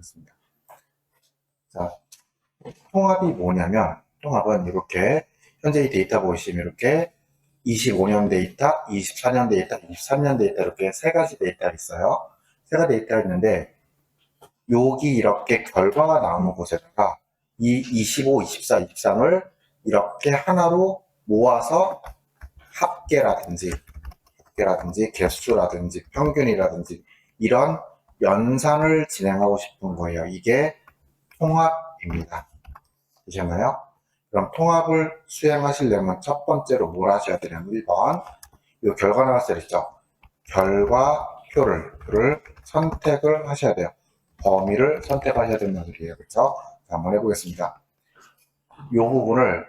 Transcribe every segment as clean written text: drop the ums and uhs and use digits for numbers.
있습니다. 자, 통합이 뭐냐면, 통합은 이렇게, 현재 이 데이터 보시면 이렇게 25년 데이터, 24년 데이터, 23년 데이터 이렇게 세 가지 데이터가 있어요. 세 가지 데이터가 있는데, 여기 이렇게 결과가 나오는 곳에다가 이 25, 24, 23을 이렇게 하나로 모아서 합계라든지 개수라든지 평균이라든지 이런 연산을 진행하고 싶은 거예요. 이게 통합입니다. 되셨나요? 그럼 통합을 수행하시려면 첫 번째로 뭘 하셔야 되냐면 1번 이 결과 나왔을 때 있죠. 결과표를 선택을 하셔야 돼요. 범위를 선택하셔야 된다는 소리예요. 그렇죠? 자, 한번 해보겠습니다. 이 부분을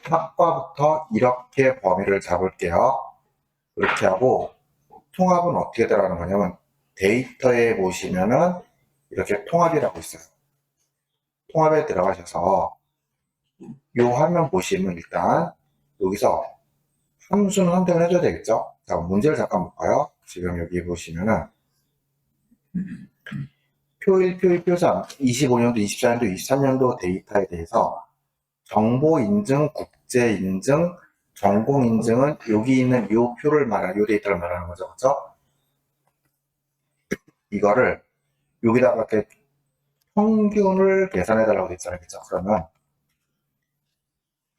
합과부터 이렇게 범위를 잡을게요. 이렇게 하고 통합은 어떻게 들어가는 거냐면 데이터에 보시면은 이렇게 통합이라고 있어요. 통합에 들어가셔서 이 화면 보시면 일단 여기서 함수는 선택을 해줘야 되겠죠. 자, 문제를 잠깐 볼까요? 지금 여기 보시면은 표1, 표2, 표3 25년도, 24년도, 23년도 데이터에 대해서 정보 인증, 국제 인증, 전공 인증은 여기 있는 이 표를 말하는 이 데이터를 말하는 거죠. 그렇죠? 이거를 여기다가 이렇게 평균을 계산해 달라고 했잖아요. 그렇죠? 그러면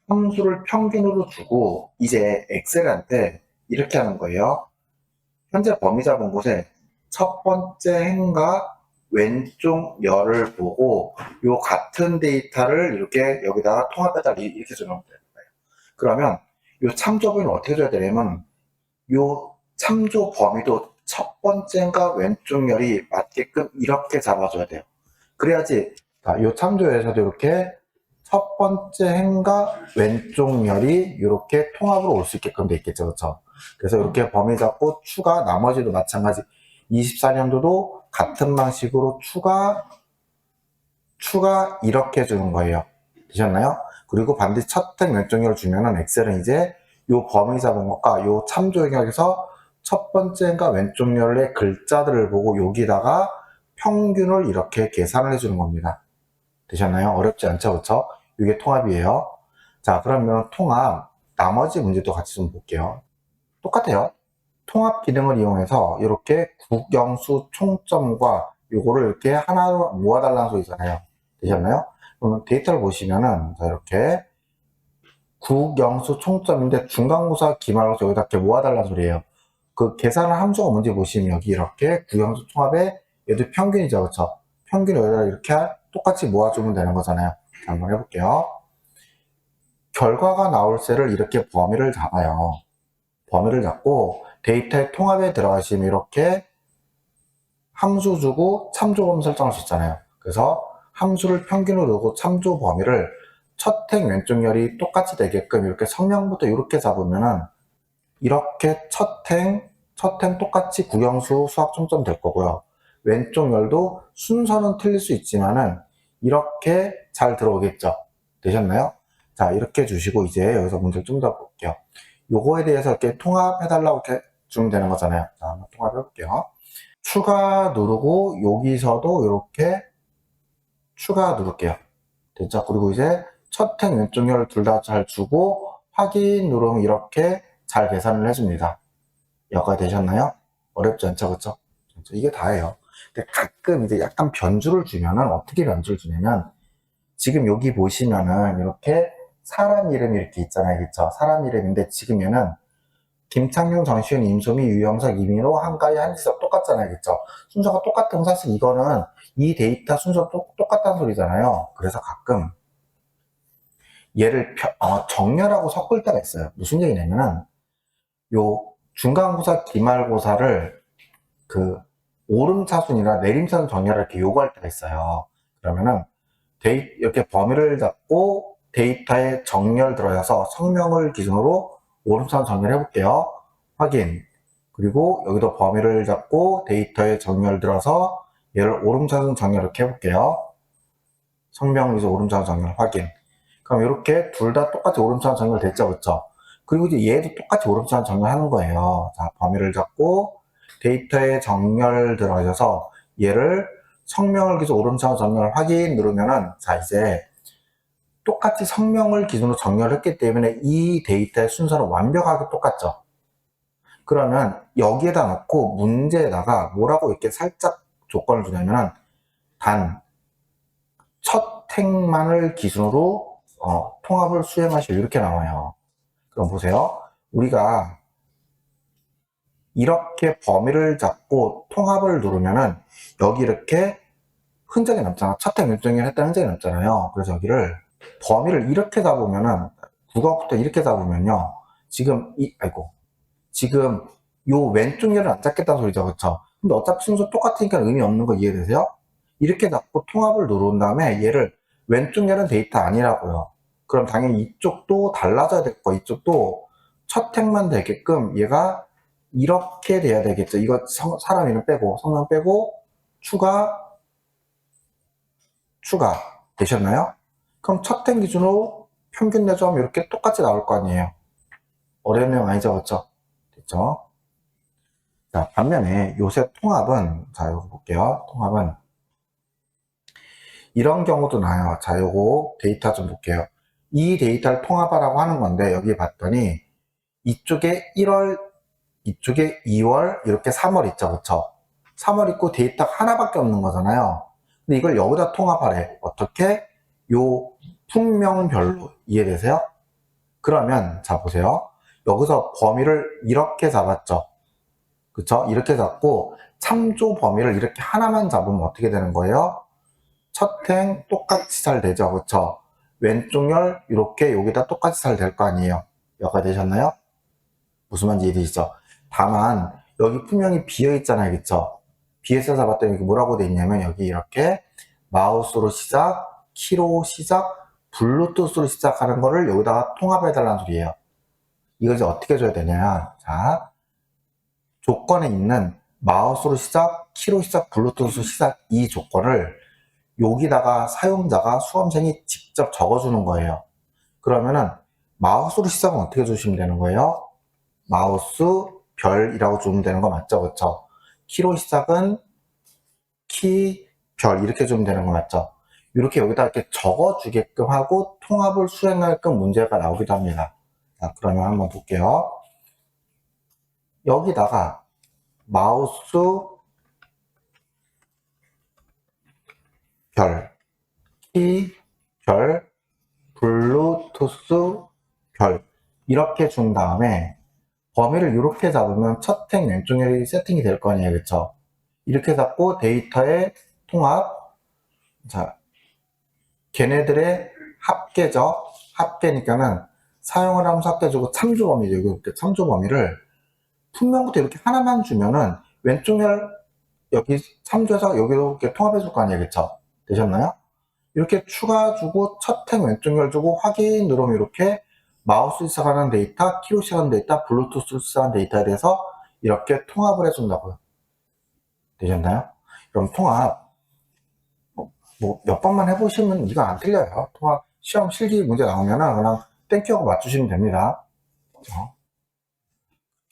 함수를 평균으로 주고 이제 엑셀한테 이렇게 하는 거예요. 현재 범위 잡은 곳에 첫 번째 행과 왼쪽 열을 보고 요 같은 데이터를 이렇게 여기다가 통합해달라 이렇게 주는 거예요. 그러면 요 참조 범위는 어떻게 줘야 되냐면 요 참조 범위도 첫 번째인가 왼쪽 열이 맞게끔 이렇게 잡아줘야 돼요. 그래야지 요 참조에서도 이렇게 첫 번째 행과 왼쪽 열이 이렇게 통합으로 올 수 있게끔 돼 있겠죠. 그렇죠? 그래서 이렇게 범위 잡고 추가, 나머지도 마찬가지 24년도도 같은 방식으로 추가 이렇게 주는 거예요. 되셨나요? 그리고 반드시 첫 행 왼쪽 열을 주면은 엑셀은 이제 요 범위 잡은 것과 요 참조 영역에서 첫 번째인가 왼쪽 열의 글자들을 보고 여기다가 평균을 이렇게 계산을 해주는 겁니다. 되셨나요? 어렵지 않죠? 그렇죠? 이게 통합이에요. 자, 그러면 통합 나머지 문제도 같이 좀 볼게요. 똑같아요. 통합 기능을 이용해서 이렇게 국영수 총점과 요거를 이렇게 하나로 모아달라는 소리잖아요. 되셨나요? 그러면 데이터를 보시면은 자, 이렇게 국영수 총점인데 중간고사 기말고사 여기다 이렇게 모아달라는 소리예요. 그 계산을 함수가 뭔지 보시면 여기 이렇게 국영수 총합에 얘도 평균이죠. 그렇죠? 평균 여기다 이렇게 똑같이 모아주면 되는 거잖아요. 자, 한번 해볼게요. 결과가 나올 셀을 이렇게 범위를 잡아요. 범위를 잡고 데이터의 통합에 들어가시면 이렇게 함수 주고 참조 범위 설정할 수 있잖아요. 그래서 함수를 평균으로 두고 참조 범위를 첫 행 왼쪽 열이 똑같이 되게끔 이렇게 성명부터 이렇게 잡으면은 이렇게 첫 행 똑같이 국영수 수학 총점 될 거고요. 왼쪽 열도 순서는 틀릴 수 있지만은 이렇게 잘 들어오겠죠. 되셨나요? 자, 이렇게 주시고 이제 여기서 문제를 좀 더 볼게요. 요거에 대해서 이렇게 통합해달라고 이렇게 주면 되는 거잖아요. 자, 한번 통합해볼게요. 추가 누르고 여기서도 이렇게 추가 누를게요. 됐죠? 그리고 이제 첫 행 왼쪽 열 둘 다 잘 주고 확인 누르면 이렇게 잘 계산을 해줍니다. 여기까지 되셨나요? 어렵지 않죠? 그쵸? 이게 다예요. 근데 가끔 이제 약간 변주를 주면은 어떻게 변주를 주냐면 지금 여기 보시면은 이렇게 사람 이름이 이렇게 있잖아요. 그쵸? 사람 이름인데 지금 얘는 김창룡, 정시윤, 임소미, 유영석, 이민호, 한가희, 한지석 똑같잖아요. 그쵸? 순서가 똑같은 사실 이거는 이 데이터 순서 똑같다는 소리잖아요. 그래서 가끔 얘를 정렬하고 섞을 때가 있어요. 무슨 얘기냐면은 요 중간고사, 기말고사를 그 오름차순이나 내림차순 정렬을 이렇게 요구할 때가 있어요. 그러면은 이렇게 범위를 잡고 데이터에 정렬 들어가서 성명을 기준으로 오름차순 정렬해 볼게요. 확인. 그리고 여기도 범위를 잡고 데이터에 정렬 들어서 얘를 오름차순 정렬 이렇게 해볼게요. 성명 기준 오름차순 정렬 확인. 그럼 이렇게 둘 다 똑같이 오름차순 정렬 됐죠, 그쵸? 그리고 이제 얘도 똑같이 오름차순 정렬하는 거예요. 자, 범위를 잡고 데이터에 정렬 들어가셔서 얘를 성명을 기준 오른쪽 정렬 확인 누르면은, 자, 이제 똑같이 성명을 기준으로 정렬을 했기 때문에 이 데이터의 순서는 완벽하게 똑같죠. 그러면 여기에다 놓고 문제에다가 뭐라고 이렇게 살짝 조건을 주냐면은, 단 첫 행만을 기준으로 통합을 수행하시오, 이렇게 나와요. 그럼 보세요. 우리가 이렇게 범위를 잡고 통합을 누르면은 여기 이렇게 흔적이 남잖아. 첫 행 왼쪽을 했다는 흔적이 남잖아요. 그래서 여기를 범위를 이렇게 잡으면은, 국어부터 이렇게 잡으면요, 지금 요 왼쪽 열은 안 잡겠다는 소리죠, 그쵸? 근데 어차피 순서 똑같으니까 의미 없는 거 이해되세요? 이렇게 잡고 통합을 누른 다음에 얘를 왼쪽 열은 데이터 아니라고요. 그럼 당연히 이쪽도 달라져야 될 거, 이쪽도 첫 행만 되게끔 얘가 이렇게 돼야 되겠죠. 이거 사람 이름 빼고 성명 빼고 추가 되셨나요? 그럼 첫 행 기준으로 평균 내점 이렇게 똑같이 나올 거 아니에요. 어려운 내용 아니죠, 그렇죠? 됐죠? 자, 반면에 요새 통합은, 자, 요거 볼게요. 통합은 이런 경우도 나요. 자, 요거 데이터 좀 볼게요. 이 데이터를 통합하라고 하는 건데, 여기 봤더니 이쪽에 1월, 이쪽에 2월, 이렇게 3월 있죠, 그쵸? 3월 있고 데이터가 하나밖에 없는 거잖아요. 근데 이걸 여기다 통합하래. 어떻게? 요 품명별로. 이해되세요? 그러면 자, 보세요. 여기서 범위를 이렇게 잡았죠. 그쵸? 이렇게 잡고 참조 범위를 이렇게 하나만 잡으면 어떻게 되는 거예요? 첫 행 똑같이 잘 되죠, 그쵸? 왼쪽 열 이렇게 여기다 똑같이 잘 될 거 아니에요. 여기가 되셨나요? 무슨 말인지 이해되시죠? 다만 여기 분명히 비어 있잖아요, 그쵸? 비에서 잡았더니 여기 뭐라고 돼 있냐면, 여기 이렇게 마우스로 시작, 키로 시작, 블루투스로 시작하는 거를 여기다가 통합해 달라는 소리예요. 이걸 이제 어떻게 해줘야 되냐? 자, 조건에 있는 마우스로 시작, 키로 시작, 블루투스 시작, 이 조건을 여기다가 사용자가 수험생이 직접 적어주는 거예요. 그러면은 마우스로 시작은 어떻게 주시면 되는 거예요? 마우스 별이라고 주면 되는 거 맞죠? 그쵸? 키로 시작은 키 별 이렇게 주면 되는 거 맞죠? 이렇게 여기다 이렇게 적어주게끔 하고 통합을 수행하게끔 문제가 나오기도 합니다. 자, 그러면 한번 볼게요. 여기다가 마우스 별, 키 별, 블루투스 별 이렇게 준 다음에 범위를 이렇게 잡으면 첫 행 왼쪽 열이 세팅이 될 거 아니에요, 그쵸? 이렇게 잡고 데이터의 통합, 자, 걔네들의 합계죠. 합계니까는 사용을 하면서 합계주고 참조 범위죠. 이렇게 참조 범위를 분명부터 이렇게 하나만 주면은 왼쪽 열 여기 참조해서 여기로 이렇게 통합해 줄 거 아니에요, 그쵸? 되셨나요? 이렇게 추가 주고 첫 행 왼쪽 열 주고 확인 누르면 이렇게 마우스 시작하는 데이터, 키로 시작하는 데이터, 블루투스 시작하는 데이터에 대해서 이렇게 통합을 해준다고요. 되셨나요? 그럼 통합 뭐 몇 번만 해보시면 이거 안 틀려요. 통합 시험 실기 문제 나오면은 그냥 땡큐하고 맞추시면 됩니다. 그렇죠?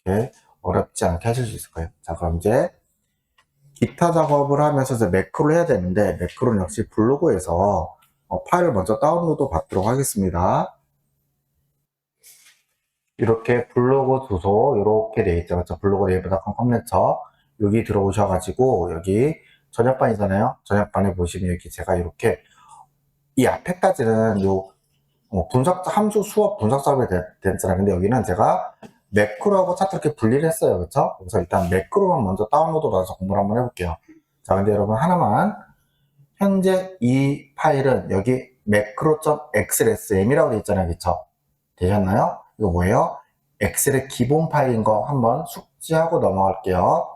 이렇게 어렵지 않게 하실 수 있을 거예요. 자, 그럼 이제 기타 작업을 하면서 이제 매크로를 해야 되는데, 매크로는 역시 블로그에서 파일을 먼저 다운로드 받도록 하겠습니다. 이렇게 블로그 주소 이렇게 돼 있죠. 그렇죠? 블로그 네이버닷컴 컴퓨터 여기 들어오셔가지고 여기 저녁반이잖아요. 저녁반에 보시면 이렇게 제가 이렇게 이 앞에까지는 요 분석 함수 수업 분석 작업이 됐잖아요. 근데 여기는 제가 매크로하고 차트 이렇게 분리를 했어요. 그렇죠? 그래서 일단 매크로만 먼저 다운로드 받아서 공부를 한번 해볼게요. 자, 근데 여러분 하나만, 현재 이 파일은 여기 macro.xlsm이라고 되어 있잖아요. 그쵸? 되셨나요? 이거 뭐예요? 엑셀의 기본 파일인 거 한번 숙지하고 넘어갈게요.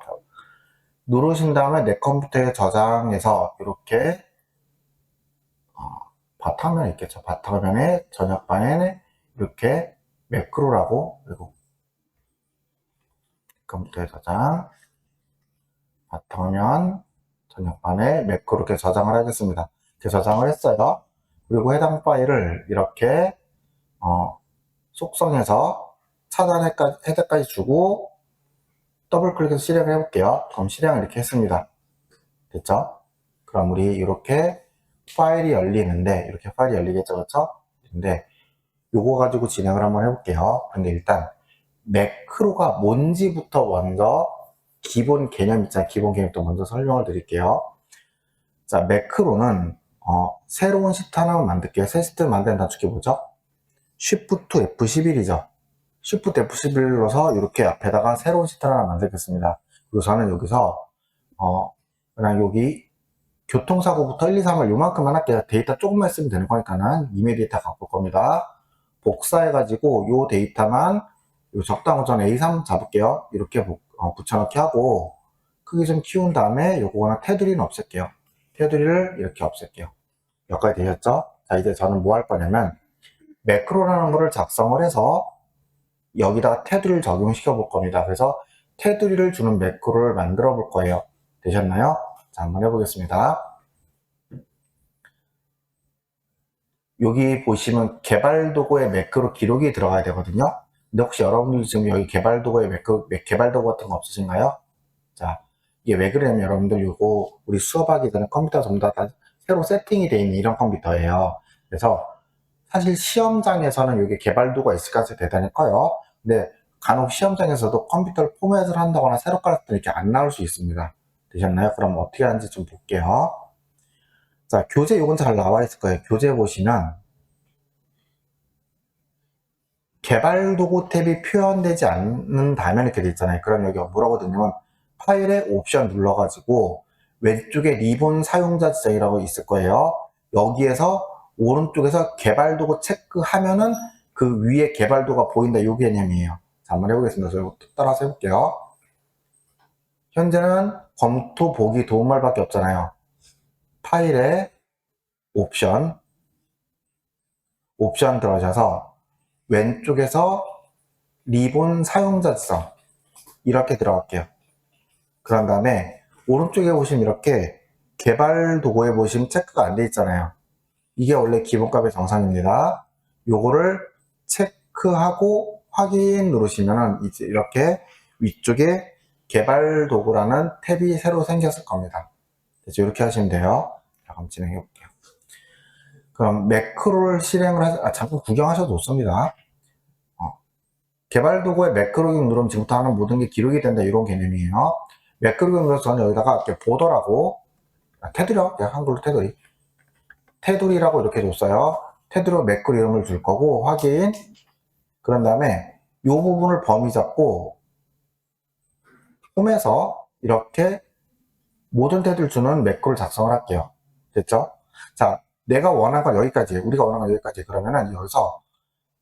누르신 다음에 내 컴퓨터에 저장해서 이렇게 바탕화면에 있겠죠. 바탕화면에 저녁반에 이렇게 매크로라고, 그리고 컴퓨터에 저장, 바탕화면 저녁반에 매크로 이렇게 저장을 하겠습니다. 이렇게 저장을 했어요. 그리고 해당 파일을 이렇게 속성에서 차단 헤더까지 주고 더블 클릭해서 실행을 해볼게요. 그럼 실행을 이렇게 했습니다. 됐죠? 그럼 우리 이렇게 파일이 열리는데, 이렇게 파일이 열리겠죠, 그렇죠? 근데 요거 가지고 진행을 한번 해볼게요. 근데 일단 매크로가 뭔지부터 먼저 기본 개념 있잖아요. 기본 개념부터 먼저 설명을 드릴게요. 자, 매크로는 새로운 시트 하나 만들게요. 새 시트 만드는 단축키 뭐죠? Shift F11이죠. Shift F11을 눌러서 이렇게 앞에다가 새로운 시트 하나 만들겠습니다. 그리고 저는 여기서 그냥 여기 교통사고부터 1, 2, 3을 요만큼만 할게요. 데이터 조금만 쓰면 되는 거니까는 이메일 데이터 갖고 올 겁니다. 복사해가지고 요 데이터만 요 적당한 전 A3 잡을게요. 이렇게 붙여넣기 하고 크기 좀 키운 다음에 요거는 테두리는 없앨게요. 테두리를 이렇게 없앨게요. 여기까지 되셨죠? 자, 이제 저는 뭐 할 거냐면 매크로라는 거를 작성을 해서 여기다가 테두리를 적용시켜 볼 겁니다. 그래서 테두리를 주는 매크로를 만들어 볼 거예요. 되셨나요? 자, 한번 해보겠습니다. 여기 보시면 개발 도구에 매크로 기록이 들어가야 되거든요. 근데 혹시 여러분들 지금 여기 개발 도구에 개발 도구 같은 거 없으신가요? 자, 이게 왜 그러냐면 여러분들 이거 우리 수업하기 전에 컴퓨터 전부 다 새로 세팅이 되어 있는 이런 컴퓨터예요. 그래서 사실 시험장에서는 이게 개발 도구가 있을 가능성이 대단히 커요. 근데 간혹 시험장에서도 컴퓨터를 포맷을 한다거나 새로 깔았을 때 이렇게 안 나올 수 있습니다. 되셨나요? 그럼 어떻게 하는지 좀 볼게요. 자, 교재 요건 잘 나와 있을 거예요. 교재 보시면 개발 도구 탭이 표현되지 않는다면 이렇게 돼 있잖아요. 그럼 여기 뭐라고 되냐면 파일에 옵션 눌러가지고 왼쪽에 리본 사용자 지정이라고 있을 거예요. 여기에서 오른쪽에서 개발 도구 체크하면은 그 위에 개발 도구가 보인다. 요 개념이에요. 자, 한번 해보겠습니다. 저 따라서 해볼게요. 현재는 검토 보기 도움말밖에 없잖아요. 파일에 옵션 들어가셔서 왼쪽에서 리본 사용자 지정 이렇게 들어갈게요. 그런 다음에 오른쪽에 보시면 이렇게 개발 도구에 보시면 체크가 안 돼 있잖아요. 이게 원래 기본값의 정상입니다. 요거를 체크하고 확인 누르시면 이제 이렇게 위쪽에 개발 도구라는 탭이 새로 생겼을 겁니다. 그래서 이렇게 하시면 돼요. 자, 그럼 진행해 볼게요. 그럼 매크로를 실행을 잠깐 구경하셔도 좋습니다. 개발 도구에 매크로 기록 누르면 지금부터 하는 모든 게 기록이 된다 이런 개념이에요. 매크로 기록 눌러서 저는 여기다가 이렇게 보더라고 테두리요. 한글로 테두리라고 이렇게 줬어요. 테두리로 매크로 이름을 줄 거고 확인. 그런 다음에 이 부분을 범위 잡고 홈에서 이렇게 모든 테두리를 주는 매크로를 작성을 할게요. 됐죠? 자, 내가 원하는 건 여기까지, 우리가 원하는 건 여기까지. 그러면은 여기서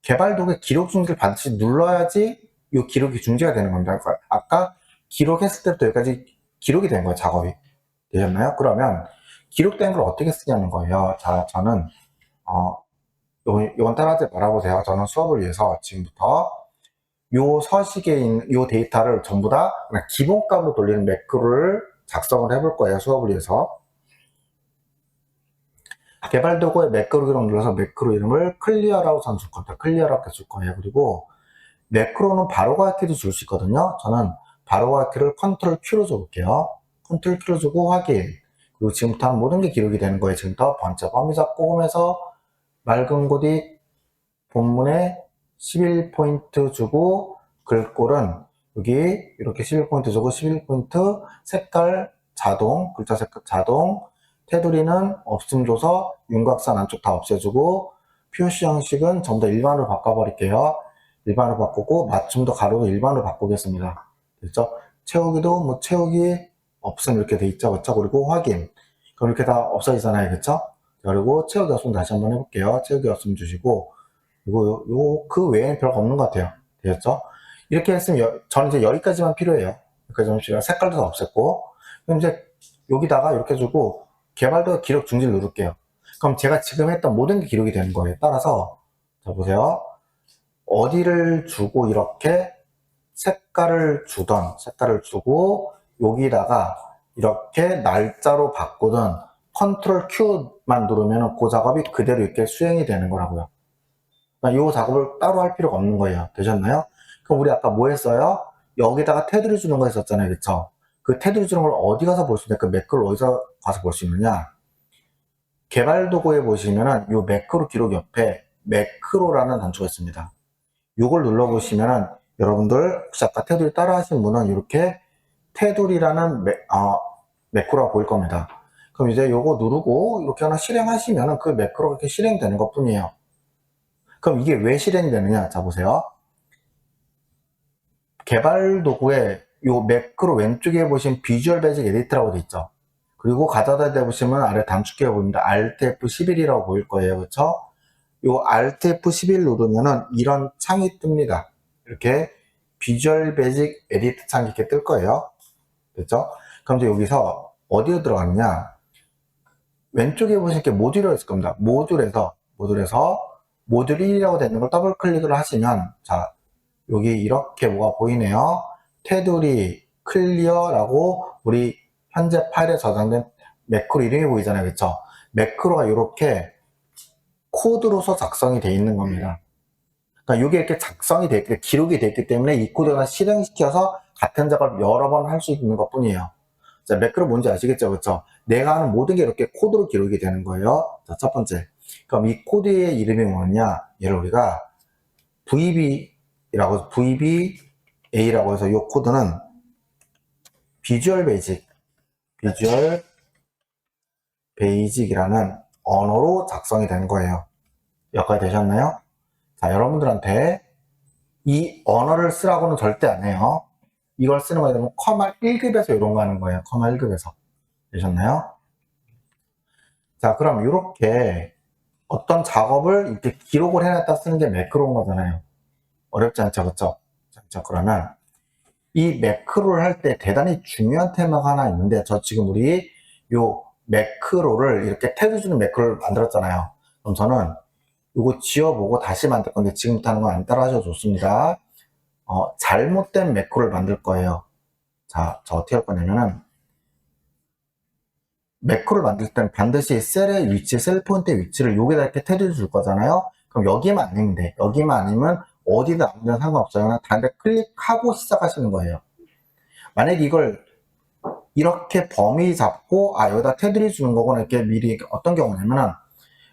개발 도구의 기록 중지를 반드시 눌러야지 이 기록이 중지가 되는 겁니다. 그러니까 아까 기록했을 때부터 여기까지 기록이 된 거예요, 작업이. 되셨나요? 그러면 기록된 걸 어떻게 쓰냐는 거예요. 자, 저는 이건 따라하지 말아보세요. 저는 수업을 위해서 지금부터 요 서식에 있는 요 데이터를 전부 다 그냥 기본값으로 돌리는 매크로를 작성을 해볼 거예요. 수업을 위해서. 개발 도구에 매크로 기록 눌러서 매크로 이름을 클리어라고 저는 줄 겁니다. 클리어라고 줄 거예요. 그리고 매크로는 바로가 키도 줄 수 있거든요. 저는 바로가 키를 컨트롤 Q로 줘볼게요. 컨트롤 Q로 주고 확인. 그리고 지금부터 하는 모든 게 기록이 되는 거예요. 지금부터 번째 범위 잡고 홈에서 맑은 고딕 본문에 11포인트 주고 글꼴은 여기 이렇게 11포인트 주고 11포인트 색깔 자동, 글자 색깔 자동, 테두리는 없음 줘서 윤곽선 안쪽 다 없애주고 표시 형식은 전부 다 일반으로 바꿔버릴게요. 일반으로 바꾸고 맞춤도 가로도 일반으로 바꾸겠습니다. 됐죠? 채우기도 뭐 채우기 없음 이렇게 돼 있죠. 그렇죠? 그리고 확인. 그럼 이렇게 다 없어지잖아요. 그렇죠? 그리고 채우기 없음 다시 한번 해볼게요. 채우기 없음 주시고 이거 그 외에는 별거 없는 것 같아요. 되셨죠? 이렇게 했으면 저는 이제 여기까지만 필요해요. 여기까지만 색깔도 다 없앴고 그럼 이제 여기다가 이렇게 주고 개발도 기록 중지를 누를게요. 그럼 제가 지금 했던 모든 게 기록이 되는 거예요. 따라서 자 보세요. 어디를 주고 이렇게 색깔을 주고 여기다가 이렇게 날짜로 바꾸든 컨트롤 Q만 누르면 그 작업이 그대로 이렇게 수행이 되는 거라고요. 이 작업을 따로 할 필요가 없는 거예요. 되셨나요? 그럼 우리 아까 뭐 했어요? 여기다가 테두리 주는 거 했었잖아요. 그쵸? 그 테두리 주는 걸 어디 가서 볼 수 있냐? 그 매크로를 어디서 가서 볼 수 있느냐? 개발 도구에 보시면은 요 매크로 기록 옆에 매크로라는 단추가 있습니다. 요걸 눌러보시면은 여러분들 혹시 아까 테두리 따라 하신 분은 이렇게 테두리라는 매크로가 보일 겁니다. 그럼 이제 요거 누르고 이렇게 하나 실행하시면은 그 매크로가 이렇게 실행되는 것 뿐이에요. 그럼 이게 왜 실행되느냐? 자, 보세요. 개발 도구에 요 매크로 왼쪽에 보시면 비주얼 베이직 에디트라고 되어 있죠. 그리고 가져다 대보시면 아래 단축키가 보입니다. Alt F11이라고 보일 거예요. 그렇죠? 요 Alt F11 누르면은 이런 창이 뜹니다. 이렇게 비주얼 베이직 에디트 창이 이렇게 뜰 거예요. 됐죠? 그럼 이제 여기서 어디에 들어갔냐? 왼쪽에 보시면 이렇게 모듈이 있을 겁니다. 모듈에서 모듈 1이라고 되는 걸 더블 클릭을 하시면, 자, 여기 이렇게 뭐가 보이네요. 테두리 클리어라고 우리 현재 파일에 저장된 매크로 이름이 보이잖아요. 그렇죠? 매크로가 이렇게 코드로서 작성이 되어 있는 겁니다. 그러니까 이게 이렇게 작성이 되어 있기, 기록이 되어 있기 때문에 이 코드가 실행시켜서 같은 작업을 여러 번 할 수 있는 것 뿐이에요. 자, 매크로 뭔지 아시겠죠? 그렇죠? 내가 하는 모든 게 이렇게 코드로 기록이 되는 거예요. 자, 첫 번째. 그럼 이 코드의 이름이 뭐냐? 얘를 우리가 VBA라고 해서 이 코드는 비주얼 베이직이라는 언어로 작성이 된 거예요. 여기까지 되셨나요? 자, 여러분들한테 이 언어를 쓰라고는 절대 안 해요. 이걸 쓰는 거에 되면 커마 1급에서 이런 거 하는 거예요. 커마 1급에서. 되셨나요? 자, 그럼 이렇게 어떤 작업을 이렇게 기록을 해놨다 쓰는 게 매크로인 거잖아요. 어렵지 않죠, 그쵸? 자, 그러면 이 매크로를 할 때 대단히 중요한 테마가 하나 있는데, 저 지금 우리 요 매크로를 이렇게 태그 주는 매크로를 만들었잖아요. 그럼 저는 이거 지워보고 다시 만들 건데 지금부터 하는 건 안 따라 하셔도 좋습니다. 잘못된 매크로를 만들 거예요. 자, 저 어떻게 할 거냐면은 매크로를 만들 때는 반드시 셀의 위치, 셀 포인트의 위치를 여기다 이렇게 테두리 줄 거잖아요. 그럼 여기만 아니면 돼. 여기만 아니면 어디다 아무데나 상관없어요. 그냥 다른데 클릭하고 시작하시는 거예요. 만약에 이걸 이렇게 범위 잡고 여기다 테두리 주는 거거나 이렇게 미리 어떤 경우냐면은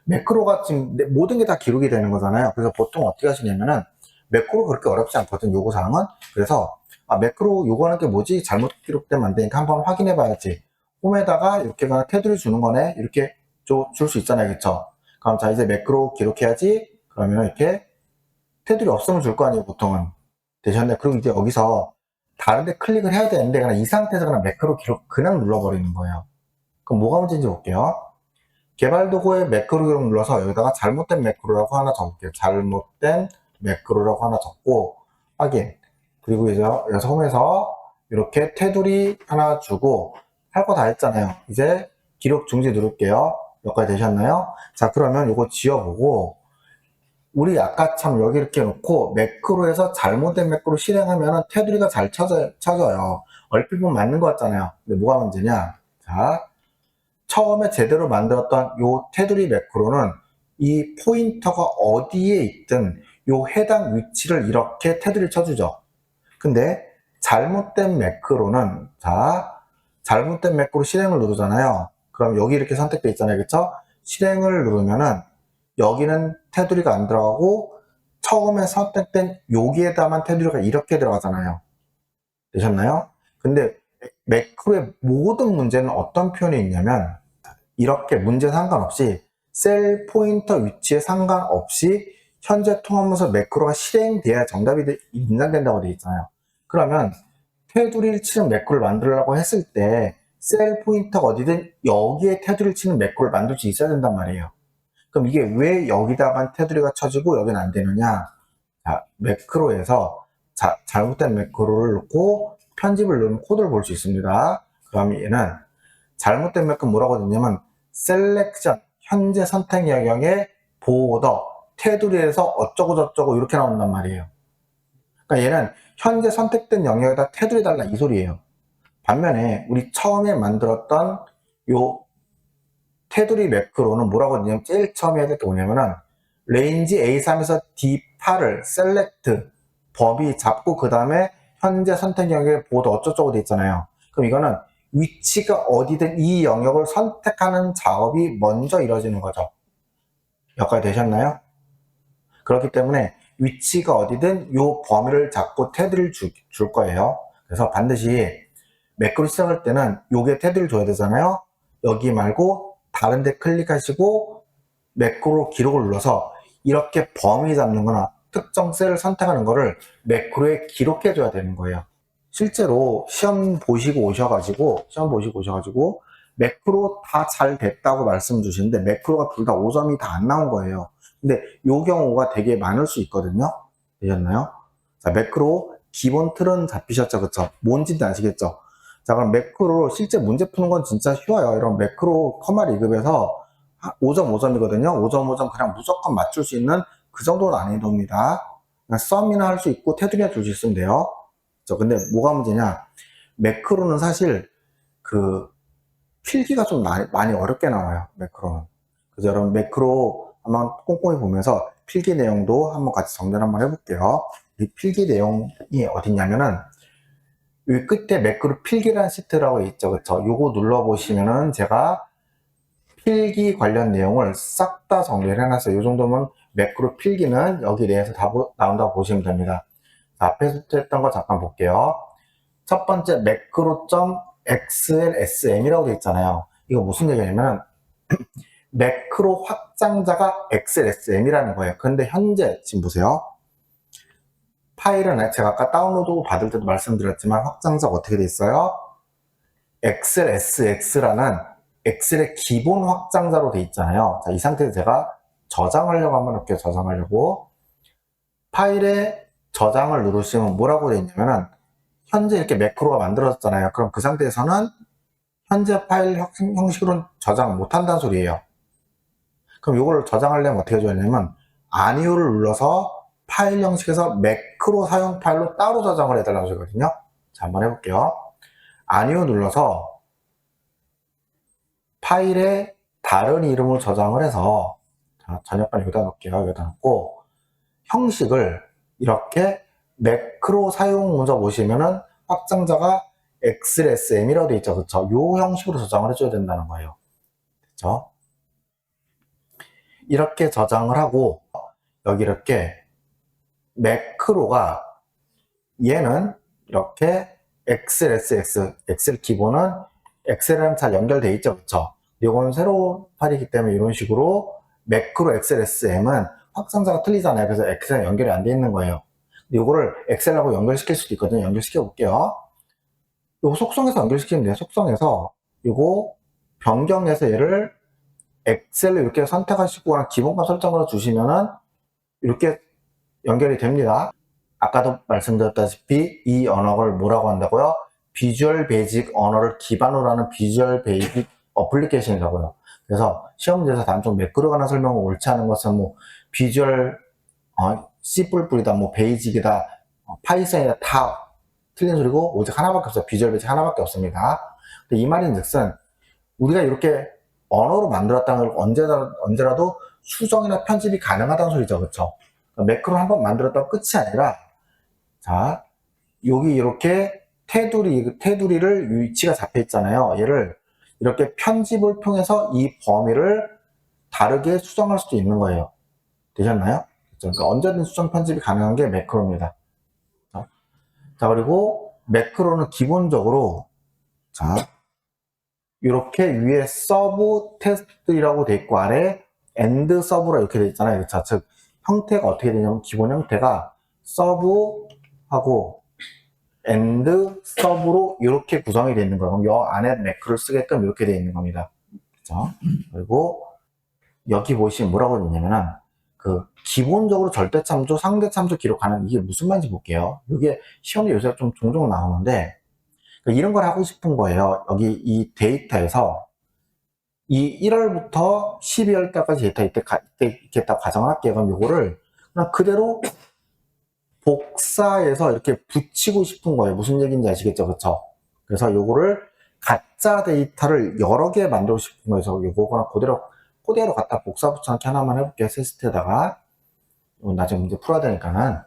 매크로가 지금 모든 게 다 기록이 되는 거잖아요. 그래서 보통 어떻게 하시냐면은 매크로 그렇게 어렵지 않거든, 요구사항은. 그래서 매크로 요구하는 게 뭐지? 잘못 기록되면 안 되니까 한번 확인해 봐야지. 홈에다가 이렇게 테두리 주는 거네. 이렇게 줄 수 있잖아요. 그쵸? 그럼 자, 이제 매크로 기록해야지. 그러면 이렇게 테두리 없으면 줄 거 아니에요, 보통은. 되셨네. 그리고 이제 여기서 다른데 클릭을 해야 되는데 그냥 이 상태에서 그냥 매크로 기록 그냥 눌러버리는 거예요. 그럼 뭐가 문제인지 볼게요. 개발 도구에 매크로 기록 눌러서 여기다가 잘못된 매크로라고 하나 적을게요. 잘못된 매크로라고 하나 적고 확인. 그리고 이제 여기서 홈에서 이렇게 테두리 하나 주고 할 거 다 했잖아요. 이제 기록 중지 누를게요. 여기까지 되셨나요? 자, 그러면 이거 지워보고 우리 아까처럼 여기 이렇게 놓고 매크로에서 잘못된 매크로 실행하면 테두리가 잘 쳐져요. 얼핏 보면 맞는 것 같잖아요. 근데 뭐가 문제냐? 자, 처음에 제대로 만들었던 요 테두리 매크로는 이 포인터가 어디에 있든 요 해당 위치를 이렇게 테두리 쳐주죠. 근데 잘못된 매크로는, 자, 잘못된 매크로 실행을 누르잖아요. 그럼 여기 이렇게 선택돼 있잖아요. 그쵸? 실행을 누르면은 여기는 테두리가 안 들어가고 처음에 선택된 여기에다만 테두리가 이렇게 들어가잖아요. 되셨나요? 근데 매크로의 모든 문제는 어떤 표현이 있냐면 이렇게 문제 상관없이 셀 포인터 위치에 상관없이 현재 통합문서 매크로가 실행돼야 정답이 인정된다고 되어 있잖아요. 그러면 테두리를 치는 매크로를 만들려고 했을 때 셀 포인터가 어디든 여기에 테두리를 치는 매크로를 만들 수 있어야 된단 말이에요. 그럼 이게 왜 여기다가 테두리가 쳐지고 여기는 안 되느냐? 자, 매크로에서 잘못된 매크로를 넣고 편집을 누르면 코드를 볼 수 있습니다. 그럼 얘는 잘못된 매크로 뭐라고 되냐면 셀렉션, 현재 선택 영역의 보더, 테두리에서 어쩌고 저쩌고 이렇게 나온단 말이에요. 그러니까 얘는 현재 선택된 영역에다 테두리 달라 이 소리예요. 반면에 우리 처음에 만들었던 요 테두리 매크로는 뭐라고 하냐면 제일 처음에 해야 될 게 뭐냐면은 레인지 A3에서 D8을 셀렉트 범위 잡고 그 다음에 현재 선택 영역의 보드 어쩌고저쩌고 돼 있잖아요. 그럼 이거는 위치가 어디든 이 영역을 선택하는 작업이 먼저 이루어지는 거죠. 여기까지 되셨나요? 그렇기 때문에 위치가 어디든 이 범위를 잡고 테두리를 줄 거예요. 그래서 반드시 매크로 시작할 때는 요게 테두리를 줘야 되잖아요. 여기 말고 다른 데 클릭하시고 매크로 기록을 눌러서 이렇게 범위 잡는 거나 특정 셀을 선택하는 거를 매크로에 기록해 줘야 되는 거예요. 실제로 시험 보시고 오셔가지고 매크로 다 잘 됐다고 말씀 주시는데 매크로가 둘 다 5점이 다 안 나온 거예요. 근데 요 경우가 되게 많을 수 있거든요. 되셨나요? 자, 매크로 기본 틀은 잡히셨죠? 그쵸? 뭔지는 아시겠죠? 자, 그럼 매크로 실제 문제 푸는 건 진짜 쉬워요. 이런 매크로 커마 2급에서 5점 5점이거든요. 5점 5점 그냥 무조건 맞출 수 있는 그 정도 난이도입니다. 그냥 썸이나 할 수 있고 테두리나 줄 수 있으면 돼요. 근데 뭐가 문제냐? 매크로는 사실 그 필기가 좀 많이 어렵게 나와요. 매크로는. 그래서 여러분 매크로 한번 꼼꼼히 보면서 필기 내용도 한번 같이 정리를 한번 해볼게요. 이 필기 내용이 어딨냐면은 이 끝에 매크로 필기라는 시트라고 있죠. 그쵸? 요거 눌러보시면은 제가 필기 관련 내용을 싹 다 정리를 해놨어요. 이 정도면 매크로 필기는 여기 내에서 다 나온다고 보시면 됩니다. 자, 앞에서 했던 거 잠깐 볼게요. 첫 번째 매크로.xlsm이라고 되어 있잖아요. 이거 무슨 얘기냐면 매크로 확장자가 xlsm이라는 거예요. 근데 현재 지금 보세요. 파일은 제가 아까 다운로드 받을 때도 말씀드렸지만 확장자가 어떻게 돼 있어요? xlsx라는 엑셀의 기본 확장자로 돼 있잖아요. 자, 이 상태에서 제가 저장하려고 한번 이렇게 저장하려고 파일에 저장을 누르시면 뭐라고 되어 있냐면은 현재 이렇게 매크로가 만들어졌잖아요. 그럼 그 상태에서는 현재 파일 형식으로는 저장 못한다는 소리예요. 그럼 이걸 저장하려면 어떻게 해줘야 되냐면 아니오를 눌러서 파일 형식에서 매크로 사용 파일로 따로 저장을 해달라고 하거든요. 자, 한번 해볼게요. 아니오 눌러서 파일에 다른 이름으로 저장을 해서 자, 저녁반 여기다 놓을게요. 여기다 놓고 형식을 이렇게 매크로 사용 문서 보시면은 확장자가 xlsm이라고 되어 있죠. 그쵸? 요 형식으로 저장을 해줘야 된다는 거예요. 그쵸? 이렇게 저장을 하고 여기 이렇게 매크로가 얘는 이렇게 xlsx 엑셀 기본은 엑셀이랑 잘 연결돼 있죠. 그쵸? 이건 새로운 파일이기 때문에 이런 식으로 매크로 xlsm은 확장자가 틀리잖아요. 그래서 엑셀이랑 연결이 안 돼 있는 거예요. 이거를 엑셀하고 연결시킬 수도 있거든요. 연결시켜 볼게요. 요거 속성에서 연결시키면 돼요. 속성에서 요거 변경해서 얘를 엑셀을 이렇게 선택하시고 기본값 설정을 주시면은 이렇게 연결이 됩니다. 아까도 말씀드렸다시피 이 언어를 뭐라고 한다고요? 비주얼 베이직 언어를 기반으로 하는 비주얼 베이직 어플리케이션이라고요. 그래서 시험 문제에서 단순 매크로가 하는 설명을 옳지 않은 것은 뭐 비주얼 C++이다, 뭐 베이직이다, 파이썬이다 다 틀린 소리고 오직 하나밖에 없어요. 비주얼 베이직 하나밖에 없습니다. 근데 이 말인즉슨 우리가 이렇게 언어로 만들었다는 걸 언제라도 수정이나 편집이 가능하다는 소리죠. 그렇죠? 매크로 한번 만들었다고 끝이 아니라 자, 여기 이렇게 테두리를 위치가 잡혀 있잖아요. 얘를 이렇게 편집을 통해서 이 범위를 다르게 수정할 수도 있는 거예요. 되셨나요? 그러니까 언제든 수정 편집이 가능한 게 매크로입니다. 자, 그리고 매크로는 기본적으로 자, 이렇게 위에 서브 테스트라고 돼 있고 아래 엔드 서브라 이렇게 돼 있잖아요. 그렇죠? 즉 형태가 어떻게 되냐면 기본 형태가 서브하고 엔드 서브로 이렇게 구성이 되어 있는 거예요. 그럼 이 안에 매크로를 쓰게끔 이렇게 되어 있는 겁니다. 그렇죠? 그리고 여기 보시면 뭐라고 되어 있냐면은 그 기본적으로 절대 참조, 상대 참조 기록하는 이게 무슨 말인지 볼게요. 이게 시험에 요새 좀 종종 나오는데 이런 걸 하고 싶은 거예요. 여기 이 데이터에서 이 1월부터 12월까지 데이터 이때 있겠다고 가정을 할게요. 그럼 이거를 그냥 그대로 복사해서 이렇게 붙이고 싶은 거예요. 무슨 얘기인지 아시겠죠? 그쵸? 그래서 요거를 가짜 데이터를 여러 개 만들고 싶은 거예요. 그래서 요거 그냥 그대로 갖다 복사 붙여넣기 하나만 해볼게요. 세스트에다가. 나중에 문제 풀어야 되니까는.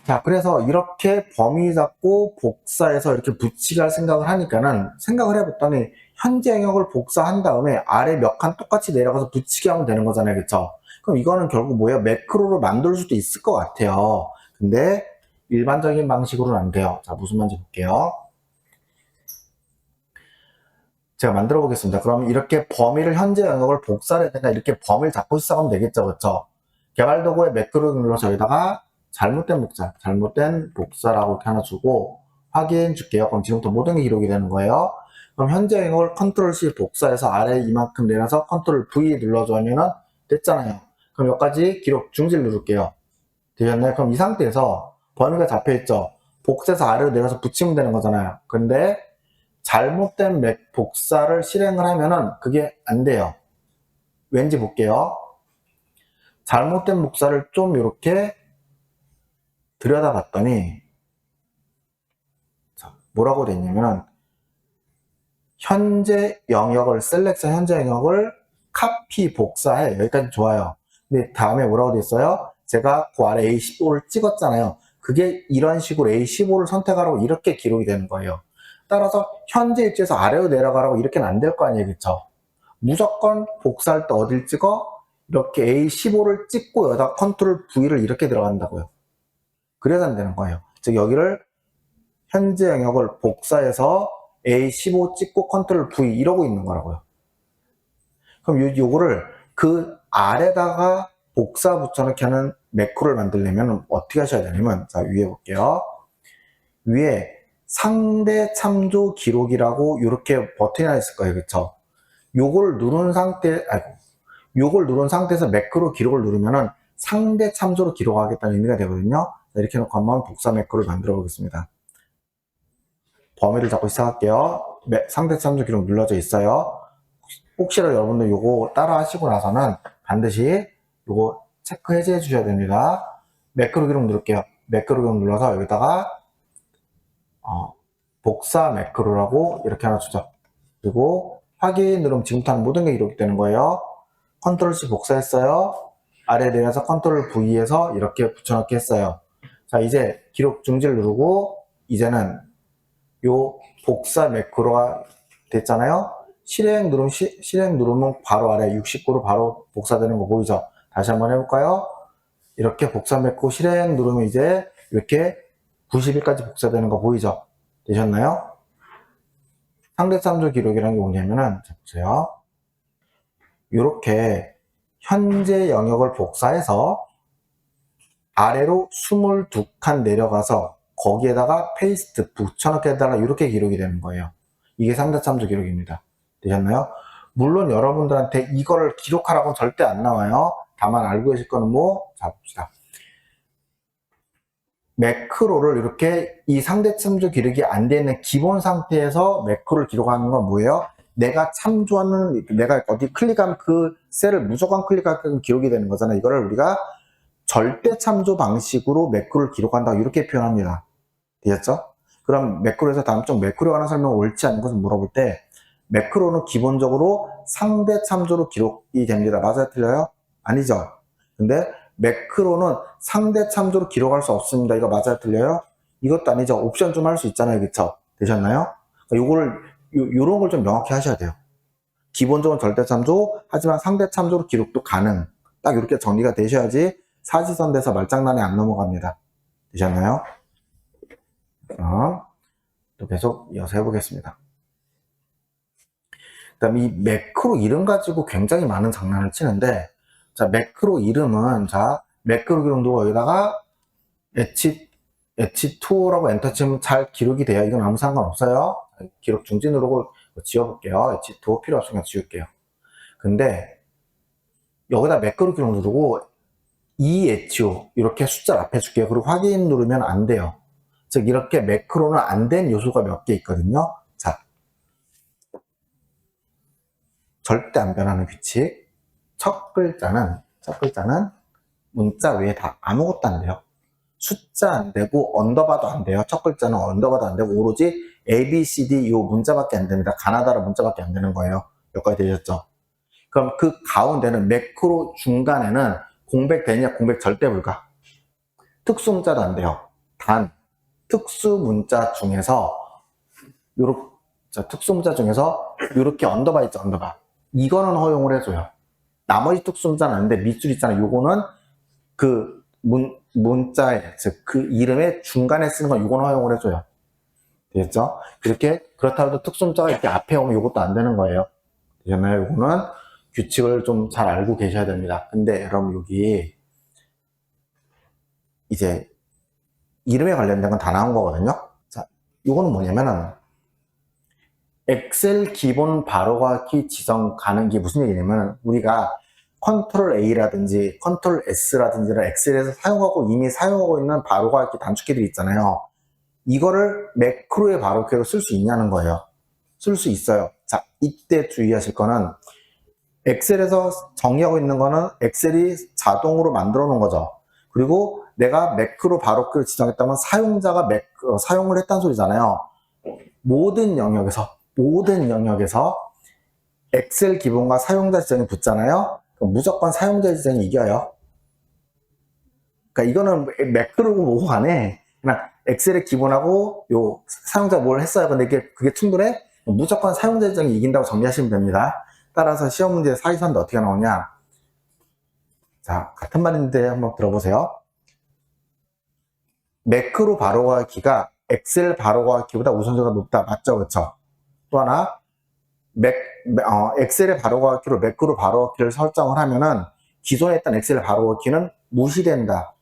자, 그래서 이렇게 범위 잡고 복사해서 이렇게 붙이게 할 생각을 하니까는 생각을 해봤더니 현재 영역을 복사한 다음에 아래 몇 칸 똑같이 내려가서 붙이게 하면 되는 거잖아요. 그쵸? 그럼 이거는 결국 뭐예요? 매크로로 만들 수도 있을 것 같아요. 근데 일반적인 방식으로는 안 돼요. 자, 무슨 말인지 볼게요. 제가 만들어 보겠습니다. 그럼 이렇게 범위를 현재 영역을 복사를 해야 되니까 이렇게 범위를 잡고 시작하면 되겠죠. 그렇죠? 개발 도구에 매크로 눌러서 여기다가 잘못된 복사라고 이렇게 하나 주고 확인 줄게요. 그럼 지금부터 모든 게 기록이 되는 거예요. 그럼 현재 영역을 컨트롤 C 복사해서 아래 이만큼 내려서 컨트롤 V 눌러주면은 됐잖아요. 그럼 여기까지 기록 중지를 누를게요. 되셨나요? 그럼 이 상태에서 범위가 잡혀있죠. 복사해서 아래로 내려서 붙이면 되는 거잖아요. 근데 잘못된 복사를 실행을 하면은 그게 안 돼요. 왠지 볼게요. 잘못된 복사를 좀 이렇게 들여다봤더니 뭐라고 돼 있냐면 현재 영역을 셀렉션 현재 영역을 카피 복사해. 여기까지 좋아요. 근데 다음에 뭐라고 돼 있어요? 제가 그 아래 A15를 찍었잖아요. 그게 이런 식으로 A15를 선택하라고 이렇게 기록이 되는 거예요. 따라서 현재 위치에서 아래로 내려가라고 이렇게는 안 될 거 아니에요. 그쵸? 무조건 복사할 때 어딜 찍어? 이렇게 A15를 찍고 여기다 컨트롤 V를 이렇게 들어간다고요. 그래서 안 되는 거예요. 즉 여기를 현재 영역을 복사해서 A15 찍고 컨트롤 V 이러고 있는 거라고요. 그럼 요거를 그 아래다가 복사 붙여넣기 하는 매크로를 만들려면 어떻게 하셔야 되냐면, 자, 위에 볼게요. 위에 상대 참조 기록이라고 이렇게 버튼이 하나 있을 거예요. 그쵸? 요걸 누른 상태에서 매크로 기록을 누르면은 상대 참조로 기록하겠다는 의미가 되거든요. 이렇게 해놓고 한번 복사 매크로를 만들어 보겠습니다. 범위를 잡고 시작할게요. 상대 참조 기록 눌러져 있어요. 혹시라도 여러분들 요거 따라 하시고 나서는 반드시 요거 체크 해제해 주셔야 됩니다. 매크로 기록 누를게요. 매크로 기록 눌러서 여기다가 복사 매크로라고 이렇게 하나 주죠. 그리고 확인 누르면 지금부터 하는 모든 게 기록이 되는 거예요. 컨트롤 C 복사했어요. 아래 내려서 컨트롤 V에서 이렇게 붙여넣기 했어요. 자, 이제 기록 중지를 누르고 이제는 요 복사 매크로가 됐잖아요. 실행 누르면 바로 아래 69로 바로 복사되는 거 보이죠? 다시 한번 해볼까요? 이렇게 복사 매크로 실행 누르면 이제 이렇게 90일까지 복사되는 거 보이죠? 되셨나요? 상대 참조 기록이라는 게 뭐냐면은, 자, 보세요. 이렇게 현재 영역을 복사해서 아래로 22칸 내려가서 거기에다가 페이스트 붙여넣기 해달라 이렇게 기록이 되는 거예요. 이게 상대 참조 기록입니다. 되셨나요? 물론 여러분들한테 이거를 기록하라고는 절대 안 나와요. 다만 알고 계실 거는 자 봅시다. 매크로를 이렇게 이 상대 참조 기록이 안 되는 기본 상태에서 매크로를 기록하는 건 뭐예요? 내가 참조하는, 내가 어디 클릭하면 그 셀을 무조건 클릭하면 기록이 되는 거잖아요. 이거를 우리가 절대 참조 방식으로 매크로를 기록한다 이렇게 표현합니다. 되셨죠? 그럼 매크로에서 다음 쪽 매크로에 관한 설명을 옳지 않은 것을 물어볼 때 매크로는 기본적으로 상대 참조로 기록이 됩니다. 맞아요? 틀려요? 아니죠? 근데 매크로는 상대 참조로 기록할 수 없습니다. 이거 맞아요? 틀려요? 이것도 아니죠? 옵션 좀 할 수 있잖아요. 그쵸? 되셨나요? 요런 걸 좀 명확히 하셔야 돼요. 기본적으로 절대 참조, 하지만 상대 참조로 기록도 가능. 딱 이렇게 정리가 되셔야지 사지선 돼서 말장난에 안 넘어갑니다. 되셨나요? 그럼 또 계속 이어서 해보겠습니다. 그 다음 이 매크로 이름 가지고 굉장히 많은 장난을 치는데, 자, 매크로 이름은, 자, 매크로 기록도 여기다가 H2라고 엔터 치면 잘 기록이 돼요. 이건 아무 상관없어요. 기록 중지 누르고 지워볼게요. H2 필요 없으니까 지울게요. 근데 여기다 매크로 기록 누르고 EHO 이렇게 숫자를 앞에 줄게요. 그리고 확인 누르면 안 돼요. 즉 이렇게 매크로는 안 된 요소가 몇 개 있거든요. 자, 절대 안 변하는 규칙. 첫 글자는 문자 외에 다 아무것도 안 돼요. 숫자 안 되고 언더바도 안 돼요. 첫 글자는 언더바도 안 되고 오로지 A, B, C, D 요 문자밖에 안 됩니다. 가나다라 문자밖에 안 되는 거예요. 여기까지 되셨죠? 그럼 그 가운데는 매크로 중간에는 공백 되냐? 공백 절대 불가. 특수 문자도 안 돼요. 단 특수 문자 중에서 요렇게 언더바 있죠, 언더바. 이거는 허용을 해줘요. 나머지 특수 문자는 아닌데 밑줄 있잖아요. 요거는 그 문자에, 즉 그 이름의 중간에 쓰는 건 요거는 허용을 해줘요. 되겠죠? 그렇다고 해도 특수 문자가 이렇게 앞에 오면 요것도 안 되는 거예요. 되셨나요? 요거는 규칙을 좀 잘 알고 계셔야 됩니다. 근데 여러분 여기 이제 이름에 관련된 건 다 나온 거거든요. 자, 요거는 뭐냐면은 엑셀 기본 바로가기 지정 가능기 무슨 얘기냐면 우리가 컨트롤 A라든지 컨트롤 S라든지를 엑셀에서 이미 사용하고 있는 바로가기 단축키들이 있잖아요. 이거를 매크로의 바로키로 쓸 수 있냐는 거예요. 쓸 수 있어요. 자, 이때 주의하실 거는 엑셀에서 정의하고 있는 거는 엑셀이 자동으로 만들어 놓은 거죠. 그리고 내가 매크로 바로키를 지정했다면 사용자가 사용을 했다는 소리잖아요. 모든 영역에서 엑셀 기본과 사용자 지정이 붙잖아요. 그럼 무조건 사용자 지정이 이겨요. 그러니까 이거는 매크로고 뭐고 간에 그냥 엑셀의 기본하고 요 사용자 뭘 했어요. 근데 그게 충분해? 무조건 사용자 지정이 이긴다고 정리하시면 됩니다. 따라서 시험 문제 사이선도 어떻게 나오냐? 자, 같은 말인데 한번 들어보세요. 매크로 바로가기가 엑셀 바로가기보다 우선순위가 높다. 맞죠? 그렇죠? 또 하나 엑셀의 바로가기로 매크로 바로가기를 설정을 하면은 기존에 있던 엑셀 바로가기는 무시된다.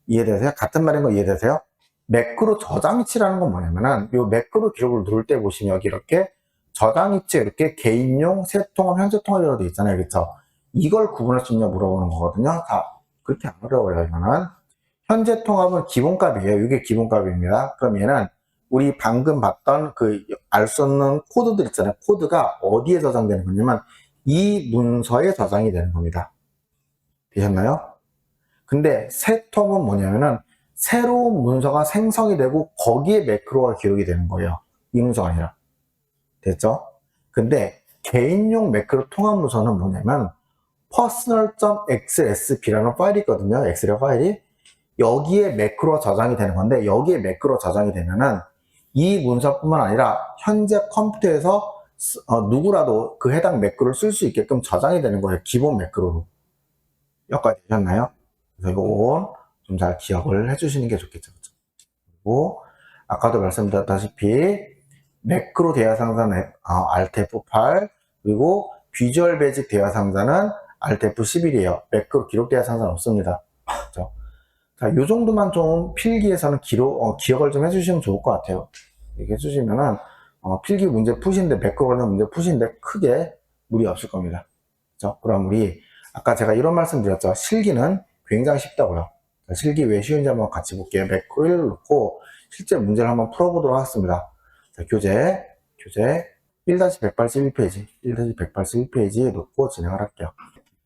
이해되세요? 같은 말인 거 이해되세요? 매크로 저장 위치라는 건 뭐냐면은 요 매크로 기록을 누를 때 보시면 여기 이렇게 저장 위치 이렇게 개인용, 새통합, 현재통합이라고 되어 있잖아요. 그렇죠? 이걸 구분할 수 있냐 물어보는 거거든요. 다 그렇게 안 어려워요. 이거는 현재통합은 기본값이에요. 이게 기본값입니다. 그럼 얘는 우리 방금 봤던 알 수 없는 코드들 있잖아요. 코드가 어디에 저장되는 거냐면 이 문서에 저장이 되는 겁니다. 되셨나요? 근데 새통은 뭐냐면은 새로운 문서가 생성이 되고 거기에 매크로가 기록이 되는 거예요. 이 문서가 아니라. 됐죠? 근데 개인용 매크로 통합 문서는 뭐냐면 personal.xsb라는 파일이 있거든요. 엑셀의 파일이. 여기에 매크로가 저장이 되는 건데 여기에 매크로 저장이 되면은 이 문서뿐만 아니라 현재 컴퓨터에서 누구라도 그 해당 매크로를 쓸 수 있게끔 저장이 되는 거예요. 기본 매크로로. 여기까지 되셨나요? 그래서 이건 좀 잘 기억을 해주시는 게 좋겠죠. 그리고 아까도 말씀드렸다시피 매크로 대화 상자는 Alt F8 그리고 비주얼 베이직 대화 상자는 Alt F11이에요. 매크로 기록 대화 상자는 없습니다. 그렇죠? 자, 요 정도만 좀 필기에서는 기억을 좀 해주시면 좋을 것 같아요. 이렇게 해주시면은 필기 문제 푸시는데 매크로 관련 문제 푸시는데 크게 무리 없을 겁니다. 그렇죠? 그럼 우리 아까 제가 이런 말씀 드렸죠. 실기는 굉장히 쉽다고요. 자, 실기 왜 쉬운지 한번 같이 볼게요. 매크로 1을 놓고 실제 문제를 한번 풀어보도록 하겠습니다. 자, 교재 1-181페이지 1-181페이지에 놓고 진행을 할게요.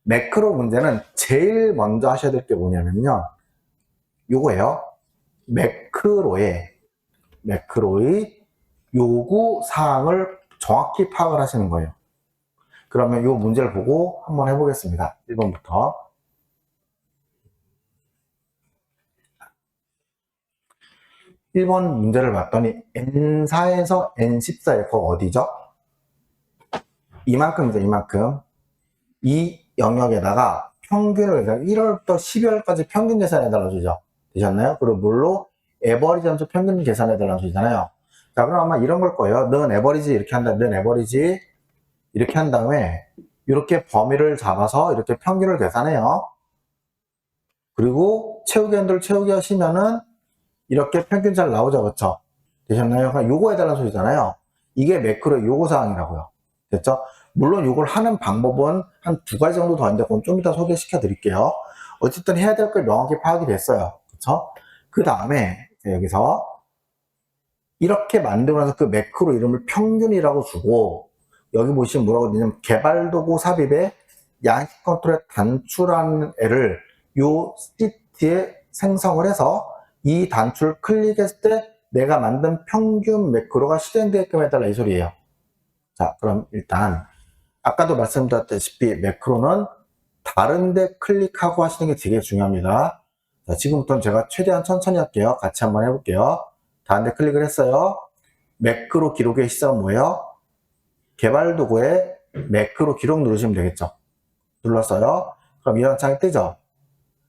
매크로 문제는 제일 먼저 하셔야 될 게 뭐냐면요. 요거예요. 매크로의 요구 사항을 정확히 파악을 하시는 거예요. 그러면 요 문제를 보고 한번 해보겠습니다. 1번부터. 1번 문제를 봤더니 N4에서 N14의 거 어디죠? 이만큼이죠, 이만큼. 이 영역에다가 평균을 1월부터 12월까지 평균 계산해달라고 주죠. 되셨나요? 그리고 물로 에버리지 함수 평균 계산해달라고 주잖아요. 자, 그럼 아마 이런 걸 거예요. 넌 에버리지 이렇게 한다. 넌 에버리지 이렇게 한 다음에 이렇게 범위를 잡아서 이렇게 평균을 계산해요. 그리고 채우기 한도를 채우기 하시면은 이렇게 평균 잘 나오죠. 그렇죠? 되셨나요? 그러니까 요거 해달라는 소리잖아요. 이게 매크로의 요구사항이라고요. 됐죠? 물론 이걸 하는 방법은 한 2가지 정도 더 있는데 그건 좀 이따 소개시켜 드릴게요. 어쨌든 해야 될 걸 명확히 파악이 됐어요. 그쵸? 그 다음에 여기서 이렇게 만들고 나서 그 매크로 이름을 평균이라고 주고 여기 보시면 뭐라고 되냐면 개발도구 삽입에 양식 컨트롤에 단추라는 애를 요 시트에 생성을 해서 이 단추를 클릭했을 때 내가 만든 평균 매크로가 실행되게끔 해달라 이 소리예요. 자, 그럼 일단 아까도 말씀드렸다시피 매크로는 다른데 클릭하고 하시는 게 되게 중요합니다. 자, 지금부터는 제가 최대한 천천히 할게요. 같이 한번 해볼게요. 다른데 클릭을 했어요. 매크로 기록의 시작은 뭐예요? 개발 도구에 매크로 기록 누르시면 되겠죠. 눌렀어요. 그럼 이런 창이 뜨죠.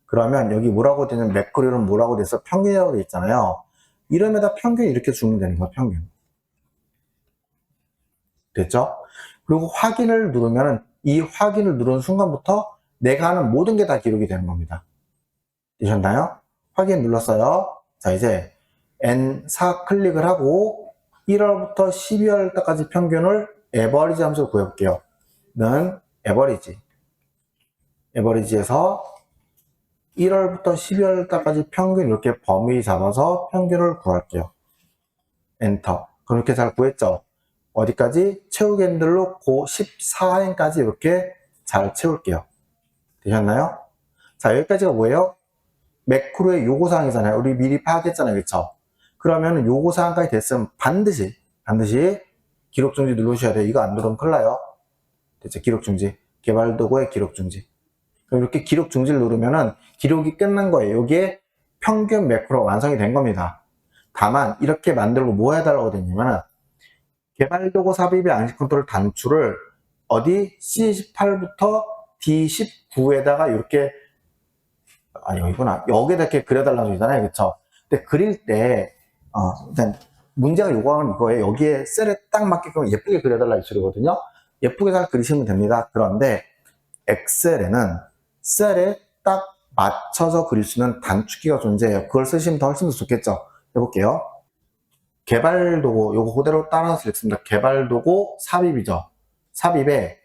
그러면 여기 뭐라고 되는 매크로 이름 뭐라고 돼서 평균이라고 돼 있잖아요. 이름에다 평균 이렇게 주면 되는 거예요. 평균. 됐죠? 그리고 확인을 누르면 이 확인을 누르는 순간부터 내가 하는 모든 게 다 기록이 되는 겁니다. 되셨나요? 확인 눌렀어요. 자, 이제 N4 클릭을 하고 1월부터 12월까지 평균을 에버리지 함수로 구해볼게요. 는 에버리지에서 1월부터 12월까지 평균 이렇게 범위 잡아서 평균을 구할게요. 엔터. 그럼 이렇게 잘 구했죠? 어디까지? 채우기 핸들로 고 14행까지 이렇게 잘 채울게요. 되셨나요? 자, 여기까지가 뭐예요? 매크로의 요구사항이잖아요. 우리 미리 파악했잖아요. 그쵸? 그러면 요구사항까지 됐으면 반드시 기록 중지 누르셔야 돼요. 이거 안 누르면 큰일 나요. 됐죠? 기록 중지. 개발 도구의 기록 중지. 그럼 이렇게 기록 중지를 누르면은 기록이 끝난 거예요. 여기에 평균 매크로 완성이 된 겁니다. 다만 이렇게 만들고 뭐 해달라고 됐냐면은 개발 도구 삽입의 양식 컨트롤 단추를 어디 C18부터 D19에다가 이렇게 여기구나. 여기다 이렇게 그려달라고 하잖아요. 그쵸? 근데 그릴 때 일단 문제가 요구하는 이거예요. 여기에 셀에 딱 맞게끔 예쁘게 그려달라 이 소리거든요. 예쁘게 잘 그리시면 됩니다. 그런데 엑셀에는 셀에 딱 맞춰서 그릴 수 있는 단축키가 존재해요. 그걸 쓰시면 더 훨씬 더 좋겠죠. 해볼게요. 개발 도구 요거 그대로 따라서 쓰겠습니다. 개발 도구 삽입이죠. 삽입에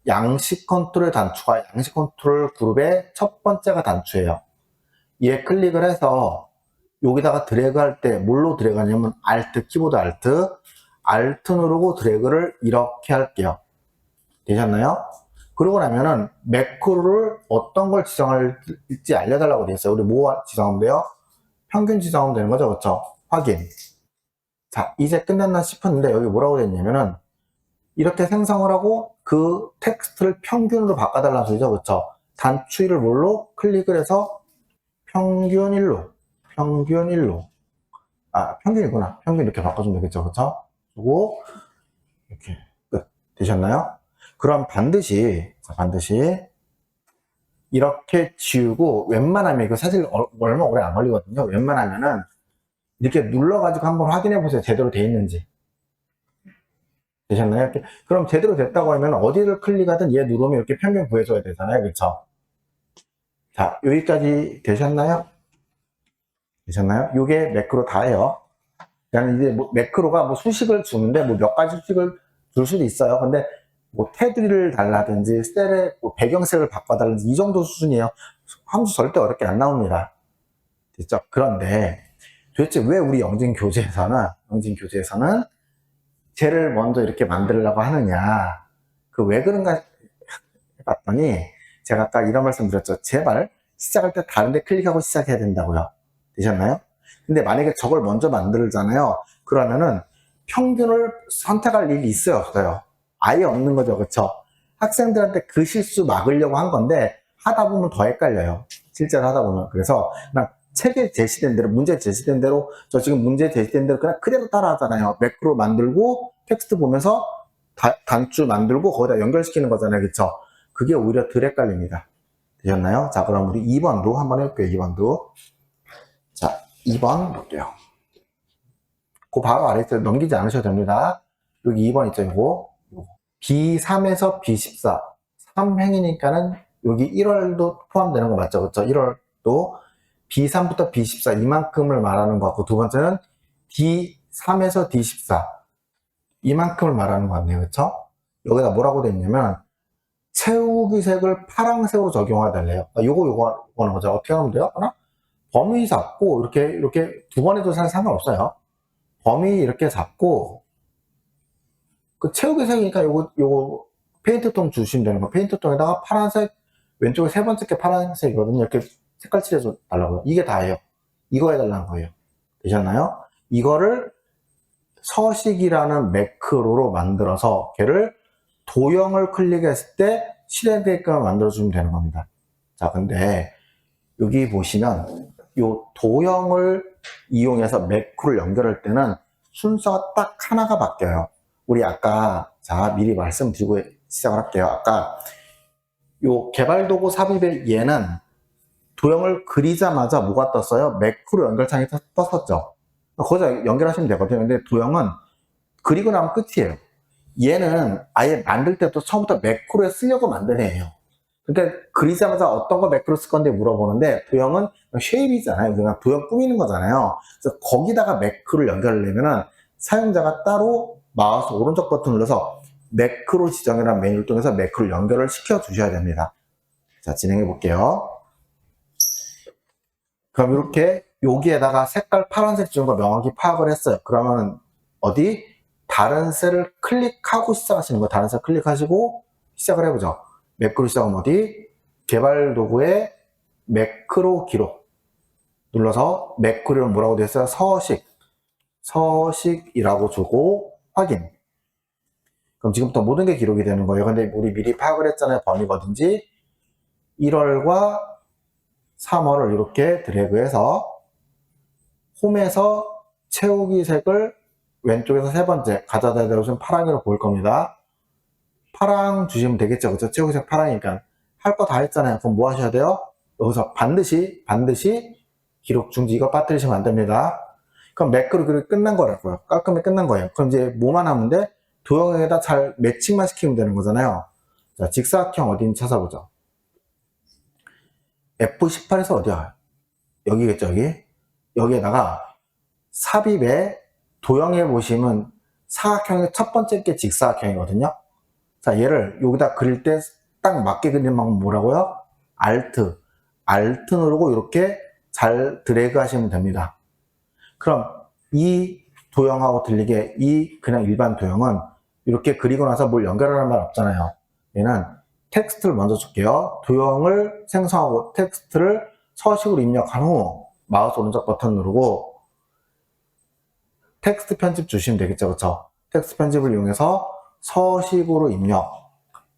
양식 컨트롤 단추가 양식 컨트롤 그룹의 첫 번째가 단추예요. 얘 클릭을 해서 여기다가 드래그 할 때 뭘로 드래그 하냐면 Alt, 키보드 Alt 누르고 드래그를 이렇게 할게요. 되셨나요? 그러고 나면은 매크로를 어떤 걸 지정할지 알려달라고 되어 있어요. 우리 뭐 지정하면 돼요? 평균 지정하면 되는 거죠. 그렇죠? 확인. 자, 이제 끝났나 싶었는데 여기 뭐라고 되어 있냐면은 이렇게 생성을 하고 그 텍스트를 평균으로 바꿔달라는 소리죠. 그렇죠? 단추를 뭘로? 클릭을 해서 평균 1로 평균이구나. 평균 이렇게 바꿔주면 되겠죠. 그렇죠? 그리고 이렇게 끝. 되셨나요? 그럼 반드시 이렇게 지우고 웬만하면 이거 사실 얼마 오래 안 걸리거든요. 웬만하면은 이렇게 눌러가지고 한번 확인해 보세요. 제대로 돼 있는지. 되셨나요? 이렇게. 그럼 제대로 됐다고 하면 어디를 클릭하든 얘 누르면 이렇게 평균 구해줘야 되잖아요. 그쵸? 자, 여기까지 되셨나요? 이게 매크로 다예요. 그냥 이제 매크로가 뭐 수식을 주는데 뭐 몇 가지 수식을 줄 수도 있어요. 근데 뭐 테두리를 달라든지 셀의 뭐 배경색을 바꿔달라든지 이 정도 수준이에요. 함수 절대 어렵게 안 나옵니다. 됐죠? 그런데 도대체 왜 우리 영진 교재에서는 쟤를 먼저 이렇게 만들려고 하느냐? 그 왜 그런가 봤더니 제가 아까 이런 말씀 드렸죠. 제발 시작할 때 다른 데 클릭하고 시작해야 된다고요. 되셨나요? 근데 만약에 저걸 먼저 만들잖아요. 그러면은 평균을 선택할 일이 있어요, 없어요? 아예 없는 거죠. 그쵸? 학생들한테 그 실수 막으려고 한 건데 하다 보면 더 헷갈려요. 실제로 하다 보면. 그래서 그냥 책에 제시된 대로, 문제 제시된 대로, 저 지금 문제 제시된 대로 그냥 그대로 따라 하잖아요. 매크로 만들고 텍스트 보면서 단추 만들고 거기다 연결시키는 거잖아요. 그쵸? 그게 오히려 덜 헷갈립니다. 되셨나요? 자, 그럼 우리 2번도 한번 해볼게요. 2번도. 자, 2번 볼게요. 그 바로 아래 쪽 넘기지 않으셔도 됩니다. 여기 2번 있죠, 요거. B3에서 B14. 3행이니까는 여기 1월도 포함되는 거 맞죠? 그쵸? 1월도 B3부터 B14 이만큼을 말하는 거 같고, 두 번째는 D3에서 D14 이만큼을 말하는 거 같네요. 그쵸? 여기다 뭐라고 되어 있냐면 채우기 색을 파란색으로 적용해달래요. 요거 하는 거죠. 어떻게 하면 돼요? 하나? 범위 잡고 이렇게 두 번 해도 상관없어요. 범위 이렇게 잡고 그 채우기 색이니까 요거 페인트통 주시면 되는 거. 페인트통에다가 파란색 왼쪽에 세 번째 게 파란색이거든요. 이렇게 색깔 칠해줘 달라고요. 이게 다예요. 이거 해달라는 거예요. 되셨나요? 이거를 서식이라는 매크로로 만들어서 걔를 도형을 클릭했을 때 실행되게끔 만들어주면 되는 겁니다. 자, 근데 여기 보시면 요 도형을 이용해서 매크로를 연결할 때는 순서가 딱 하나가 바뀌어요. 우리 아까, 자, 미리 말씀드리고 시작을 할게요. 아까 요 개발도구 삽입의 얘는 도형을 그리자마자 뭐가 떴어요? 매크로 연결창이 떴었죠. 거기서 연결하시면 되거든요. 근데 도형은 그리고 나면 끝이에요. 얘는 아예 만들 때도 처음부터 매크로에 쓰려고 만든 애예요. 그러니까 그리자마자 어떤 거 매크로 쓸 건데 물어보는데, 도형은 쉐입이잖아요. 그냥 도형 꾸미는 거잖아요. 그래서 거기다가 매크로를 연결하려면은 사용자가 따로 마우스 오른쪽 버튼 눌러서 매크로 지정이라는 메뉴를 통해서 매크로 연결을 시켜 주셔야 됩니다. 자, 진행해 볼게요. 그럼 이렇게 여기에다가 색깔 파란색 주는 거 명확히 파악을 했어요. 그러면 어디? 다른 셀을 클릭하고 시작하시는 거예요. 다른 셀 클릭하시고 시작을 해보죠. 매크로 시작은 어디? 개발 도구에 매크로 기록 눌러서 매크로는 뭐라고 되어 있어요? 서식이라고 주고 확인. 그럼 지금부터 모든 게 기록이 되는 거예요. 근데 우리 미리 파악을 했잖아요. 범위가 어딘지. 1월과 3월을 이렇게 드래그해서 홈에서 채우기 색을 왼쪽에서 세 번째 가져다 대주신 파랑이로 보일 겁니다. 파랑 주시면 되겠죠. 그렇죠? 채우기 색 파랑이니까 할 거 다 했잖아요. 그럼 뭐 하셔야 돼요? 여기서 반드시 기록 중지 이거 빠뜨리시면 안 됩니다. 그럼 매크로 그리고 끝난 거라고요. 깔끔히 끝난 거예요. 그럼 이제 뭐만 하면 돼? 도형에다 잘 매칭만 시키면 되는 거잖아요. 자, 직사각형 어딘지 찾아보죠. F18에서 어디야? 여기겠죠, 여기? 여기에다가 삽입에 도형에 보시면 사각형의 첫 번째 게 직사각형이거든요. 자, 얘를 여기다 그릴 때 딱 맞게 그리는 방법은 뭐라고요? Alt 누르고 이렇게 잘 드래그 하시면 됩니다. 그럼 이 도형하고 들리게 이 그냥 일반 도형은 이렇게 그리고 나서 뭘 연결하는 말 없잖아요. 얘는 텍스트를 먼저 줄게요. 도형을 생성하고 텍스트를 서식으로 입력한 후 마우스 오른쪽 버튼 누르고 텍스트 편집 주시면 되겠죠. 그쵸? 텍스트 편집을 이용해서 서식으로 입력.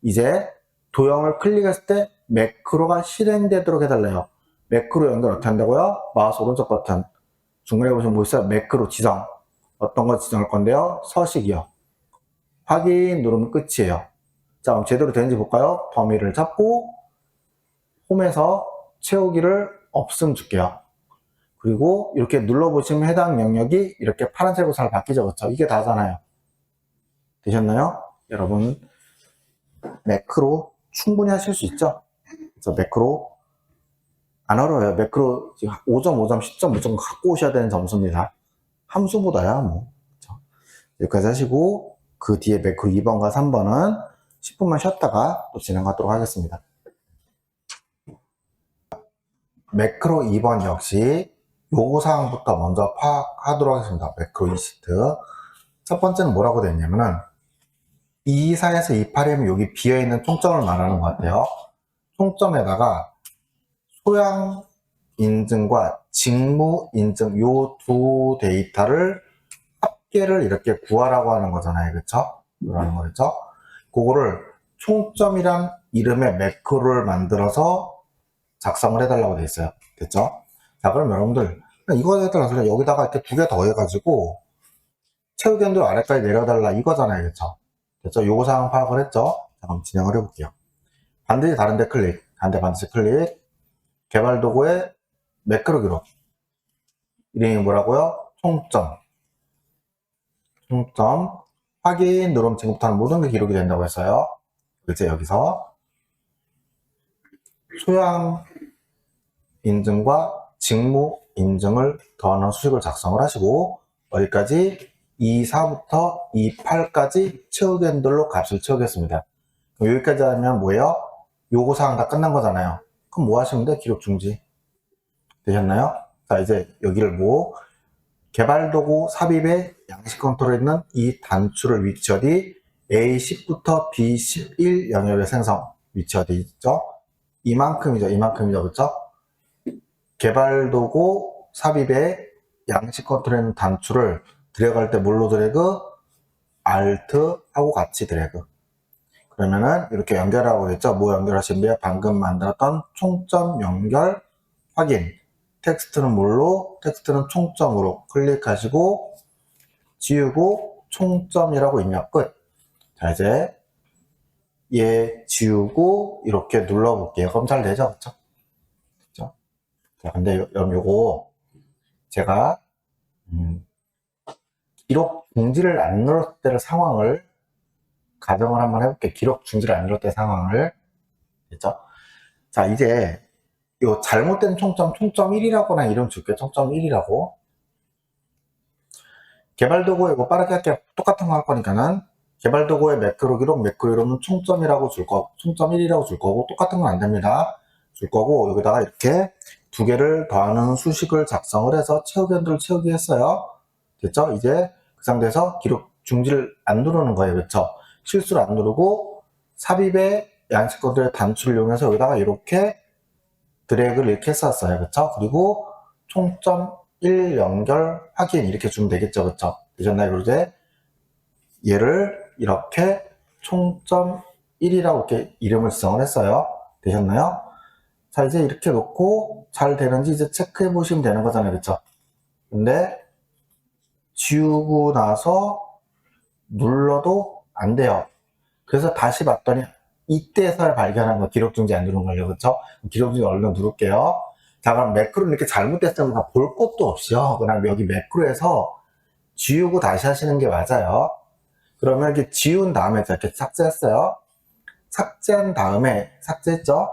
이제 도형을 클릭했을 때 매크로가 실행되도록 해달래요. 매크로 연결 어떻게 한다고요? 마우스 오른쪽 버튼. 중간에 보시면 뭐 있어요? 매크로 지정. 어떤 거 지정할 건데요? 서식이요. 확인 누르면 끝이에요. 자, 그럼 제대로 되는지 볼까요? 범위를 잡고 홈에서 채우기를 없음 줄게요. 그리고 이렇게 눌러보시면 해당 영역이 이렇게 파란색으로 잘 바뀌죠. 그렇죠? 이게 다잖아요. 되셨나요? 여러분 매크로 충분히 하실 수 있죠? 그래서 매크로 안 어려워요. 매크로 5.5점, 10.5점 갖고 오셔야 되는 점수입니다. 함수보다야 뭐. 그렇죠? 여기까지 하시고 그 뒤에 매크로 2번과 3번은 10분만 쉬었다가 또 진행하도록 하겠습니다. 매크로 2번 역시 요구사항부터 먼저 파악하도록 하겠습니다. 매크로 이시트. 첫 번째는 뭐라고 되어 있냐면은 224에서 28이면 여기 비어있는 총점을 말하는 것 같아요. 총점에다가 소양 인증과 직무 인증 요 두 데이터를 합계를 이렇게 구하라고 하는 거잖아요. 그쵸? 그러는 거겠죠? 그거를 총점이란 이름의 매크로를 만들어서 작성을 해달라고 되어 있어요. 됐죠? 자, 그럼 여러분들 이거에 따라서 여기다가 이렇게 두 개 더 해가지고 채우기 한도 아래까지 내려달라 이거잖아요. 그쵸? 됐죠? 요구사항 파악을 했죠? 자, 그럼 진행을 해볼게요. 반드시 다른데 클릭, 반드시 클릭, 개발 도구에 매크로 기록. 이름이 뭐라고요? 총점. 확인 누르면 지금부터는 모든 게 기록이 된다고 했어요. 이제 여기서 소양 인증과 직무 인증을 더하는 수식을 작성을 하시고 어디까지? 24부터 28까지 채우기 핸들로 값을 채우겠습니다. 그럼 여기까지 하면 뭐예요? 요구사항 다 끝난 거잖아요. 그럼 뭐 하시면 돼? 기록 중지. 되셨나요? 자, 이제 여기를 뭐 개발도구 삽입에 양식 컨트롤에 있는 이 단추를 위치 어디? A10부터 B11 영역의 생성 위치 어디 있죠? 이만큼이죠. 그렇죠? 개발도구 삽입에 양식 컨트롤에 있는 단추를 드래그할 때 뭘로 드래그? Alt 하고 같이 드래그. 그러면은 이렇게 연결하고 있죠. 뭐 연결하시면 돼요? 방금 만들었던 총점 연결 확인. 텍스트는 뭘로? 텍스트는 총점으로 클릭하시고 지우고 총점이라고 입력 끝. 자, 이제 얘 지우고 이렇게 눌러볼게요. 그럼 잘 되죠? 그쵸? 그쵸? 자, 근데 요거 제가 기록 중지를 안 눌렀을 때 상황을 가정을 한번 해볼게요. 기록 중지를 안 눌렀을 때 상황을. 됐죠? 자, 이제 요 잘못된 총점 1이라고나 이름 줄게요. 총점 1이라고. 개발도구에 이거 빠르게 할게요. 똑같은 거 할 거니까는 개발도구에 매크로 이름은 총점이라고 줄 거고, 총점 1이라고 줄 거고, 똑같은 건 안 됩니다. 줄 거고, 여기다가 이렇게 두 개를 더하는 수식을 작성을 해서 채우기를 채우기 했어요. 됐죠? 이제 그 상태에서 기록 중지를 안 누르는 거예요. 그렇죠? 실수를 안 누르고 삽입의 양식코드의 단추를 이용해서 여기다가 이렇게 드래그를 이렇게 했었어요. 그렇죠? 그리고 총점 1 연결 확인 이렇게 주면 되겠죠. 그렇죠? 되셨나요? 그리고 이제 얘를 이렇게 총점 1이라고 이렇게 이름을 지정을 했어요. 되셨나요? 자, 이제 이렇게 놓고 잘 되는지 이제 체크해 보시면 되는 거잖아요. 그렇죠? 근데 지우고 나서 눌러도 안 돼요. 그래서 다시 봤더니 이때서야 발견한 거 기록 중지 안 누른 걸요. 그렇죠? 기록 중지 얼른 누를게요. 자, 그럼 매크로 이렇게 잘못됐으면 볼 것도 없이요. 그냥 여기 매크로에서 지우고 다시 하시는 게 맞아요. 그러면 이렇게 지운 다음에 이렇게 삭제했어요. 삭제한 다음에 삭제했죠?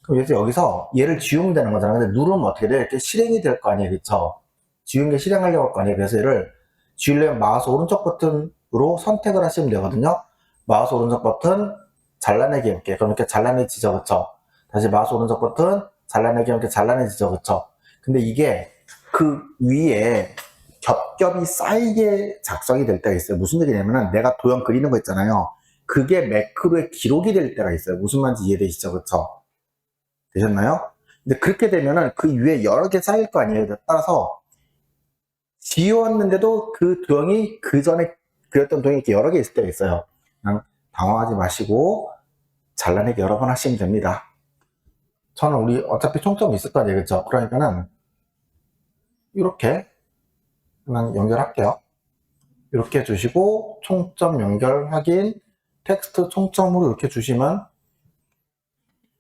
그럼 이제 여기서 얘를 지우면 되는 거잖아요. 근데 누르면 어떻게 돼요? 이렇게 실행이 될 거 아니에요. 그쵸? 지운 게 실행하려고 할 거 아니에요. 그래서 얘를 지우려면 마우스 오른쪽 버튼으로 선택을 하시면 되거든요. 마우스 오른쪽 버튼 잘라내기 해볼게요. 그럼 이렇게 잘라내지죠. 그쵸? 다시 마우스 오른쪽 버튼 잘라내기 하면 이렇게 잘라내지죠. 그쵸? 근데 이게 그 위에 겹겹이 쌓이게 작성이 될 때가 있어요. 무슨 얘기냐면은 내가 도형 그리는 거 있잖아요. 그게 매크로에 기록이 될 때가 있어요. 무슨 말인지 이해되시죠? 그쵸? 되셨나요? 근데 그렇게 되면은 그 위에 여러 개 쌓일 거 아니에요. 따라서 지웠는데도 그 도형이 그 전에 그렸던 도형이 이렇게 여러 개 있을 때가 있어요. 그냥 당황하지 마시고 잘라내기 여러 번 하시면 됩니다. 저는 우리 어차피 총점이 있을 거 아니에요. 그쵸? 그러니까는 이렇게 그냥 연결할게요. 이렇게 해주시고 총점 연결 확인 텍스트 총점으로 이렇게 주시면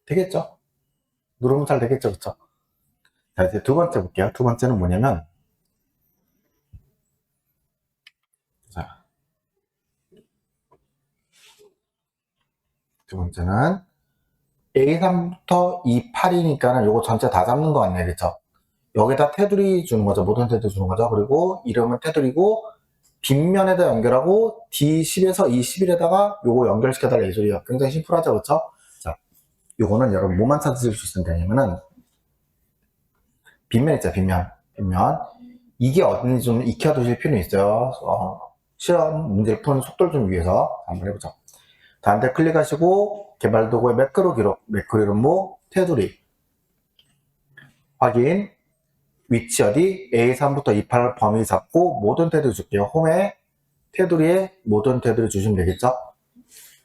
되겠죠? 누르면 잘 되겠죠? 그쵸? 자, 이제 두 번째 볼게요. 두 번째는 뭐냐면 자, 두 번째는 A3부터 E8이니까는 요거 전체 다 잡는 거 같네요. 그쵸? 여기다 테두리 주는 거죠. 모든 테두리 주는 거죠. 그리고 이름은 테두리고 빗면에다 연결하고 D10에서 E11에다가 요거 연결시켜달라 이 소리예요. 굉장히 심플하죠. 그쵸? 자, 요거는 여러분 뭐만 찾으실 수 있으면 되냐면은 빗면 있죠. 빗면. 이게 어딘지 좀 익혀두실 필요는 있어요. 시험 문제를 푸는 속도를 좀 위해서 한번 해보죠. 다음에 클릭하시고 개발도구의 매크로 기록, 매크로 이름 뭐 테두리 확인 위치 어디 A3부터 28 범위 잡고 모든 테두리 줄게요. 홈에 테두리에 모든 테두리 주시면 되겠죠?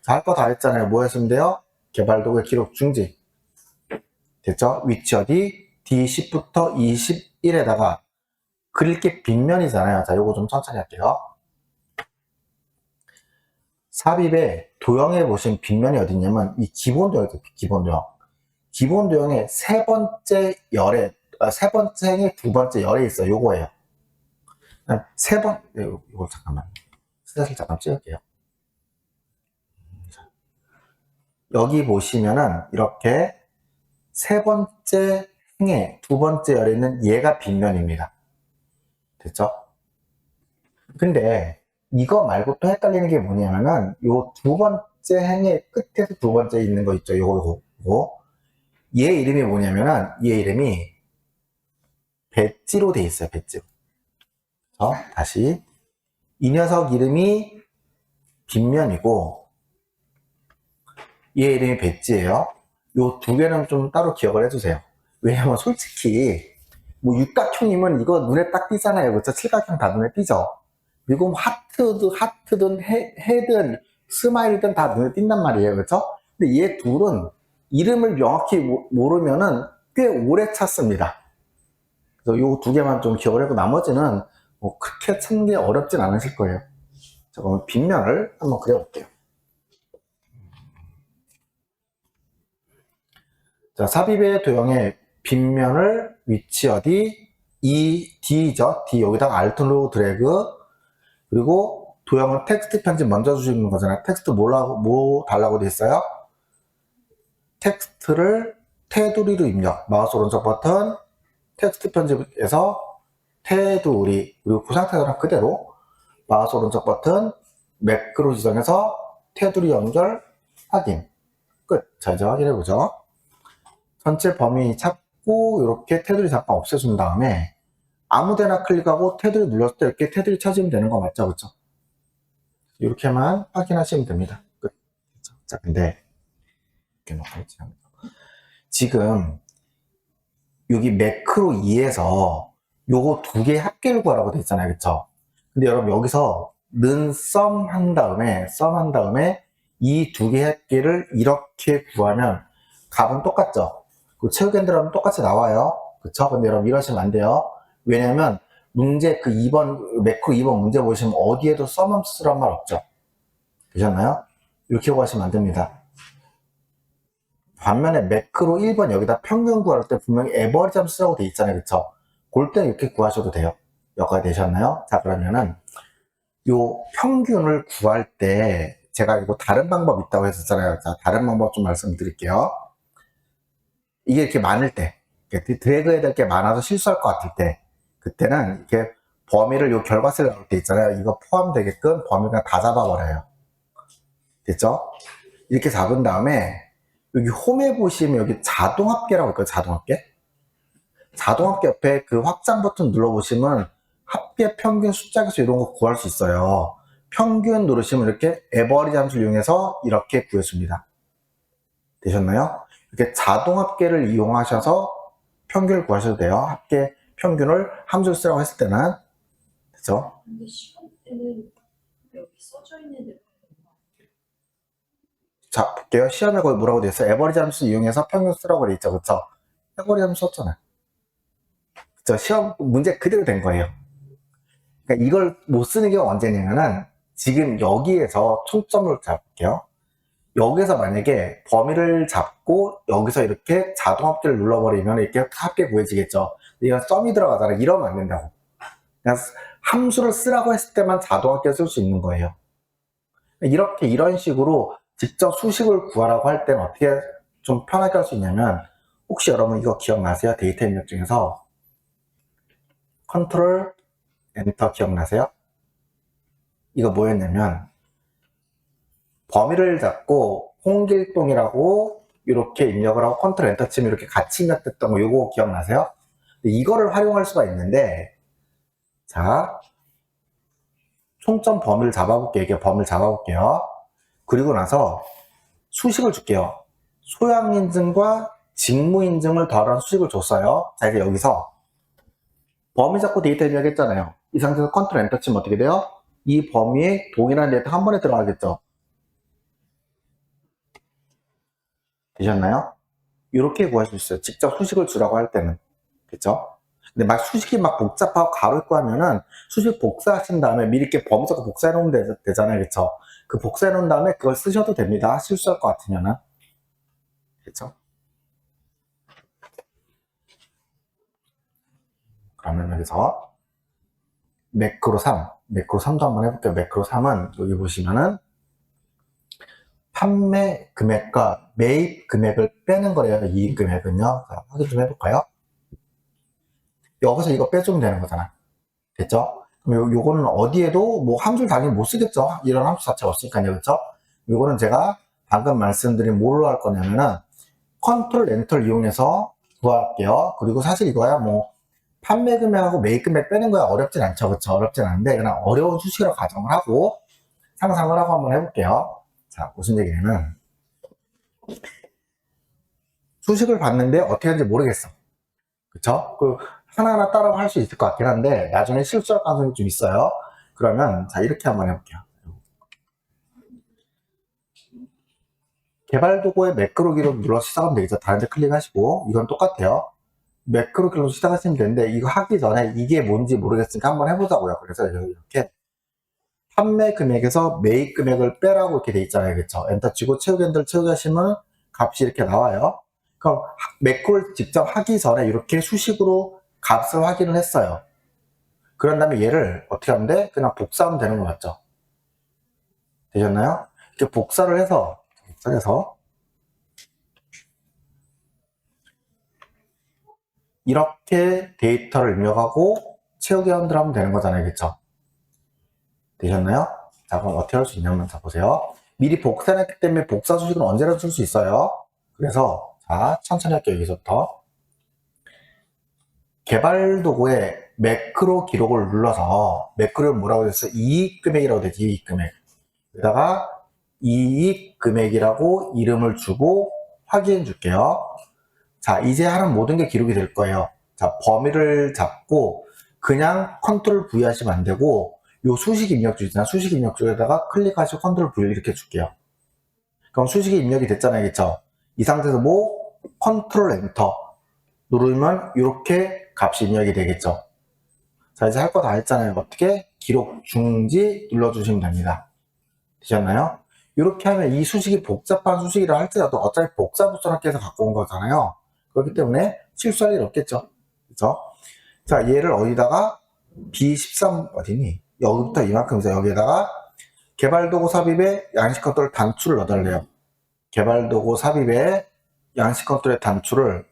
자, 할 거 다 했잖아요. 뭐 했으면 돼요? 개발도구의 기록 중지 됐죠? 위치 어디 D10부터 21에다가 그릴 게 빗면이잖아요. 자, 요거 좀 천천히 할게요. 삽입에 도형에 보신 빗면이 어딨냐면 이 기본 도형이죠. 기본 도형. 기본 도형의 세 번째 열에 세 번째 행의 두 번째 열에 있어요. 요거예요. 이거 잠깐만. 슬슬 잠깐 찍을게요. 여기 보시면은 이렇게 세 번째 행의 두 번째 열에 있는 얘가 빗면입니다. 됐죠? 근데 이거 말고 또 헷갈리는 게 뭐냐면은 요 두 번째 행의 끝에서 두 번째 있는 거 있죠. 요거. 얘 이름이 뭐냐면은 얘 이름이 배지로 돼 있어요. 배지로. 다시 이 녀석 이름이 빗면이고 얘 이름이 배지예요. 요 두 개는 좀 따로 기억을 해주세요. 왜냐면 솔직히 뭐 육각형이면 이거 눈에 딱 띄잖아요. 그렇죠? 칠각형 다 눈에 띄죠. 그리고 뭐 하트든 헤든 스마일든 다 눈에 띈단 말이에요. 그렇죠? 근데 얘 둘은 이름을 명확히 모르면은 꽤 오래 찾습니다. 그래서 요 두 개만 좀 기억을 하고 나머지는 뭐 그렇게 찾는 게 어렵진 않으실 거예요. 자, 그럼 빗면을 한번 그려볼게요. 자, 삽입의 도형의 빗면을 위치 어디? D죠. D 여기다가 Alt로 드래그. 그리고 도형은 텍스트 편집 먼저 주시는 거잖아요. 텍스트 뭐 달라고 돼 있어요? 텍스트를 테두리로 입력. 마우스 오른쪽 버튼, 텍스트 편집에서 테두리. 그리고 그 상태로 그대로 마우스 오른쪽 버튼, 매크로 지정해서 테두리 연결, 확인. 끝. 자, 이제 확인해보죠. 전체 범위 찾고, 이렇게 테두리 잠깐 없애준 다음에, 아무데나 클릭하고 테두리 눌렀을 때 이렇게 테두리 찾으면 되는 거 맞죠? 그쵸? 이렇게만 확인하시면 됩니다. 끝. 자, 근데, 이렇게 놓겠지. 지금, 여기 매크로 2에서 요거 두 개의 합계를 구하라고 돼 있잖아요. 그쵸? 근데 여러분 여기서 는 썸 한 다음에 이 두 개의 합계를 이렇게 구하면 값은 똑같죠? 그 최후견들하면 똑같이 나와요. 그쵸? 근데 여러분 이러시면 안 돼요. 왜냐면 문제 그 2번, 매크로 2번 문제 보시면 어디에도 썸함수란 말 없죠? 되셨나요? 이렇게 구하시면 안 됩니다. 반면에 매크로 1번 여기다 평균 구할 때 분명히 에버리지 함수라고 돼 있잖아요. 그쵸? 그럴 때 이렇게 구하셔도 돼요. 여기까지 되셨나요? 자, 그러면은 요 평균을 구할 때 제가 이거 다른 방법 있다고 했었잖아요. 자, 다른 방법 좀 말씀드릴게요. 이게 이렇게 많을 때, 이렇게 드래그해야 될 게 많아서 실수할 것 같을 때, 그때는 이렇게 범위를 요 결과세를 나올 때 있잖아요. 이거 포함되게끔 범위가 다 잡아버려요. 됐죠? 이렇게 잡은 다음에 여기 홈에 보시면 여기 자동합계라고 있거든요. 자동합계. 자동합계 옆에 그 확장 버튼 눌러보시면 합계 평균 숫자에서 이런 거 구할 수 있어요. 평균 누르시면 이렇게 에버리지 함수를 이용해서 이렇게 구해줍니다. 되셨나요? 이렇게 자동합계를 이용하셔서 평균을 구하셔도 돼요. 합계 평균을 함수를 쓰라고 했을 때는. 그죠? 근데 시험때는 여기 써져 있는 대로 자, 볼게요. 시험에 거기 뭐라고 돼 있어요? 에버리지 함수 이용해서 평균 쓰라고 돼 있죠. 그쵸? 에버리지 함수 썼잖아요. 그쵸? 시험 문제 그대로 된 거예요. 그러니까 이걸 못 쓰는 게 언제냐면은 지금 여기에서 초점을 잡을게요. 여기서 만약에 범위를 잡고 여기서 이렇게 자동합계를 눌러버리면 이렇게 합계 구해지겠죠. 이건 썸이 들어가잖아요. 이러면 안 된다고. 그냥 함수를 쓰라고 했을 때만 자동합계를 쓸 수 있는 거예요. 이렇게 이런 식으로 직접 수식을 구하라고 할 때는 어떻게 좀 편하게 할 수 있냐면 혹시 여러분 이거 기억나세요? 데이터 입력 중에서 컨트롤 엔터 기억나세요? 이거 뭐였냐면 범위를 잡고 홍길동이라고 이렇게 입력을 하고 컨트롤 엔터 치면 이렇게 같이 입력됐던 거 요거 기억나세요? 이거를 활용할 수가 있는데 자 총점 범위를 잡아볼게요. 이게 범위를 잡아볼게요. 그리고 나서 수식을 줄게요. 소양 인증과 직무 인증을 더한 수식을 줬어요. 자 이제 여기서 범위 잡고 데이터 입력했잖아요. 이 상태에서 컨트롤 엔터 치면 어떻게 돼요? 이 범위에 동일한 데이터 한 번에 들어가겠죠. 되셨나요? 이렇게 구할 수 있어요. 직접 수식을 주라고 할 때는. 그쵸? 근데 막 수식이 막 복잡하고 가로 있고 하면은 수식 복사하신 다음에 미리 이렇게 범위 잡고 복사해 놓으면 되잖아요. 그쵸? 그 복사해 놓은 다음에 그걸 쓰셔도 됩니다. 실수할 것 같으면은. 그쵸? 그러면 여기서 매크로 3. 매크로 3도 한번 해볼게요. 매크로 3은 여기 보시면은 판매 금액과 매입 금액을 빼는 거래요. 이익 금액은요. 자, 확인 좀 해볼까요? 여기서 이거 빼주면 되는 거잖아. 됐죠? 그럼 요거는 어디에도 뭐 함수를 당연히 못 쓰겠죠? 이런 함수 자체가 없으니까요. 그렇죠? 요거는 제가 방금 말씀드린 뭘로 할 거냐면은 컨트롤 엔터를 이용해서 구할게요. 그리고 사실 이거야 뭐 판매 금액하고 매입 금액 빼는 거야 어렵진 않죠. 그렇죠? 어렵진 않은데 그냥 어려운 수식으로 가정을 하고 상상을 하고 한번 해볼게요. 자, 무슨 얘기냐면 수식을 봤는데 어떻게 하는지 모르겠어. 그쵸? 그 하나하나 따라 할 수 있을 것 같긴 한데 나중에 실수할 가능성이 좀 있어요. 그러면 자 이렇게 한번 해볼게요. 개발 도구의 매크로 기록 눌러서 시작하면 되겠죠. 다른 데 클릭하시고 이건 똑같아요. 매크로 기록으로 시작하시면 되는데, 이거 하기 전에 이게 뭔지 모르겠으니까 한번 해보자고요. 그래서 이렇게 판매 금액에서 매입 금액을 빼라고 이렇게 돼 있잖아요. 그쵸? 엔터 치고 채우기 엔터를 채우기 하시면 값이 이렇게 나와요. 그럼 매크로를 직접 하기 전에 이렇게 수식으로 값을 확인을 했어요. 그런 다음에 얘를 어떻게 하면 돼? 그냥 복사하면 되는 거 맞죠? 되셨나요? 이렇게 복사를 해서 이렇게 데이터를 입력하고 채우기 한들 하면 되는 거잖아요. 그쵸? 되셨나요? 자, 그럼 어떻게 할 수 있냐면, 자, 보세요. 미리 복사했기 때문에 복사 수식은 언제나 쓸 수 있어요. 그래서, 자, 천천히 할게요. 여기서부터. 개발 도구에 매크로 기록을 눌러서, 매크로를 뭐라고 했어? 이익 금액이라고 되지, 이익 금액. 여기다가 이익 금액이라고 이름을 주고 확인해 줄게요. 자, 이제 하는 모든 게 기록이 될 거예요. 자, 범위를 잡고 그냥 컨트롤 V 하시면 안 되고 요 수식 입력줄 있잖아. 수식 입력줄에다가 클릭하시고 컨트롤 V 이렇게 줄게요. 그럼 수식이 입력이 됐잖아요. 그쵸? 이 상태에서 뭐 컨트롤 엔터 누르면 이렇게 값이 입력이 되겠죠. 자, 이제 할 거 다 했잖아요. 어떻게? 기록 중지 눌러주시면 됩니다. 되셨나요? 이렇게 하면 이 수식이 복잡한 수식이라 할지라도 어차피 복사부선학교에서 갖고 온 거잖아요. 그렇기 때문에 실수할 일 없겠죠. 그죠? 자, 얘를 어디다가 B13 어디니? 여기부터 이만큼이죠. 여기에다가 개발도구 삽입에 양식 컨트롤 단추를 넣어달래요. 개발도구 삽입에 양식 컨트롤의 단추를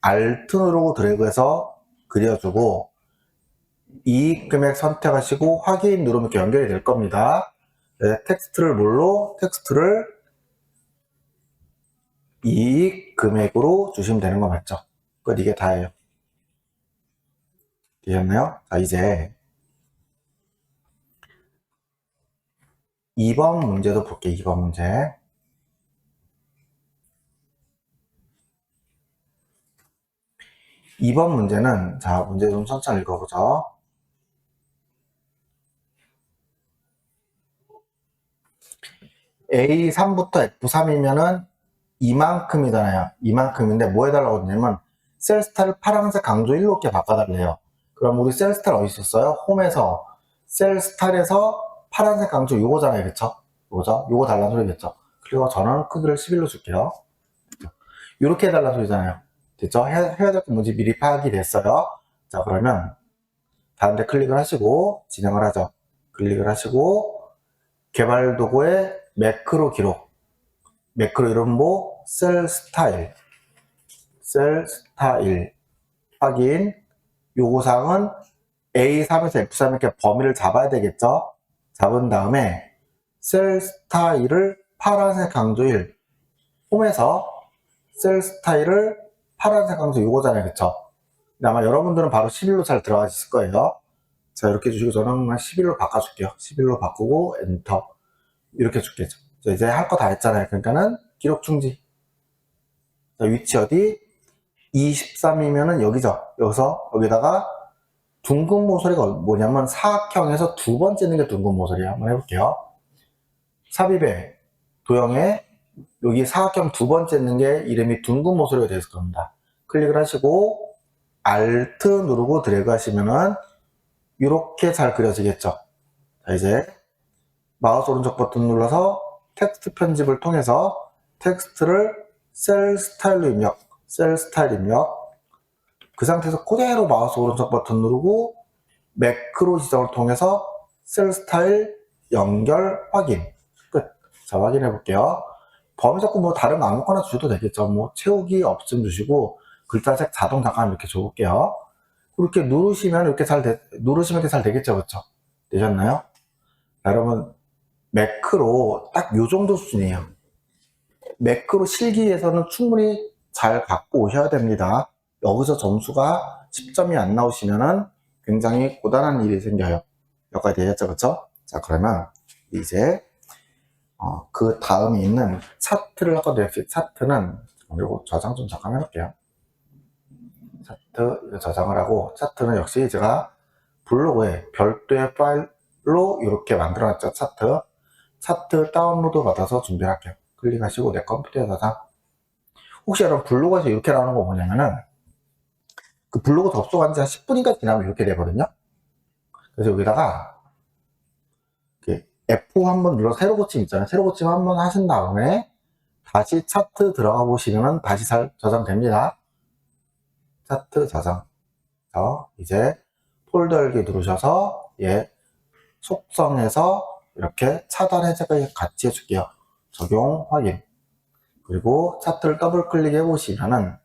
Alt 누르고 드래그해서 그려주고 이익 금액 선택하시고 확인 누르면 이렇게 연결이 될 겁니다. 네, 텍스트를 뭘로? 텍스트를 이익 금액으로 주시면 되는 거 맞죠? 끝, 이게 다예요. 되셨나요? 자, 이제 2번 문제도 볼게요. 2번 문제. 2번 문제는, 자, 문제 좀 천천히 읽어보죠. A3부터 F3이면은 이만큼이잖아요. 이만큼인데 뭐 해달라고 했냐면 셀스타를 파란색 강조 1로 이렇게 바꿔달래요. 그럼 우리 셀스타를 어디 있었어요? 홈에서 셀스타에서 파란색 강조 요거잖아요. 그쵸? 요거죠? 요거 달라는 소리겠죠? 그리고 전원 크기를 11로 줄게요. 이렇게 해달라는 소리잖아요. 됐죠? 해야 될 게 뭔지 미리 파악이 됐어요. 자, 그러면 다른 데 클릭을 하시고 진행을 하죠. 클릭을 하시고 개발 도구에 매크로 기록, 매크로 이름 뭐 셀 스타일 확인. 요구사항은 A3에서 F3 이렇게 범위를 잡아야 되겠죠. 잡은 다음에 셀 스타일을 파란색 강조일 홈에서 셀 스타일을 파란색 강조 요거잖아요. 그쵸? 근데 아마 여러분들은 바로 11로 잘 들어가실 거예요. 자, 이렇게 해주시고 저는 11로 바꿔줄게요. 11로 바꾸고 엔터 이렇게 줄게죠. 이제 할 거 다 했잖아요. 그러니까는 기록 중지. 자, 위치 어디? 23이면은 여기죠. 여기다가 둥근 모서리가 뭐냐면 사각형에서 두 번째 있는 게 둥근 모서리예요. 한번 해볼게요. 삽입에 도형에 여기 사각형 두 번째 있는 게 이름이 둥근 모서리가 되어 있을 겁니다. 클릭을 하시고 Alt 누르고 드래그 하시면은 이렇게 잘 그려지겠죠. 자, 이제 마우스 오른쪽 버튼 눌러서 텍스트 편집을 통해서 텍스트를 셀 스타일로 입력, 셀 스타일 입력. 그 상태에서 그대로 마우스 오른쪽 버튼 누르고 매크로 지정을 통해서 셀 스타일 연결 확인. 끝. 자, 확인해 볼게요. 범위 잡고 뭐 다른 거 아무거나 주셔도 되겠죠. 뭐 채우기 없음 주시고 글자색 자동 잠깐 이렇게 줘볼게요. 이렇게 누르시면 이렇게 누르시면 이렇게 잘 되겠죠. 그렇죠? 되셨나요? 자, 여러분 매크로 딱 요 정도 수준이에요. 매크로 실기에서는 충분히 잘 갖고 오셔야 됩니다. 여기서 점수가 10점이 안 나오시면은 굉장히 고단한 일이 생겨요. 여기까지 되셨죠? 그쵸? 자, 그러면 이제 그 다음에 있는 차트를 하거든요. 차트는 그리고 저장 좀 잠깐 해볼게요. 차트 저장을 하고 차트는 역시 제가 블로그에 별도의 파일로 이렇게 만들어놨죠. 차트 다운로드 받아서 준비할게요. 클릭하시고 내 컴퓨터에 저장. 혹시 여러분 블로그에서 이렇게 나오는 거 뭐냐면은 그 블로그 접속한 지 한 10분인가 지나면 이렇게 되거든요. 그래서 여기다가 F 한번 눌러 새로 고침 있잖아요. 새로 고침 한번 하신 다음에 다시 차트 들어가 보시면은 다시 저장됩니다. 차트 저장. 이제 폴더 열기 누르셔서 속성에서 이렇게 차단 해제까지 같이 해줄게요. 적용 확인. 그리고 차트를 더블 클릭해 보시면은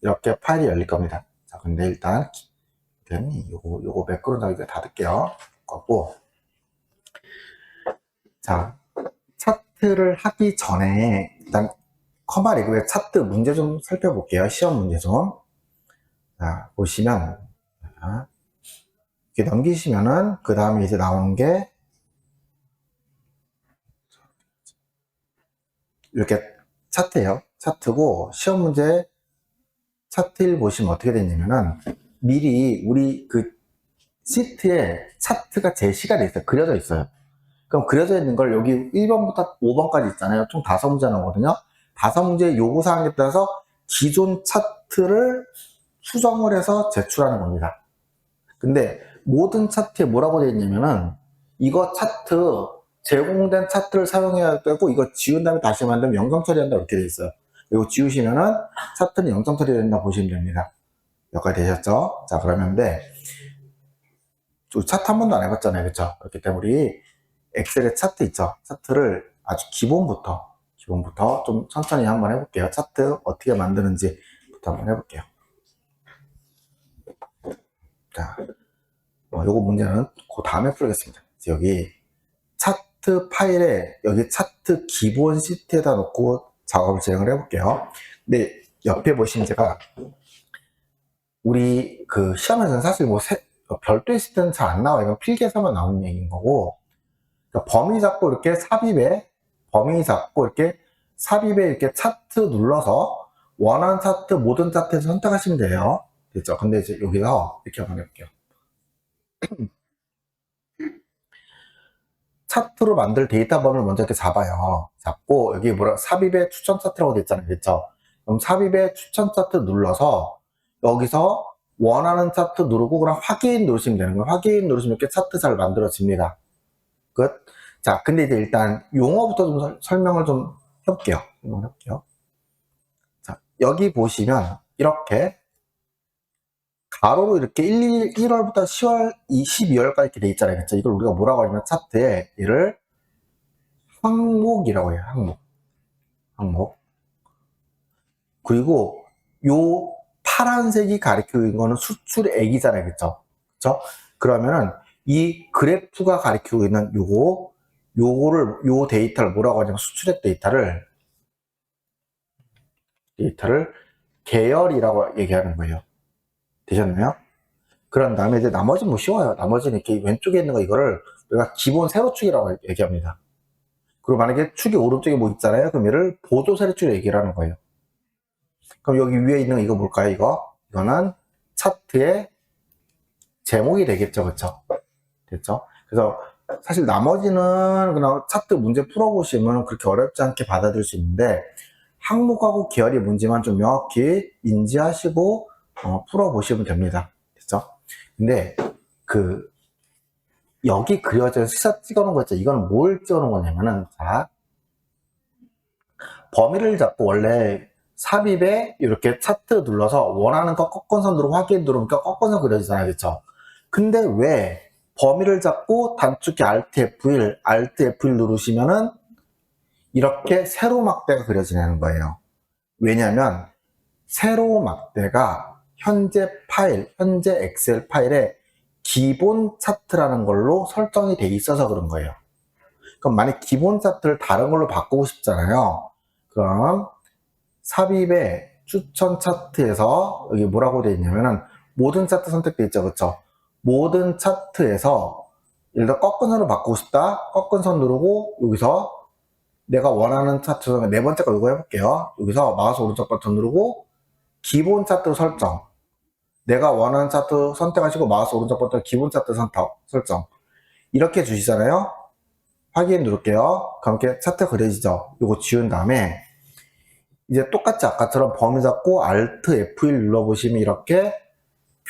이렇게 파일이 열릴 겁니다. 자, 근데 일단 요거 매크로 이제 닫을게요. 닫고. 자, 차트를 하기 전에 일단 커마 리그의 차트 문제 좀 살펴볼게요. 시험 문제 좀. 자, 보시면 이렇게 넘기시면은 그 다음에 이제 나오는 게 이렇게 차트예요. 차트고 시험 문제 차트 1 보시면 어떻게 되냐면은 미리 우리 그 시트에 차트가 제시가 돼 있어요. 그려져 있어요. 그럼 그려져 있는 걸 여기 1번부터 5번까지 있잖아요. 총 5문제 나오거든요. 5문제의 요구사항에 따라서 기존 차트를 수정을 해서 제출하는 겁니다. 근데 모든 차트에 뭐라고 되어 있냐면은 이거 차트 제공된 차트를 사용해야 되고 이거 지운 다음에 다시 만들면 영상 처리한다 이렇게 되어 있어요. 이거 지우시면은 차트는 영상 처리된다 보시면 됩니다. 여기까지 되셨죠? 자, 그러면 차트 한 번도 안 해봤잖아요. 그렇죠? 그렇기 때문에 우리 엑셀에 차트 있죠? 차트를 아주 기본부터 좀 천천히 한번 해볼게요. 차트 어떻게 만드는지부터 한번 해볼게요. 자, 요거 문제는 그 다음에 풀겠습니다. 여기 차트 파일에 여기 차트 기본 시트에다 놓고 작업을 진행을 해볼게요. 근데 옆에 보시면 제가 우리 그 시험에서는 사실 별도의 시트는 잘 안 나와요. 이건 필기에서만 나오는 얘기인 거고, 그러니까 범위 잡고 이렇게 이렇게 차트 눌러서 원하는 차트, 모든 차트에서 선택하시면 돼요. 됐죠? 근데 이제 여기서 이렇게 한번 해볼게요. 차트로 만들 데이터 범위를 먼저 이렇게 잡아요. 잡고 여기 삽입의 추천 차트라고 되어 있잖아요. 그렇죠? 그럼 삽입의 추천 차트 눌러서 여기서 원하는 차트 누르고 그럼 확인 누르시면 되는 거예요. 확인 누르시면 이렇게 차트 잘 만들어집니다. 끝. 자, 근데 이제 일단 용어부터 좀 설명을 좀 해볼게요. 자, 여기 보시면 이렇게 가로로 이렇게 1월부터 10월, 12월까지 이렇게 돼 있잖아요. 그렇죠? 이걸 우리가 뭐라고 하냐면 차트에 얘를 항목이라고 해요. 항목. 그리고 요 파란색이 가리키고 있는 거는 수출액이잖아요. 그렇죠? 그렇죠? 그러면은 이 그래프가 가리키고 있는 요 데이터를 뭐라고 하냐면 수출액 데이터를 계열이라고 얘기하는 거예요. 되셨나요? 그런 다음에 이제 나머지는 뭐 쉬워요. 나머지는 이렇게 왼쪽에 있는 거 이거를 우리가 기본 세로축이라고 얘기합니다. 그리고 만약에 축이 오른쪽에 뭐 있잖아요. 그럼 얘를 보조 세로축으로 얘기를 하는 거예요. 그럼 여기 위에 있는 거 이거 뭘까요? 이거는 차트의 제목이 되겠죠. 그쵸? 됐죠? 그래서 사실 나머지는 그냥 차트 문제 풀어보시면 그렇게 어렵지 않게 받아들일 수 있는데 항목하고 계열이 뭔지만 좀 명확히 인지하시고 풀어보시면 됩니다. 됐죠? 근데 여기 그려져 숫자 찍어놓은 거 있죠? 이거는 뭘 찍어놓은 거냐면은, 자, 범위를 잡고 원래 삽입에 이렇게 차트 눌러서 원하는 거 꺾은선 누르고 확인 누르니까 꺾은선 그려지잖아요. 그쵸? 근데 왜 범위를 잡고 단축키 Alt F1 누르시면은 이렇게 세로 막대가 그려지는 거예요. 왜냐면 세로 막대가 현재 엑셀 파일에 기본 차트라는 걸로 설정이 돼 있어서 그런 거예요. 그럼 만약 기본 차트를 다른 걸로 바꾸고 싶잖아요. 그럼 삽입의 추천 차트에서 여기 뭐라고 되어 있냐면은 모든 차트 선택되어 있죠. 그쵸? 모든 차트에서 예를 들어 꺾은 선을 바꾸고 싶다. 꺾은 선 누르고 여기서 내가 원하는 차트, 네 번째 거 이거 해볼게요. 여기서 마우스 오른쪽 버튼 누르고 기본 차트로 설정. 내가 원하는 차트 선택하시고 마우스 오른쪽 버튼 기본 차트 설정. 이렇게 주시잖아요. 확인 누를게요. 그럼 이렇게 차트 그려지죠. 이거 지운 다음에 이제 똑같이 아까처럼 범위 잡고 Alt F1 눌러보시면 이렇게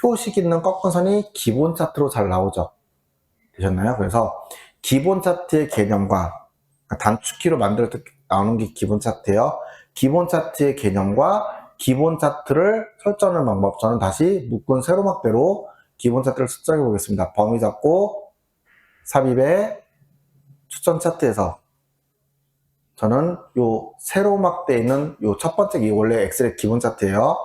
표식 있는 꺾은 선이 기본 차트로 잘 나오죠. 되셨나요? 그래서 기본 차트의 개념과 단축키로 만들 때 나오는 게 기본 차트예요. 기본 차트의 개념과 기본 차트를 설정하는 방법, 저는 다시 묶은 세로막대로 기본 차트를 설정해 보겠습니다. 범위 잡고 삽입에 추천 차트에서 저는 요 세로막대에 있는 요 첫 번째, 이 원래 엑셀의 기본 차트예요.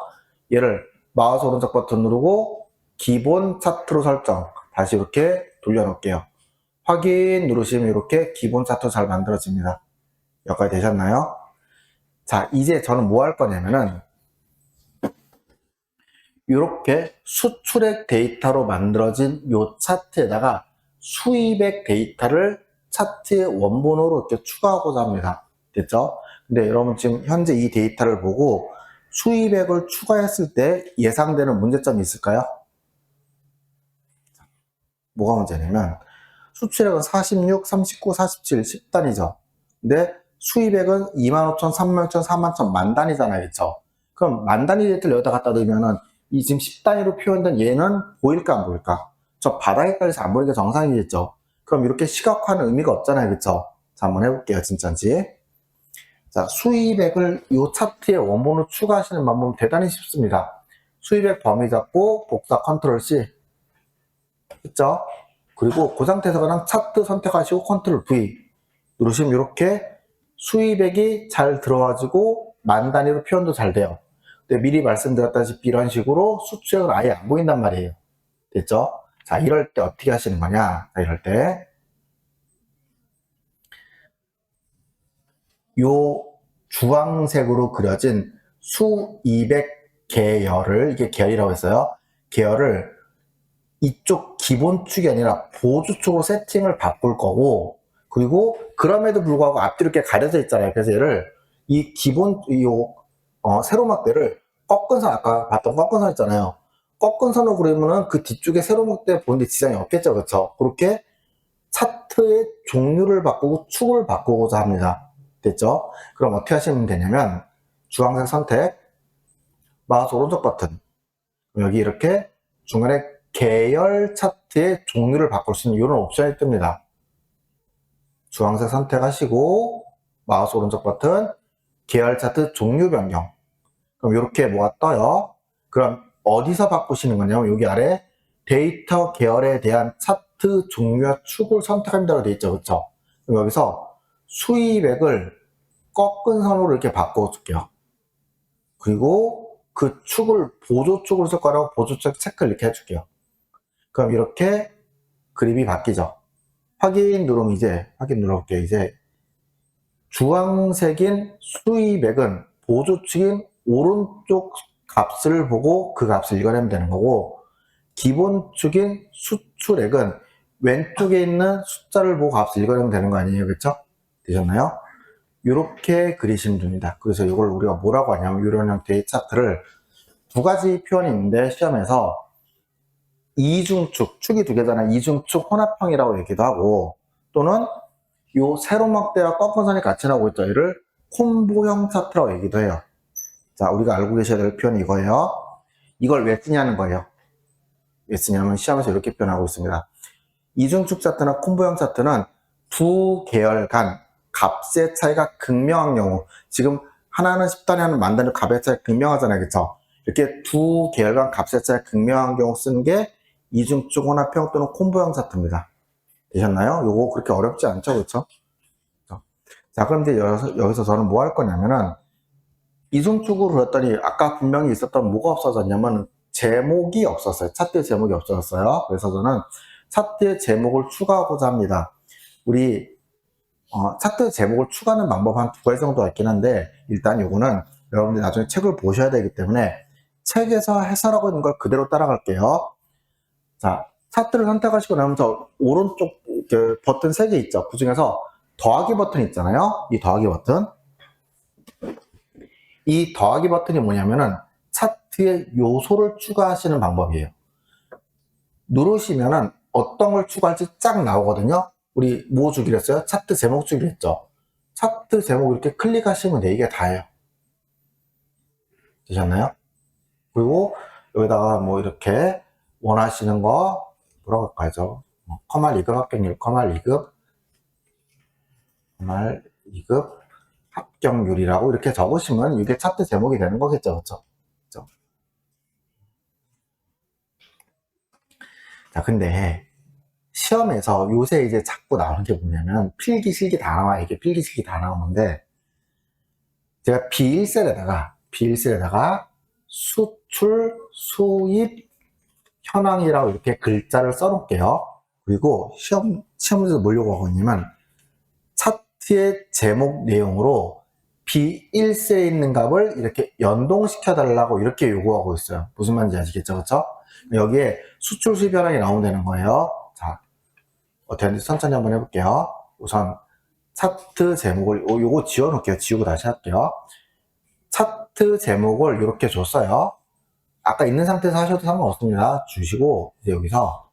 얘를 마우스 오른쪽 버튼 누르고 기본 차트로 설정, 다시 이렇게 돌려놓을게요. 확인 누르시면 이렇게 기본 차트 잘 만들어집니다. 여기까지 되셨나요? 자, 이제 저는 뭐 할 거냐면은 이렇게 수출액 데이터로 만들어진 이 차트에다가 수입액 데이터를 차트의 원본으로 이렇게 추가하고자 합니다. 됐죠? 근데 여러분 지금 현재 이 데이터를 보고 수입액을 추가했을 때 예상되는 문제점이 있을까요? 뭐가 문제냐면 수출액은 46, 39, 47, 10단위죠. 근데 수입액은 25,000, 36,000, 41,000 만단위잖아요. 그쵸? 그럼 만단위 데이터를 여기다 갖다 넣으면은 이 지금 10단위로 표현된 얘는 보일까 안 보일까? 저 바닥에 깔려서 안 보이는 게 정상이겠죠? 그럼 이렇게 시각화는 의미가 없잖아요. 그쵸? 자, 한번 해볼게요. 진짜인지. 자, 수입액을 이 차트의 원본으로 추가하시는 방법은 대단히 쉽습니다. 수입액 범위 잡고 복사 컨트롤 C. 그쵸? 그리고 그 상태에서 그냥 차트 선택하시고 컨트롤 V 누르시면 이렇게 수입액이 잘 들어와지고 만 단위로 표현도 잘 돼요. 근데 미리 말씀드렸다시피 이런 식으로 수출액은 아예 안 보인단 말이에요. 됐죠? 자, 이럴 때 어떻게 하시는 거냐? 자, 이럴 때 요 주황색으로 그려진 수입액 계열을, 이게 계열이라고 했어요. 계열을 이쪽 기본축이 아니라 보조축으로 세팅을 바꿀 거고, 그리고 그럼에도 불구하고 앞뒤로 이렇게 가려져 있잖아요. 그래서 얘를 이 기본 세로막대를 꺾은 선, 아까 봤던 꺾은 선 있잖아요. 꺾은 선으로 그리면은 그 뒤쪽에 세로막대 보는데 지장이 없겠죠. 그렇죠? 그렇게 차트의 종류를 바꾸고 축을 바꾸고자 합니다. 됐죠? 그럼 어떻게 하시면 되냐면 주황색 선택, 마우스 오른쪽 버튼, 여기 이렇게 중간에 계열 차트의 종류를 바꿀 수 있는 이런 옵션이 뜹니다. 주황색 선택하시고 마우스 오른쪽 버튼, 계열 차트 종류 변경. 그럼 이렇게 뭐가 떠요? 그럼 어디서 바꾸시는 거냐면 여기 아래 데이터 계열에 대한 차트 종류와 축을 선택한다고 되어 있죠. 그렇죠? 그럼 여기서 수입액을 꺾은 선으로 이렇게 바꿔줄게요. 그리고 그 축을 보조축으로 쓸 거라고 보조축 체크 이렇게 해줄게요. 그럼 이렇게 그림이 바뀌죠. 확인 누르면 이제 확인 눌러볼게요. 이제 주황색인 수입액은 보조축인 오른쪽 값을 보고 그 값을 읽어내면 되는 거고, 기본축인 수출액은 왼쪽에 있는 숫자를 보고 값을 읽어내면 되는 거 아니에요? 그렇죠? 되셨나요? 이렇게 그리시면 됩니다. 그래서 이걸 우리가 뭐라고 하냐면 이런 형태의 차트를 두 가지 표현이 있는데 시험에서 이중축, 축이 두 개잖아요. 이중축 혼합형이라고 얘기도 하고, 또는 요 세로막대와 꺾은 선이 같이 나오고 있죠. 이를 콤보형 차트라고 얘기도 해요. 자, 우리가 알고 계셔야 될 표현이 이거예요. 이걸 왜 쓰냐는 거예요. 왜 쓰냐면 시험에서 이렇게 표현하고 있습니다. 이중축 차트나 콤보형 차트는 두 계열 간 값의 차이가 극명한 경우, 지금 하나는 10단위, 하나는 만단위 값의 차이가 극명하잖아요. 그쵸? 이렇게 두 계열 간 값의 차이가 극명한 경우 쓰는 게 이중축 혼합형 또는 콤보형 차트입니다. 되셨나요? 요거 그렇게 어렵지 않죠? 그쵸? 자, 그럼 이제 여기서 저는 뭐 할 거냐면은 이중축으로 그렸더니 아까 분명히 있었던 뭐가 없어졌냐면 제목이 없었어요. 차트의 제목이 없어졌어요. 그래서 저는 차트의 제목을 추가하고자 합니다. 우리 차트 제목을 추가하는 방법 한 두 가지 정도가 있긴 한데, 일단 요거는 여러분들이 나중에 책을 보셔야 되기 때문에 책에서 해설하고 있는 걸 그대로 따라갈게요. 자, 차트를 선택하시고 나면 저 오른쪽 버튼 3개 있죠. 그 중에서 더하기 버튼 있잖아요. 이 더하기 버튼. 이 더하기 버튼이 뭐냐면은 차트에 요소를 추가하시는 방법이에요. 누르시면은 어떤 걸 추가할지 쫙 나오거든요. 우리 뭐 주기로 했어요? 차트 제목 주기로 했죠. 차트 제목 이렇게 클릭하시면 돼. 이게 다예요. 되셨나요? 그리고 여기다가 뭐 이렇게 원하시는 거 뭐라고 할까요? 커말 2급 합격률, 커말 2급, 커말 2급 합격률이라고 이렇게 적으시면 이게 차트 제목이 되는 거겠죠, 그렇죠? 자, 근데 시험에서 요새 이제 자꾸 나오는 게 뭐냐면 필기, 실기 다 나와. 이게 필기, 실기 다 나오는데 제가 B1셀에다가 수출, 수입, 현황이라고 이렇게 글자를 써놓을게요. 그리고 시험에서 뭘 요구하고 있냐면 차트의 제목 내용으로 B1세에 있는 값을 이렇게 연동시켜 달라고 이렇게 요구하고 있어요. 무슨 말인지 아시겠죠? 그쵸? 여기에 수출, 수입, 현황이 나오면 되는 거예요. 자, 어떻게 하는지 천천히 한번 해볼게요. 우선 차트 제목을 요거 지워놓을게요. 지우고 다시 할게요. 차트 제목을 이렇게 줬어요. 아까 있는 상태에서 하셔도 상관없습니다. 주시고 이제 여기서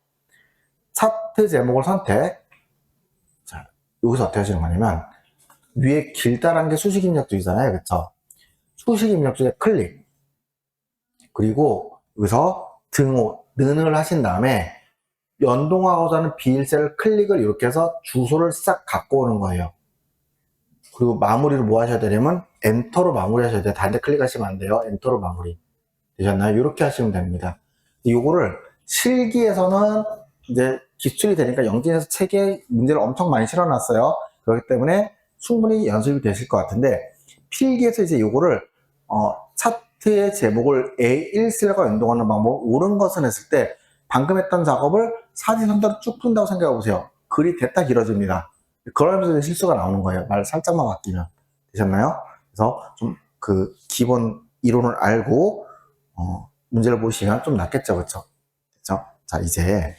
차트 제목을 선택. 자, 여기서 어떻게 하시는 거냐면 위에 길다란 게 수식 입력 중이잖아요. 그쵸? 수식 입력 중에 클릭. 그리고 여기서 등호, 는을 하신 다음에 연동하고자 하는 B1셀을 클릭을 이렇게 해서 주소를 싹 갖고 오는 거예요. 그리고 마무리를 뭐 하셔야 되냐면 엔터로 마무리 하셔야 돼요. 다른 데 클릭하시면 안 돼요. 엔터로 마무리. 되셨나요? 이렇게 하시면 됩니다. 요거를 실기에서는 이제 기출이 되니까 영진에서 책에 문제를 엄청 많이 실어놨어요. 그렇기 때문에 충분히 연습이 되실 것 같은데 필기에서 이제 요거를 차트의 제목을 A1셀과 연동하는 방법 옳은 것은 했을 때 방금 했던 작업을 사지선다로 쭉 푼다고 생각해 보세요. 글이 됐다 길어집니다. 그러면서 실수가 나오는 거예요. 말 살짝만 바뀌면. 되셨나요? 그래서 좀 그 기본 이론을 알고 문제를 보시면 좀 낫겠죠, 그쵸? 그쵸? 자, 이제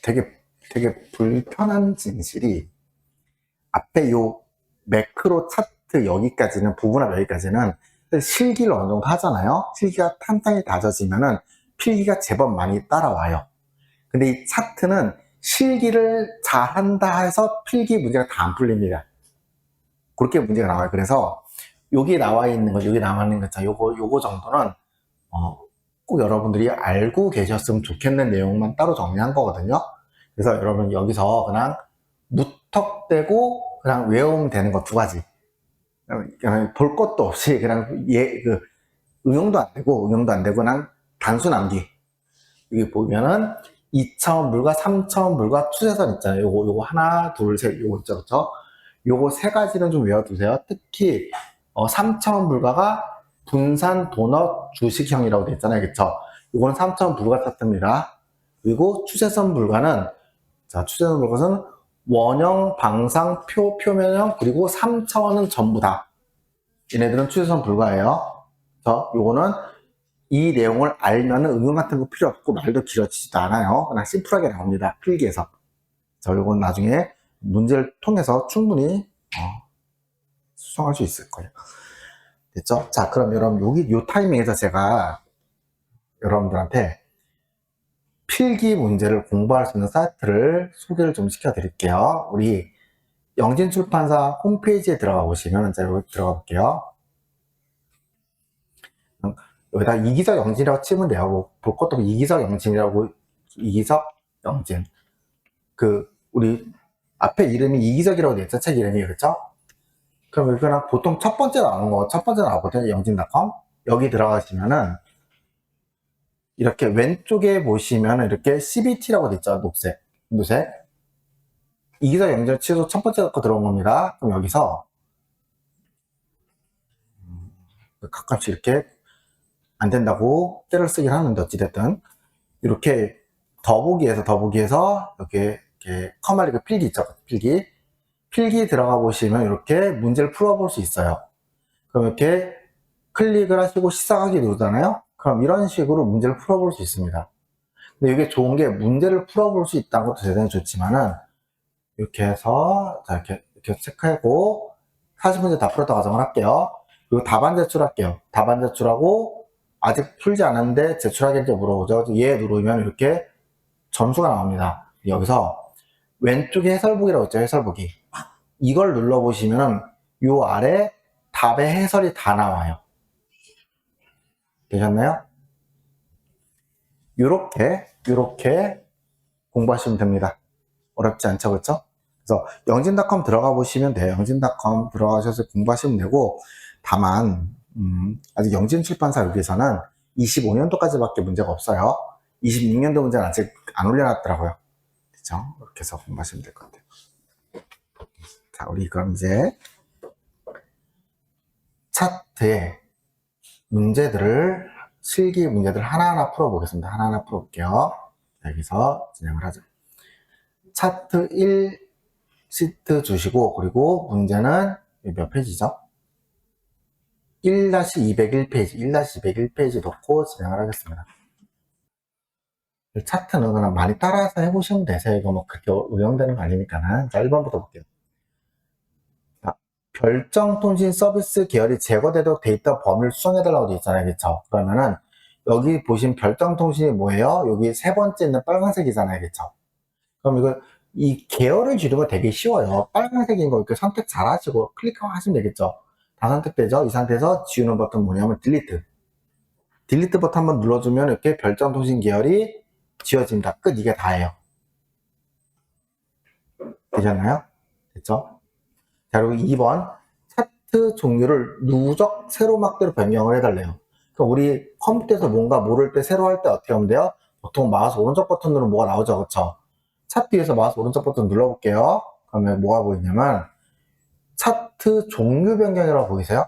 되게 불편한 진실이 앞에 요 매크로 차트 여기까지는 부분합 여기까지는 실기를 어느 정도 하잖아요. 실기가 탄탄히 다져지면은 필기가 제법 많이 따라와요. 근데 이 차트는 실기를 잘한다 해서 필기 문제가 다 안 풀립니다. 그렇게 문제가 나와요. 그래서 여기 나와 있는 거, 여기 나와 있는 거, 자, 요거 정도는 꼭 여러분들이 알고 계셨으면 좋겠는 내용만 따로 정리한 거거든요. 그래서 여러분 여기서 그냥 무턱대고 그냥 외우면 되는 거 두 가지. 그냥 볼 것도 없이 그냥 응용도 안 되고 그냥 단순 암기. 여기 보면은 2차원 불과, 3차원 불과, 추세선 있잖아요. 요거 하나, 둘, 셋, 요거 있죠, 그쵸? 요거 세 가지는 좀 외워두세요. 특히 3차원 불가가 분산 도넛 주식형이라고 되어 있잖아요, 그쵸? 요거는 3차원 불가 차트입니다. 그리고 추세선 불가는 자, 추세선 불가는 원형, 방상, 표면형, 그리고 3차원은 전부 다. 얘네들은 추세선 불가예요. 그래서 요거는 이 내용을 알면은 응용 같은 거 필요 없고 말도 길어지지도 않아요. 그냥 심플하게 나옵니다. 필기에서. 자, 요건 나중에 문제를 통해서 충분히 수정할 수 있을 거예요. 됐죠? 자, 그럼 여러분 요 타이밍에서 제가 여러분들한테 필기 문제를 공부할 수 있는 사이트를 소개를 좀 시켜드릴게요. 우리 영진출판사 홈페이지에 들어가 보시면 제가 여기 들어가 볼게요. 여기다 이기적 영진이라고 치면 돼요. 뭐 볼 것도 없고 이기적 영진이라고. 이기적 영진. 우리 앞에 이름이 이기적이라고 되어 있죠. 책 이름이. 그렇죠? 그럼 이거는 보통 첫 번째 나오거든요. 영진.com. 여기 들어가시면은 이렇게 왼쪽에 보시면은 이렇게 CBT라고 되어 있죠. 녹색. 이기적 영진을 치고 첫 번째 거 들어온 겁니다. 그럼 여기서 가끔씩 이렇게 안 된다고 때를 쓰긴 하는데 어찌됐든 이렇게 더보기에서 이렇게 커말리그 필기 있죠. 필기 들어가 보시면 이렇게 문제를 풀어볼 수 있어요. 그럼 이렇게 클릭을 하시고 시작하기 누르잖아요. 그럼 이런 식으로 문제를 풀어볼 수 있습니다. 근데 이게 좋은 게 문제를 풀어볼 수 있다는 것도 대단히 좋지만은 이렇게 해서 자 이렇게 체크하고 40문제 다 풀었다 가정을 할게요. 그리고 답안 제출할게요. 답안 제출하고 아직 풀지 않았는데 제출하겠는지 물어보죠. 얘 누르면 이렇게 점수가 나옵니다. 여기서 왼쪽에 해설보기라고 있죠. 해설보기. 이걸 눌러보시면은 요 아래 답의 해설이 다 나와요. 되셨나요? 요렇게 공부하시면 됩니다. 어렵지 않죠, 그렇죠? 그래서 영진닷컴 들어가 보시면 돼요. 영진닷컴 들어가셔서 공부하시면 되고, 다만 아직 영진출판사 여기서는 25년도까지밖에 문제가 없어요. 26년도 문제는 아직 안 올려놨더라고요. 그렇죠? 이렇게 해서 공부하시면 될 것 같아요. 자, 우리 그럼 이제 차트의 문제들을, 실기 문제들 하나하나 풀어보겠습니다. 하나하나 풀어볼게요. 여기서 진행을 하죠. 차트 1 시트 주시고, 그리고 문제는 몇 페이지죠? 1-201페이지, 1-201페이지 놓고 진행을 하겠습니다. 차트는 그냥 많이 따라서 해보시면 되세요. 이거 뭐 그렇게 응용되는 거 아니니까는. 자, 1번부터 볼게요. 자, 별정통신 서비스 계열이 제거돼도 데이터 범위를 수정해달라고 되어 있잖아요. 그쵸? 그러면은, 여기 보신 별정통신이 뭐예요? 여기 세 번째 있는 빨간색이잖아요. 그쵸? 그럼 이거, 이 계열을 줄이는 거 되게 쉬워요. 빨간색인 거 이렇게 선택 잘 하시고 클릭하시면 되겠죠. 다 선택되죠? 이 상태에서 지우는 버튼 뭐냐면 딜리트. 딜리트 버튼 한번 눌러주면 이렇게 별정통신 계열이 지워집니다. 끝. 이게 다예요. 되셨나요? 됐죠? 자, 그리고 2번. 차트 종류를 누적 세로막대로 변경을 해달래요. 그러니까 우리 컴퓨터에서 뭔가 모를 때 세로 할 때 어떻게 하면 돼요? 보통 마우스 오른쪽 버튼으로 뭐가 나오죠, 그쵸? 차트 위에서 마우스 오른쪽 버튼 눌러볼게요. 그러면 뭐가 보이냐면 차트 종류 변경이라고 보이세요?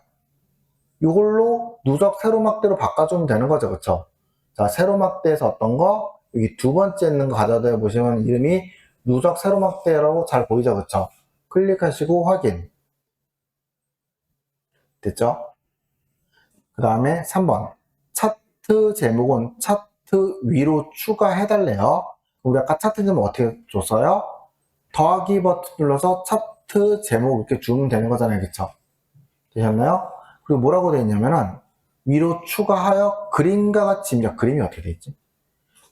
이걸로 누적 세로막대로 바꿔주면 되는 거죠, 그쵸? 자, 세로막대에서 어떤 거? 여기 두 번째 있는 거 가져다 보시면 이름이 누적 세로막대라고 잘 보이죠, 그쵸? 클릭하시고 확인. 됐죠? 그 다음에 3번. 차트 제목은 차트 위로 추가해달래요. 우리 아까 차트 제목 어떻게 줬어요? 더하기 버튼 눌러서 차트 제목 이렇게 주면 되는 거잖아요. 그쵸? 되셨나요? 그리고 뭐라고 되어 있냐면은 위로 추가하여 그림과 같이 입력. 그림이 어떻게 되어 있지?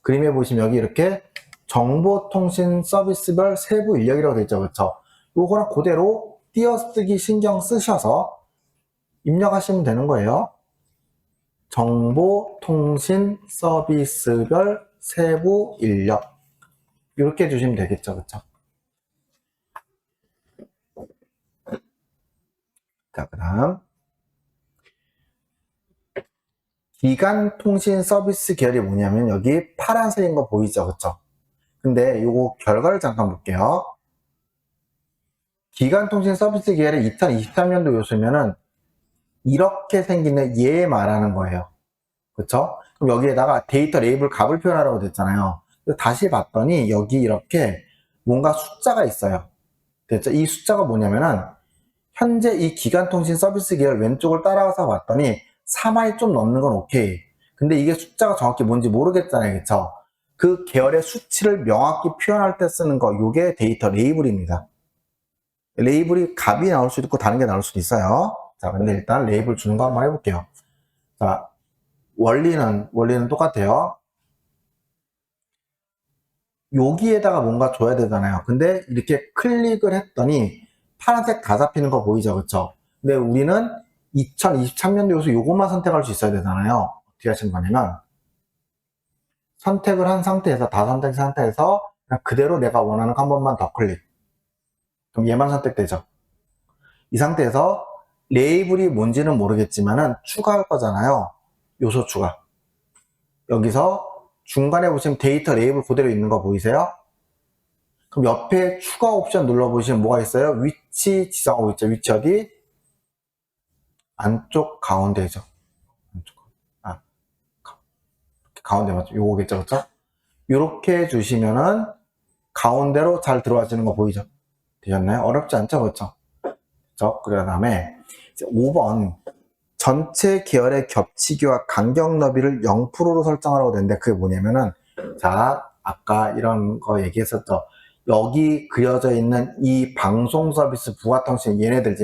그림에 보시면 여기 이렇게 정보통신 서비스별 세부 인력이라고 되어 있죠. 그쵸? 요거랑 그대로 띄어쓰기 신경 쓰셔서 입력하시면 되는 거예요. 정보통신 서비스별 세부 인력. 이렇게 해주시면 되겠죠. 그쵸? 자, 그 다음. 기간통신 서비스 계열이 뭐냐면 여기 파란색인 거 보이죠? 그쵸? 근데 요거 결과를 잠깐 볼게요. 기간통신 서비스 계열의 2023년도 요소면은 이렇게 생기는 얘 말하는 거예요. 그쵸? 그럼 여기에다가 데이터 레이블 값을 표현하라고 됐잖아요. 다시 봤더니 여기 이렇게 뭔가 숫자가 있어요. 됐죠? 이 숫자가 뭐냐면은 현재 이 기간통신 서비스 계열 왼쪽을 따라가서 봤더니 3화에 좀 넘는 건 오케이. 근데 이게 숫자가 정확히 뭔지 모르겠잖아요. 그쵸? 그 계열의 수치를 명확히 표현할 때 쓰는 거, 요게 데이터 레이블입니다. 레이블이 값이 나올 수도 있고 다른 게 나올 수도 있어요. 자, 근데 일단 레이블 주는 거 한번 해볼게요. 자, 원리는 똑같아요. 여기에다가 뭔가 줘야 되잖아요. 근데 이렇게 클릭을 했더니 파란색 다 잡히는 거 보이죠? 그쵸? 근데 우리는 2023년도 요소 요것만 선택할 수 있어야 되잖아요. 어떻게 하시는 거냐면 선택을 한 상태에서 다 선택한 상태에서 그냥 그대로 내가 원하는 거 한 번만 더 클릭. 그럼 얘만 선택되죠. 이 상태에서 레이블이 뭔지는 모르겠지만은 추가할 거잖아요. 요소 추가. 여기서 중간에 보시면 데이터 레이블 그대로 있는 거 보이세요? 그럼 옆에 추가 옵션 눌러보시면 뭐가 있어요? 위치 지정하고 있죠. 위치 어디? 안쪽 가운데죠. 가운데 맞죠? 요거겠죠, 그쵸? 요렇게 해주시면은 가운데로 잘 들어와지는 거 보이죠? 되셨나요? 어렵지 않죠, 그쵸? 그쵸? 그 다음에 5번 전체 계열의 겹치기와 간격 너비를 0%로 설정하라고 되는데 그게 뭐냐면은 자, 아까 이런 거 얘기했었죠. 여기 그려져 있는 이 방송 서비스 부가통신 얘네들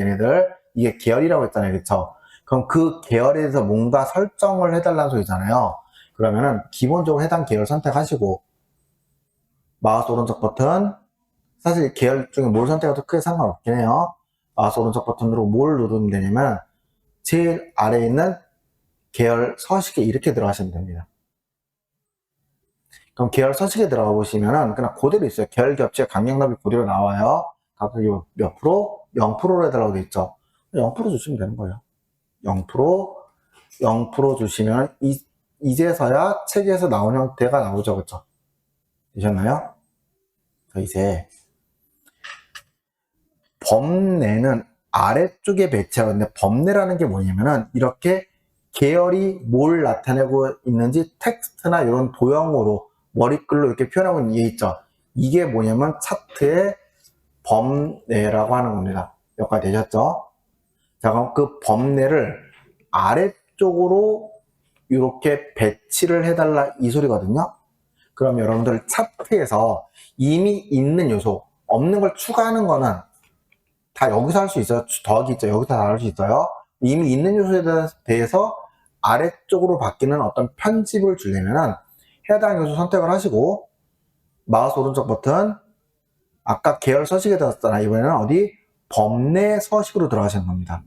이게 계열이라고 했잖아요. 그쵸? 그럼 그 계열에 대해서 뭔가 설정을 해달라는 소리잖아요. 그러면은 기본적으로 해당 계열 선택하시고 마우스 오른쪽 버튼 사실 계열 중에 뭘 선택해도 크게 상관없긴 해요. 마우스 오른쪽 버튼으로 뭘 누르면 되냐면 제일 아래에 있는 계열 서식에 이렇게 들어가시면 됩니다. 그럼 계열 서식에 들어가 보시면은 그냥 그대로 있어요. 계열 겹치가 간격납이 그대로 나와요. 각각이 몇 프로? 0%로 해달라고 돼 있죠. 0% 주시면 되는 거예요. 0%, 0% 주시면 이제서야 책에서 나온 형태가 나오죠. 그쵸? 되셨나요? 자, 이제 범례는 아래쪽에 배치하고 있는데 범례라는 게 뭐냐면은 이렇게 계열이 뭘 나타내고 있는지 텍스트나 이런 도형으로 머리글로 이렇게 표현하고 있는 게 있죠. 이게 뭐냐면 차트의 범례라고 하는 겁니다. 여기까지 되셨죠? 자, 그럼 그 범례를 아래쪽으로 이렇게 배치를 해달라 이 소리거든요. 그럼 여러분들 차트에서 이미 있는 요소, 없는 걸 추가하는 거는 다 여기서 할 수 있어요. 더하기 있죠. 여기서 다 할 수 있어요. 이미 있는 요소에 대해서 아래쪽으로 바뀌는 어떤 편집을 주려면은 해당 요소 선택을 하시고 마우스 오른쪽 버튼 아까 계열 서식에 들어갔잖아. 이번에는 어디? 범례 서식으로 들어가시는 겁니다.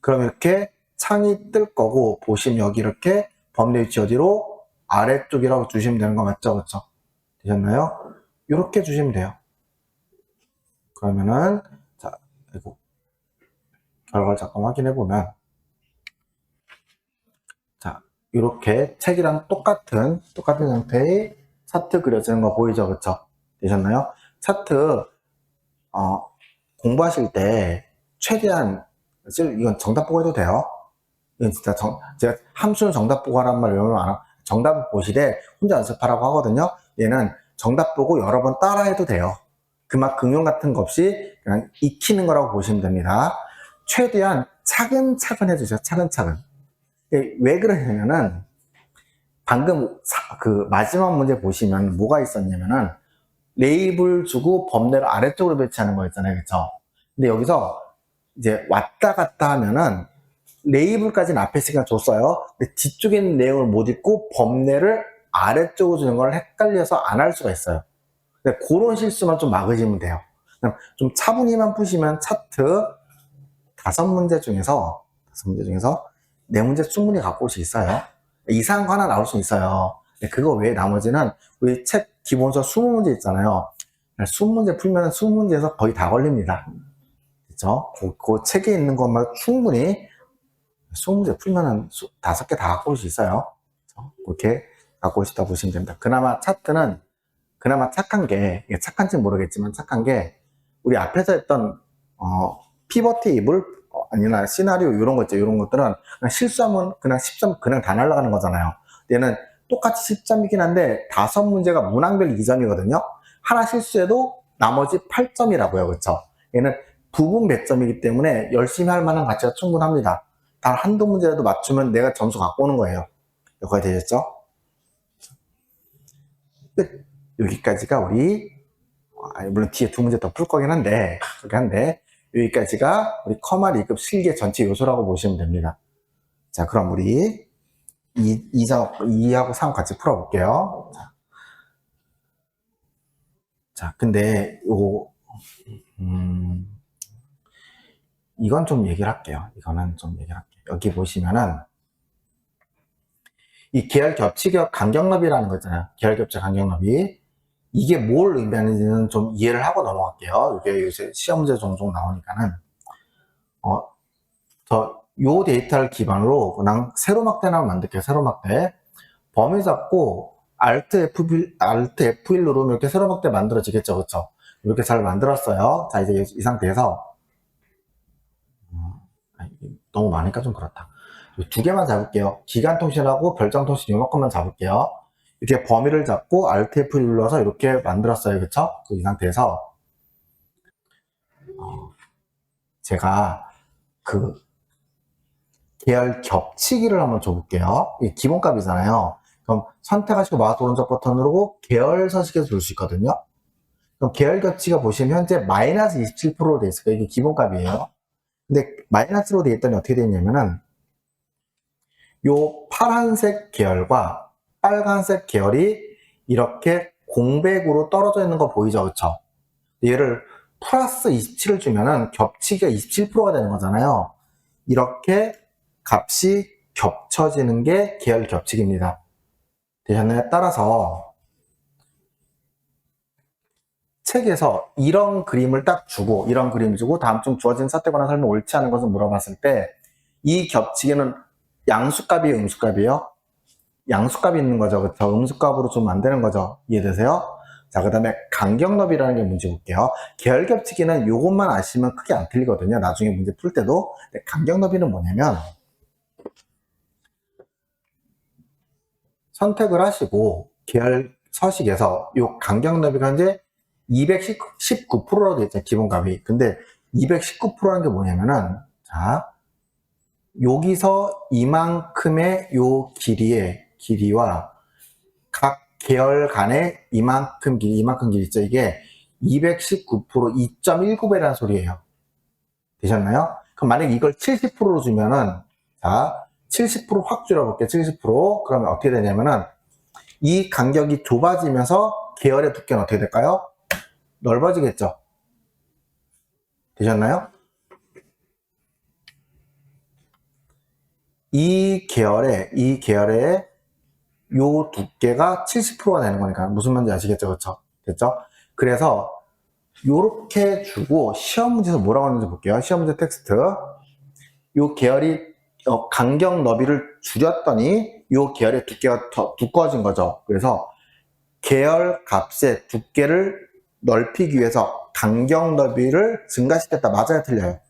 그럼 이렇게 창이 뜰 거고 보시면 여기 이렇게 범례 위치 어디로? 아래쪽이라고 주시면 되는 거 맞죠? 그렇죠? 되셨나요? 이렇게 주시면 돼요. 그러면은 자, 이거 결과를 잠깐 확인해 보면 자, 이렇게 책이랑 똑같은 형태의 차트 그려지는 거 보이죠? 그쵸? 되셨나요? 차트 공부하실 때 최대한 이건 정답 보고 해도 돼요. 이건 진짜 제가 함수는 정답 보고 하라는 말 외우면 안 하고 정답을 보시되 혼자 연습하라고 하거든요. 얘는 정답 보고 여러 번 따라 해도 돼요. 그만 응용 같은 거 없이 그냥 익히는 거라고 보시면 됩니다. 최대한 차근차근 해주세요. 차근차근. 왜 그러냐면은 방금 그 마지막 문제 보시면 뭐가 있었냐면은 레이블 주고 범례를 아래쪽으로 배치하는 거였잖아요. 그쵸? 근데 여기서 이제 왔다 갔다 하면은 레이블까지는 앞에 시간 줬어요. 근데 뒤쪽에 있는 내용을 못 읽고 범례를 아래쪽으로 주는 걸 헷갈려서 안 할 수가 있어요. 근데 그런 실수만 좀 막으시면 돼요. 좀 차분히만 푸시면 차트 5문제 중에서 4문제 충분히 갖고 올 수 있어요. 이상한 거 하나 나올 수 있어요. 근데 그거 외에 나머지는 우리 책 기본서 20문제 있잖아요. 20문제 풀면 20문제에서 거의 다 걸립니다. 그쵸? 그 책에 있는 것만 충분히 20문제 풀면은 5개 다 갖고 올 수 있어요. 그렇게 갖고 올 수 있다고 보시면 됩니다. 그나마 차트는 그나마 착한 게, 착한지는 모르겠지만 착한 게, 우리 앞에서 했던, 피벗 테이블, 아니나 시나리오, 이런 거 있죠. 이런 것들은 그냥 실수하면 그냥 10점 그냥 다 날아가는 거잖아요. 얘는 똑같이 10점이긴 한데, 5문제가 문항별 2점이거든요. 하나 실수해도 나머지 8점이라고요. 그쵸? 얘는 부분 배점이기 때문에 열심히 할 만한 가치가 충분합니다. 단 한두 문제라도 맞추면 내가 점수 갖고 오는 거예요. 여기까지 되셨죠? 끝. 여기까지가 우리 물론 뒤에 2문제 더 풀 거긴 한데 여기까지가 우리 커마 2급 실계 전체 요소라고 보시면 됩니다. 자, 그럼 우리 2하고 3 같이 풀어볼게요. 자, 근데 요거 이건 좀 얘기를 할게요. 여기 보시면은 이 계열 겹치격 간격납이라는 거 있잖아요. 계열 겹치 간격납이 이게 뭘 의미하는지는 좀 이해를 하고 넘어갈게요. 이게 요새 시험 문제 종종 나오니까는 요 데이터를 기반으로 그냥 세로 막대나 만들게요. 세로 막대 범위 잡고 Alt F1 누르면 이렇게 세로 막대 만들어지겠죠. 그쵸? 이렇게 잘 만들었어요. 자, 이제 이 상태에서 너무 많으니까 좀 그렇다. 2개만 잡을게요. 기간통신하고 별장통신 요만큼만 잡을게요. 이렇게 범위를 잡고 Alt F1 눌러서 이렇게 만들었어요. 그쵸? 이 상태에서 제가 그 계열 겹치기를 한번 줘볼게요. 이게 기본값이잖아요. 그럼 선택하시고 마우스 오른쪽 버튼 누르고 계열 서식에서 줄 수 있거든요. 그럼 계열 겹치가 보시면 현재 마이너스 27%로 되어 있어요. 이게 기본값이에요. 근데 마이너스로 되어 있더니 어떻게 되냐면은 요 파란색 계열과 빨간색 계열이 이렇게 공백으로 떨어져 있는 거 보이죠? 그쵸? 얘를 플러스 27을 주면은 겹치기가 27%가 되는 거잖아요. 이렇게 값이 겹쳐지는 게 계열 겹치기입니다. 되셨나요? 따라서 책에서 이런 그림을 딱 주고 이런 그림 주고 다음 중 주어진 사태관한 설명 옳지 않은 것을 물어봤을 때 이 겹치기는 양수값이에요, 음수값이에요? 양수값이 있는 거죠. 그쵸? 음수값으로 주면 안 되는 거죠. 이해되세요? 자, 그 다음에 간격너비라는 게 문제 볼게요. 계열 겹치기는 요것만 아시면 크게 안 틀리거든요. 나중에 문제 풀 때도. 근데 간격너비는 뭐냐면 선택을 하시고 계열 서식에서 요 간격너비가 이제 219%로 되어 있잖아요. 기본값이. 근데 219%라는 게 뭐냐면은 자, 여기서 이만큼의 요 길이와 각 계열 간의 이만큼 길이 있죠. 이게 219% 2.19배라는 소리예요. 되셨나요? 그럼 만약에 이걸 70%로 주면은 자, 70%확 줄여볼게요. 70%. 그러면 어떻게 되냐면은 이 간격이 좁아지면서 계열의 두께는 어떻게 될까요? 넓어지겠죠. 되셨나요? 이 계열의 요 두께가 70%가 되는 거니까 무슨 말인지 아시겠죠? 그렇죠? 됐죠? 그래서 요렇게 주고 시험 문제에서 뭐라고 하는지 볼게요. 시험 문제 텍스트. 요 계열이 간격 너비를 줄였더니 요 계열의 두께가 더 두꺼워진 거죠. 그래서 계열 값의 두께를 넓히기 위해서 간격 너비를 증가시켰다. 맞아요? 틀려요?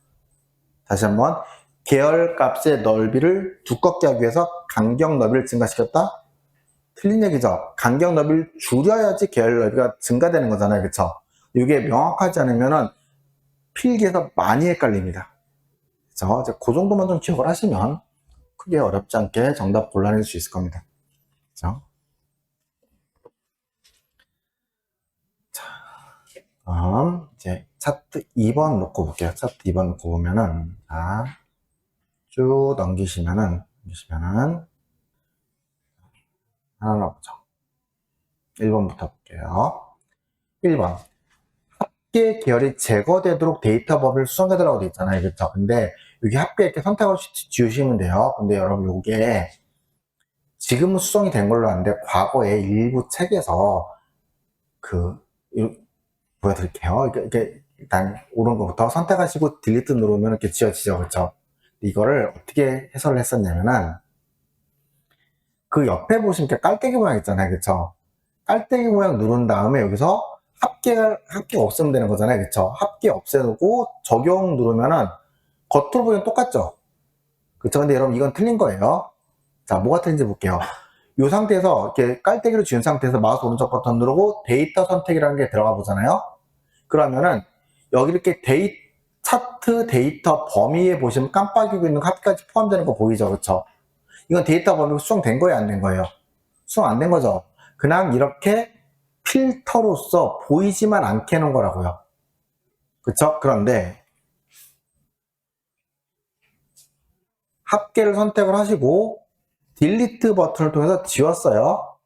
다시 한번 계열 값의 넓이를 두껍게 하기 위해서 간격 너비를 증가시켰다? 틀린 얘기죠. 간격 너비를 줄여야지 계열 너비가 증가되는 거잖아요. 그쵸? 이게 명확하지 않으면은 필기에서 많이 헷갈립니다. 그쵸? 이제 그 정도만 좀 기억을 하시면 크게 어렵지 않게 정답 골라낼 수 있을 겁니다. 그쵸? 자, 다음 이제 차트 2번 놓고 볼게요. 차트 2번 놓고 보면은 자, 쭉 넘기시면은 하나 나오죠. 1번부터 볼게요. 1번. 합계 계열이 제거되도록 데이터 범위를 수정해달라고 되어 있잖아요. 그렇죠? 근데 여기 합계 이렇게 선택을 지우시면 돼요. 근데 여러분 요게 지금은 수정이 된 걸로 아는데 과거에 일부 책에서 보여드릴게요. 이게 일단 오른 것부터 선택하시고 딜리트 누르면 이렇게 지워지죠. 그렇죠? 이거를 어떻게 해설을 했었냐면은 그 옆에 보시면 이렇게 깔때기 모양 있잖아요. 그렇죠? 깔때기 모양 누른 다음에 여기서 합계 없애면 되는 거잖아요. 그쵸? 합계 없애고 적용 누르면은 겉으로 보기엔 똑같죠? 그쵸? 근데 여러분 이건 틀린 거예요. 자, 뭐가 틀린지 볼게요. 이 상태에서 이렇게 깔때기로 지운 상태에서 마우스 오른쪽 버튼 누르고 데이터 선택이라는 게 들어가 보잖아요. 그러면은 여기 이렇게 차트 데이터 범위에 보시면 깜빡이고 있는 합계까지 포함되는 거 보이죠? 그쵸? 이건 데이터 범위가 수정된 거예요? 안 된 거예요? 수정 안 된 거죠? 그냥 이렇게 필터로서 보이지만 않게 해놓은 거라고요. 그쵸? 그런데 합계를 선택을 하시고 딜리트 버튼을 통해서 지웠어요.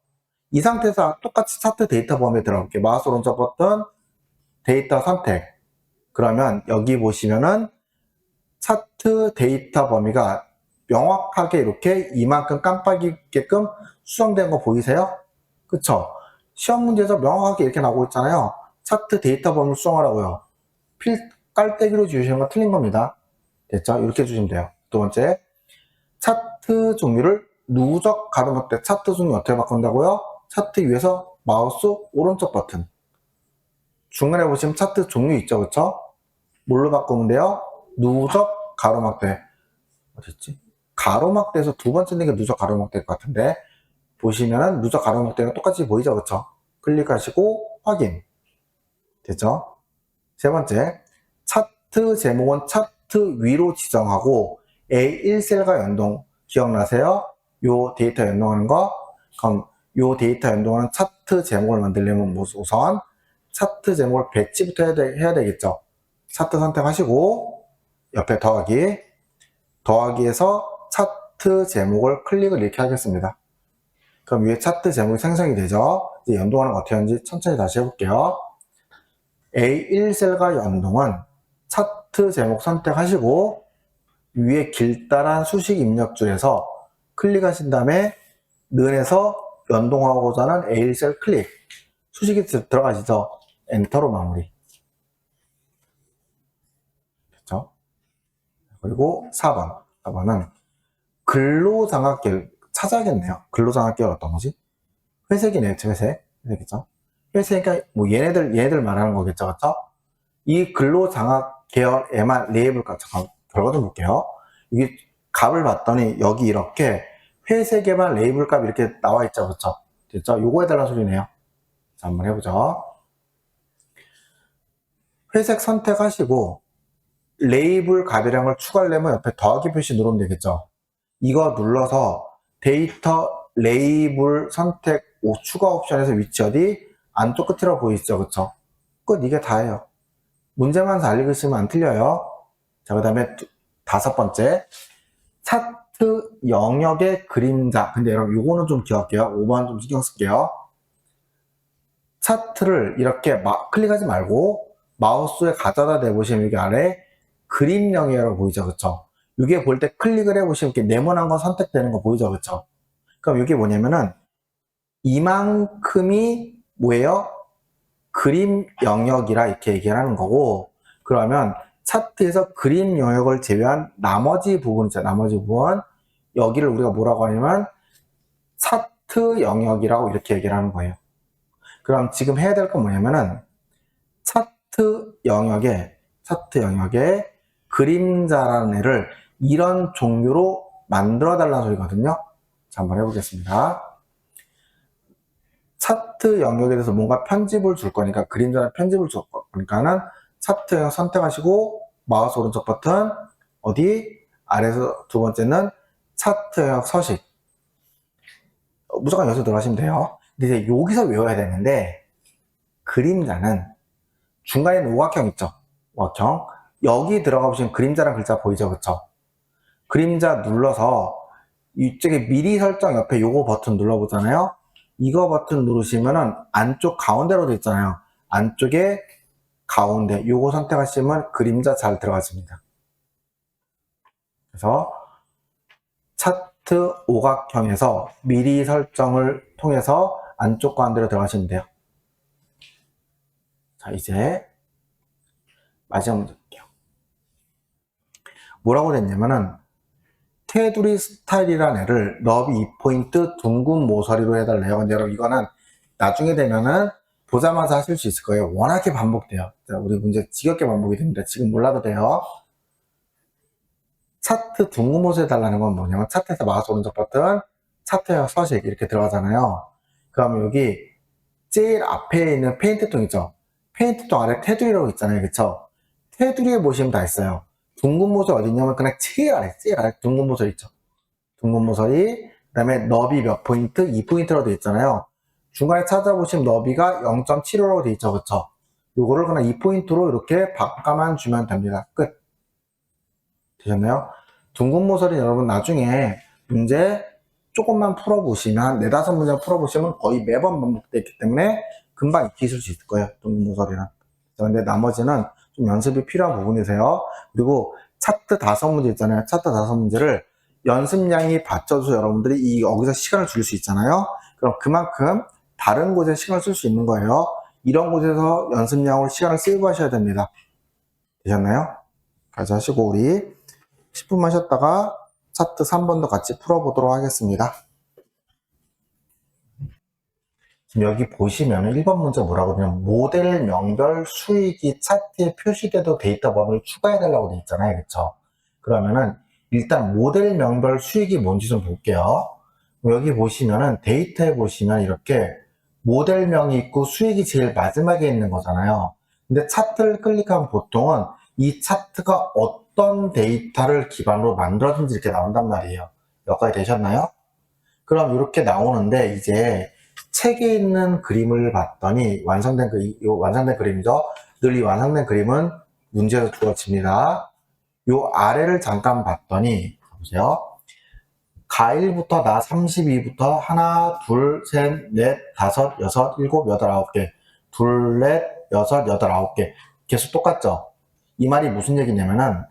이 상태에서 똑같이 차트 데이터 범위에 들어갈게요. 마우스 오른쪽 버튼 데이터 선택. 그러면 여기 보시면은 차트 데이터 범위가 명확하게 이렇게 이만큼 깜빡이게끔 수정된 거 보이세요? 그쵸? 시험 문제에서 명확하게 이렇게 나오고 있잖아요. 차트 데이터 범위를 수정하라고요. 깔때기로 주시는 거 틀린 겁니다. 됐죠? 이렇게 주시면 돼요. 두 번째, 차트 종류를 누적 가로막대 차트 종류 어떻게 바꾼다고요? 차트 위에서 마우스 오른쪽 버튼. 중간에 보시면 차트 종류 있죠, 그쵸? 뭘로 바꾸면 돼요? 누적 가로막대. 어딨지? 가로막대에서 두 번째 있는 게 누적 가로막대일 것 같은데, 보시면은 누적 가로막대가 똑같이 보이죠, 그쵸? 클릭하시고 확인. 됐죠? 세 번째, 차트 제목은 차트 위로 지정하고 A1셀과 연동. 기억나세요? 요 데이터 연동하는 거? 그럼 요 데이터 연동하는 차트 제목을 만들려면 우선 차트 제목을 배치부터 해야 되겠죠? 차트 선택하시고 옆에 더하기에서 차트 제목을 클릭을 이렇게 하겠습니다. 그럼 위에 차트 제목이 생성이 되죠? 이제 연동하는 거 어떻게 하는지 천천히 다시 해볼게요. A1셀과 연동은 차트 제목 선택하시고 위에 길다란 수식 입력줄에서 클릭하신 다음에 는에서 연동하고자 하는 A1셀 클릭. 수식이 들어가시죠? 엔터로 마무리. 됐죠? 그리고 4번은 근로장학계열 찾아야겠네요. 근로장학계열 어떤 거지? 회색이네요. 회색이죠? 회색이니까 뭐 얘네들 말하는 거겠죠. 그쵸? 이 근로장학계열에만 레이블 값, 잠깐 결과 좀 볼게요. 여기 값을 봤더니 여기 이렇게 회색에만 레이블 값 이렇게 나와 있죠. 그쵸? 됐죠? 요거 해달라는 소리네요. 자, 한번 해보죠. 회색 선택하시고 레이블 값이랑을 추가하려면 옆에 더하기 표시 누르면 되겠죠. 이거 눌러서 데이터 레이블 선택 추가 옵션에서 위치 어디? 안쪽 끝이라고 보이시죠? 그쵸? 끝 이게 다예요. 문제만 잘 읽으시면 안 틀려요. 자, 그 다음에 5번째 차트 영역의 그림자. 근데 여러분 요거는 좀 기억할게요. 5번 좀 신경 쓸게요. 차트를 이렇게 클릭하지 말고 마우스에 가져다 대보시면 여기 아래 그림 영역이라고 보이죠? 그쵸? 이게 볼 때 클릭을 해보시면 이렇게 네모난 거 선택되는 거 보이죠? 그쵸? 그럼 이게 뭐냐면은 이만큼이 뭐예요? 그림 영역이라 이렇게 얘기를 하는 거고, 그러면 차트에서 그림 영역을 제외한 나머지 부분 있죠. 나머지 부분. 여기를 우리가 뭐라고 하냐면 차트 영역이라고 이렇게 얘기를 하는 거예요. 그럼 지금 해야 될 건 뭐냐면은 차트 영역에 그림자라는 애를 이런 종류로 만들어 달라는 소리거든요. 자, 한번 해보겠습니다. 차트 영역에 대해서 뭔가 편집을 줄 거니까, 그림자는 편집을 줄 거니까는 차트 영역 선택하시고 마우스 오른쪽 버튼 어디 아래에서 두 번째는 차트 영역 서식. 무조건 여기서 들어가시면 돼요. 근데 이제 여기서 외워야 되는데, 그림자는 중간에는 오각형 있죠? 오각형. 여기 들어가 보시면 그림자라는 글자 보이죠? 그쵸? 그림자 눌러서 이쪽에 미리 설정 옆에 요거 버튼 눌러보잖아요. 이거 버튼 누르시면은 안쪽 가운데로 돼 있잖아요. 안쪽에 가운데 요거 선택하시면 그림자 잘 들어가집니다. 그래서 차트 오각형에서 미리 설정을 통해서 안쪽 가운데로 들어가시면 돼요. 자, 이제 마지막 문제 볼게요. 뭐라고 됐냐면은 테두리 스타일이라는 애를 너비 2포인트 둥근 모서리로 해달래요. 근데 여러분 이거는 나중에 되면은 보자마자 하실 수 있을 거예요. 워낙에 반복돼요. 자, 우리 문제 지겹게 반복이 됩니다. 지금 몰라도 돼요. 차트 둥근 모서리 해달라는 건 뭐냐면 차트에서 마우스 오른쪽 버튼 차트형 서식 이렇게 들어가잖아요. 그러면 여기 제일 앞에 있는 페인트통 있죠? 페인트통 아래 테두리라고 있잖아요. 그쵸? 테두리에 보시면 다 있어요. 둥근 모서리 어디 있냐면 그냥 제일 아래 둥근 모서리 있죠. 둥근 모서리, 그 다음에 너비 몇 포인트? 2포인트라고 되어 있잖아요. 중간에 찾아보시면 너비가 0.75라고 되어 있죠. 그쵸? 요거를 그냥 2포인트로 이렇게 바꿔만 주면 됩니다. 끝. 되셨나요? 둥근 모서리 여러분 나중에 문제 조금만 풀어보시면, 4-5문제 풀어보시면 거의 매번 반복되어 있기 때문에 금방 익히실 수 있을 거예요. 둥근 모서리는. 근데 나머지는 좀 연습이 필요한 부분이세요. 그리고 차트 5문제 있잖아요. 차트 5문제를 연습량이 받쳐서 여러분들이 여기서 시간을 줄일 수 있잖아요. 그럼 그만큼 다른 곳에 시간을 쓸 수 있는 거예요. 이런 곳에서 연습량으로 시간을 세이브 하셔야 됩니다. 되셨나요? 같이 하시고 우리 10분만 쉬었다가 차트 3번도 같이 풀어보도록 하겠습니다. 지금 여기 보시면 1번 문제 뭐라고 하냐면 모델 명별 수익이 차트에 표시돼도 데이터 범위를 추가해달라고 되어 있잖아요. 그쵸? 그러면은 일단 모델 명별 수익이 뭔지 좀 볼게요. 여기 보시면은 데이터에 보시면 이렇게 모델명이 있고 수익이 제일 마지막에 있는 거잖아요. 근데 차트를 클릭하면 보통은 이 차트가 어떤 데이터를 기반으로 만들어진지 이렇게 나온단 말이에요. 여기까지 되셨나요? 그럼 이렇게 나오는데 이제 책에 있는 그림을 봤더니 완성된 그림이죠. 늘 이 완성된 그림은 문제에서 주어집니다. 요 아래를 잠깐 봤더니 보세요. 가일부터 나 32부터 하나, 둘, 셋, 넷, 다섯, 여섯, 일곱, 여덟, 아홉 개. 둘, 넷, 여섯, 여덟, 아홉 개. 계속 똑같죠? 이 말이 무슨 얘기냐면은,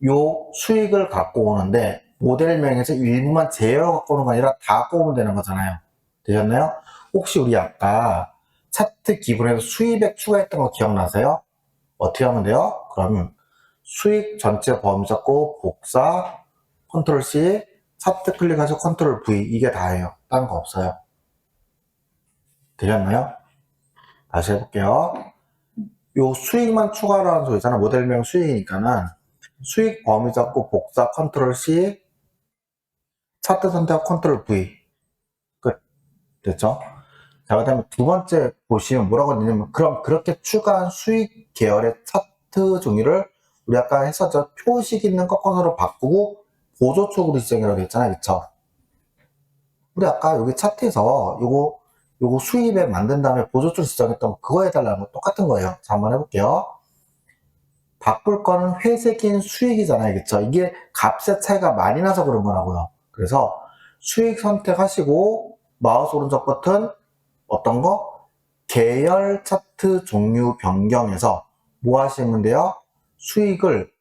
요 수익을 갖고 오는데, 모델명에서 일부만 제어 갖고 오는 거 아니라 다 갖고 오면 되는 거잖아요. 되셨나요? 혹시 우리 아까 차트 기본에서 수입액 추가했던 거 기억나세요? 어떻게 하면 돼요? 그러면 수익 전체 범위 잡고 복사, 컨트롤 C, 차트 클릭하셔서 컨트롤 V, 이게 다예요. 다른 거 없어요. 되셨나요? 다시 해볼게요. 요 수익만 추가라는 소리잖아. 모델명 수익이니까는 수익 범위 잡고 복사, 컨트롤 C, 차트 선택, 컨트롤 V. 끝. 됐죠? 자, 그 다음에 두 번째 보시면 뭐라고 했냐면, 그럼 그렇게 추가한 수익 계열의 차트 종류를 우리 아까 했었죠. 표식 있는 꺾어서로 바꾸고 보조 쪽으로 지정이라고 했잖아요. 그쵸? 우리 아까 여기 차트에서 요거 수입에 만든 다음에 보조 쪽 지정했던 거 그거 해달라는 거 똑같은 거예요. 자, 한번 해볼게요. 바꿀 거는 회색인 수익이잖아요. 그쵸? 이게 값의 차이가 많이 나서 그런 거라고요. 그래서 수익 선택하시고 마우스 오른쪽 버튼 어떤 거? 계열 차트 종류 변경해서 뭐 하시면 돼요? 수익을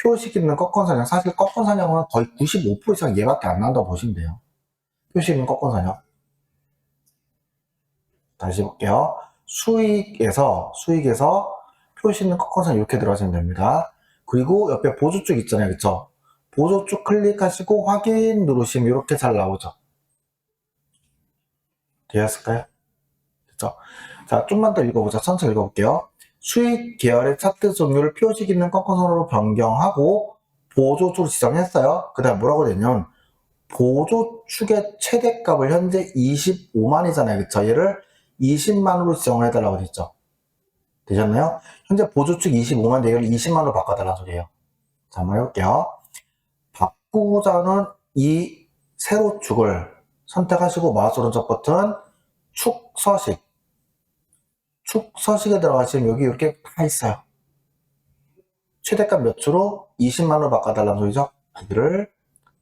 표식 있는 꺾은 선형, 사실 꺾은 선형은 거의 95% 이상 얘밖에 안 나온다고 보시면 돼요. 표식 있는 꺾은 선형. 다시 볼게요. 수익에서 표식 있는 꺾은 선형 이렇게 들어가시면 됩니다. 그리고 옆에 보조 쪽 있잖아요. 그쵸? 보조 쪽 클릭하시고 확인 누르시면 이렇게 잘 나오죠. 되었을까요? 그쵸? 자, 좀만 더 읽어보자. 천천히 읽어볼게요. 수익 계열의 차트 종류를 표식 있는 꺾어선으로 변경하고 보조축을 지정했어요. 그 다음 뭐라고 되냐면 보조축의 최대값을 현재 25만이잖아요. 그쵸? 얘를 20만으로 지정을 해달라고 됐죠. 되셨나요? 현재 보조축 25만 대결 20만으로 바꿔달라는 소리예요. 자, 한번 해볼게요. 바꾸고자 하는 이 세로 축을 선택하시고 마우스 오른쪽 버튼 축 서식 서식에 들어가시면 여기 이렇게 다 있어요. 최대값 몇 초로? 20만으로 바꿔달라는 소리죠. 여기를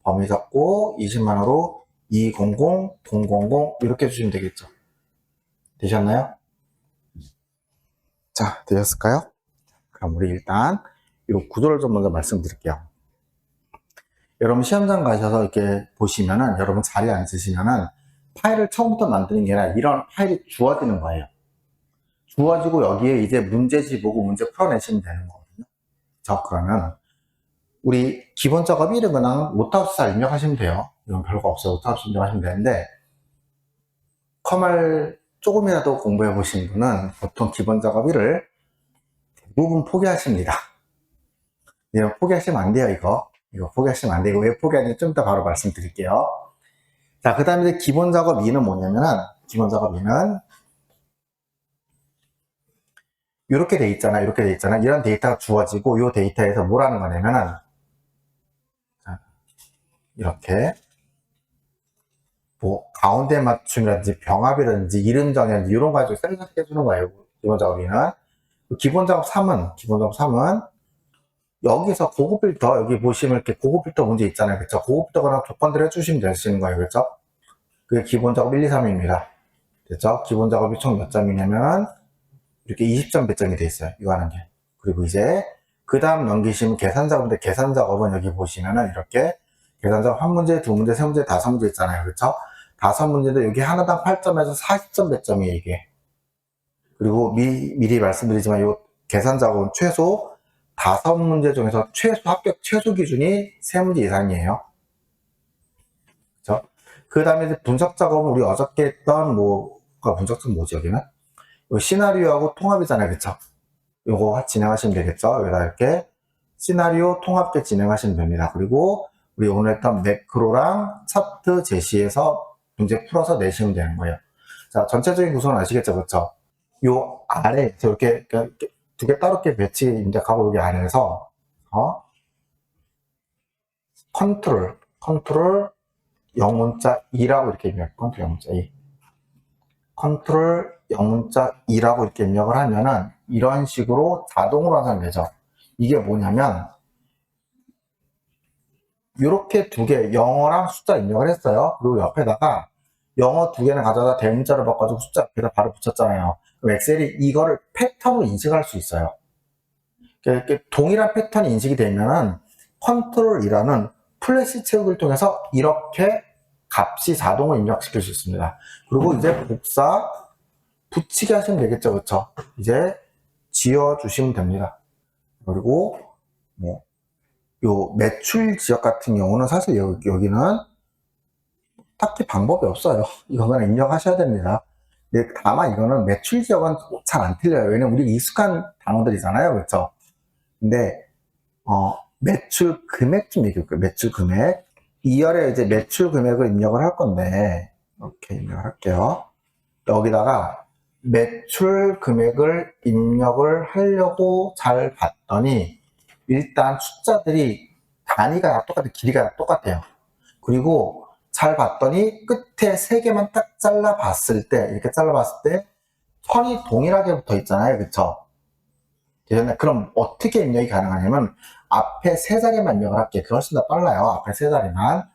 범위 잡고 20만으로 200, 000 이렇게 주시면 되겠죠. 되셨나요? 자, 되셨을까요? 그럼 우리 일단 이 구조를 좀 먼저 말씀드릴게요. 여러분 시험장 가셔서 이렇게 보시면은 여러분 자리에 앉으시면은 파일을 처음부터 만드는 게 아니라 이런 파일이 주어지는 거예요. 주어지고 여기에 이제 문제지 보고 문제 풀어내시면 되는 거거든요. 자, 그러면 우리 기본 작업 1은 그냥 오타우스 잘 입력하시면 돼요. 이건 별거 없어요. 오타우스 입력하시면 되는데 컴을 조금이라도 공부해 보신 분은 보통 기본 작업 1을 대부분 포기하십니다. 이거 포기하시면 안 돼요. 이거 포기하시면 안 되고 왜 포기하는지 좀 이따 바로 말씀드릴게요. 자, 그 다음에 이제 기본 작업 2는 뭐냐면은 기본 작업 2는 이렇게 돼 있잖아. 이렇게 돼 있잖아. 이런 데이터가 주어지고 이 데이터에서 뭐라는 거냐면은 이렇게 뭐 가운데 맞춤이라든지 병합이라든지 이름 정의라든지 이런 거 가지고 생각해 주는 거예요. 기본 작업이는. 기본 작업 3은 여기서 고급 필터 여기 보시면 이렇게 고급 필터 문제 있잖아요. 그렇죠? 고급 필터랑 조건들 해주시면 되시는 거예요. 그렇죠? 그게 기본 작업 1, 2, 3입니다. 됐죠? 기본 작업이 총 몇 점이냐면 이렇게 20점 배점이 돼 있어요. 이거 하는 게. 그리고 이제 그 다음 넘기시면 계산 작업인데 계산 작업은 여기 보시면은 이렇게 계산 작업 한 문제, 두 문제, 세 문제, 다섯 문제 있잖아요. 그렇죠? 다섯 문제도 여기 하나당 8점에서 40점 배점이에요. 이게. 그리고 미리 말씀드리지만 이 계산 작업은 최소 5문제 중에서 합격 최소 기준이 3문제 이상이에요. 그렇죠? 그 다음에 분석 작업은 우리 어저께 했던 분석 작업 뭐지 여기는? 시나리오하고 통합이잖아요. 그쵸? 요거 진행하시면 되겠죠? 여기다 이렇게 시나리오 통합계 진행하시면 됩니다. 그리고 우리 오늘 했던 매크로랑 차트 제시해서 문제 풀어서 내시면 되는 거예요. 자, 전체적인 구성은 아시겠죠? 그쵸? 요 아래 이렇게 두 개 따로 이렇게 배치 입력하고 여기 안에서 컨트롤 영문자 2라고 이렇게 입력, 컨트롤 영문자 2. 컨트롤 영문자 2라고 이렇게 입력을 하면은 이런 식으로 자동으로 완성이 되죠. 이게 뭐냐면 이렇게 두 개 영어랑 숫자 입력을 했어요. 그리고 옆에다가 영어 두 개는 가져다 대문자로 바꿔가지고 숫자 옆에다 바로 붙였잖아요. 그럼 엑셀이 이거를 패턴으로 인식할 수 있어요. 이렇게 동일한 패턴이 인식이 되면은 컨트롤 2라는 플래시 채우기를 통해서 이렇게 값이 자동으로 입력시킬 수 있습니다. 그리고 이제 복사 붙이게 하시면 되겠죠, 그렇죠? 이제 지워주시면 됩니다. 그리고 뭐 요 매출 지역 같은 경우는 사실 여기는 딱히 방법이 없어요. 이거는 입력하셔야 됩니다. 근데 다만 이거는 매출 지역은 잘 안 틀려요. 왜냐면 우리 익숙한 단어들이잖아요, 그렇죠? 근데 매출 금액 좀 얘기해볼게요. 매출 금액. 2열에 이제 매출 금액을 입력을 할 건데, 이렇게 입력을 할게요. 여기다가 매출 금액을 입력을 하려고 잘 봤더니, 일단 숫자들이 단위가 다 똑같아요. 길이가 다 똑같아요. 그리고 잘 봤더니 끝에 3개만 딱 잘라봤을 때, 이렇게 잘라봤을 때, 선이 동일하게 붙어 있잖아요. 그쵸? 그럼 어떻게 입력이 가능하냐면 앞에 3자리만 입력을 할게요. 그게 훨씬 더 빨라요. 앞에 3자리만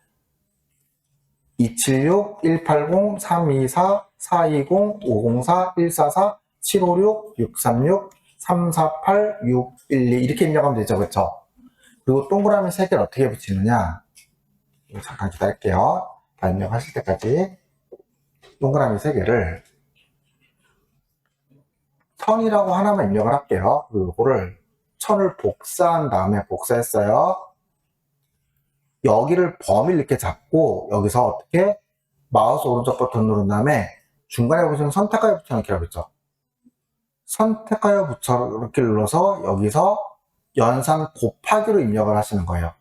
276, 180, 324, 420, 504, 144, 756, 636, 348, 612 이렇게 입력하면 되죠. 그쵸? 그리고 동그라미 3개를 어떻게 붙이느냐, 잠깐 기다릴게요. 다 입력하실 때까지. 동그라미 3개를 천이라고 하나만 입력을 할게요. 그리고 이거를 천을 복사한 다음에 복사했어요. 여기를 범위를 이렇게 잡고 여기서 어떻게 마우스 오른쪽 버튼 누른 다음에 중간에 보시면 선택하여 붙여넣기라고 있죠. 선택하여 붙여넣기를 눌러서 여기서 연산 곱하기로 입력을 하시는 거예요.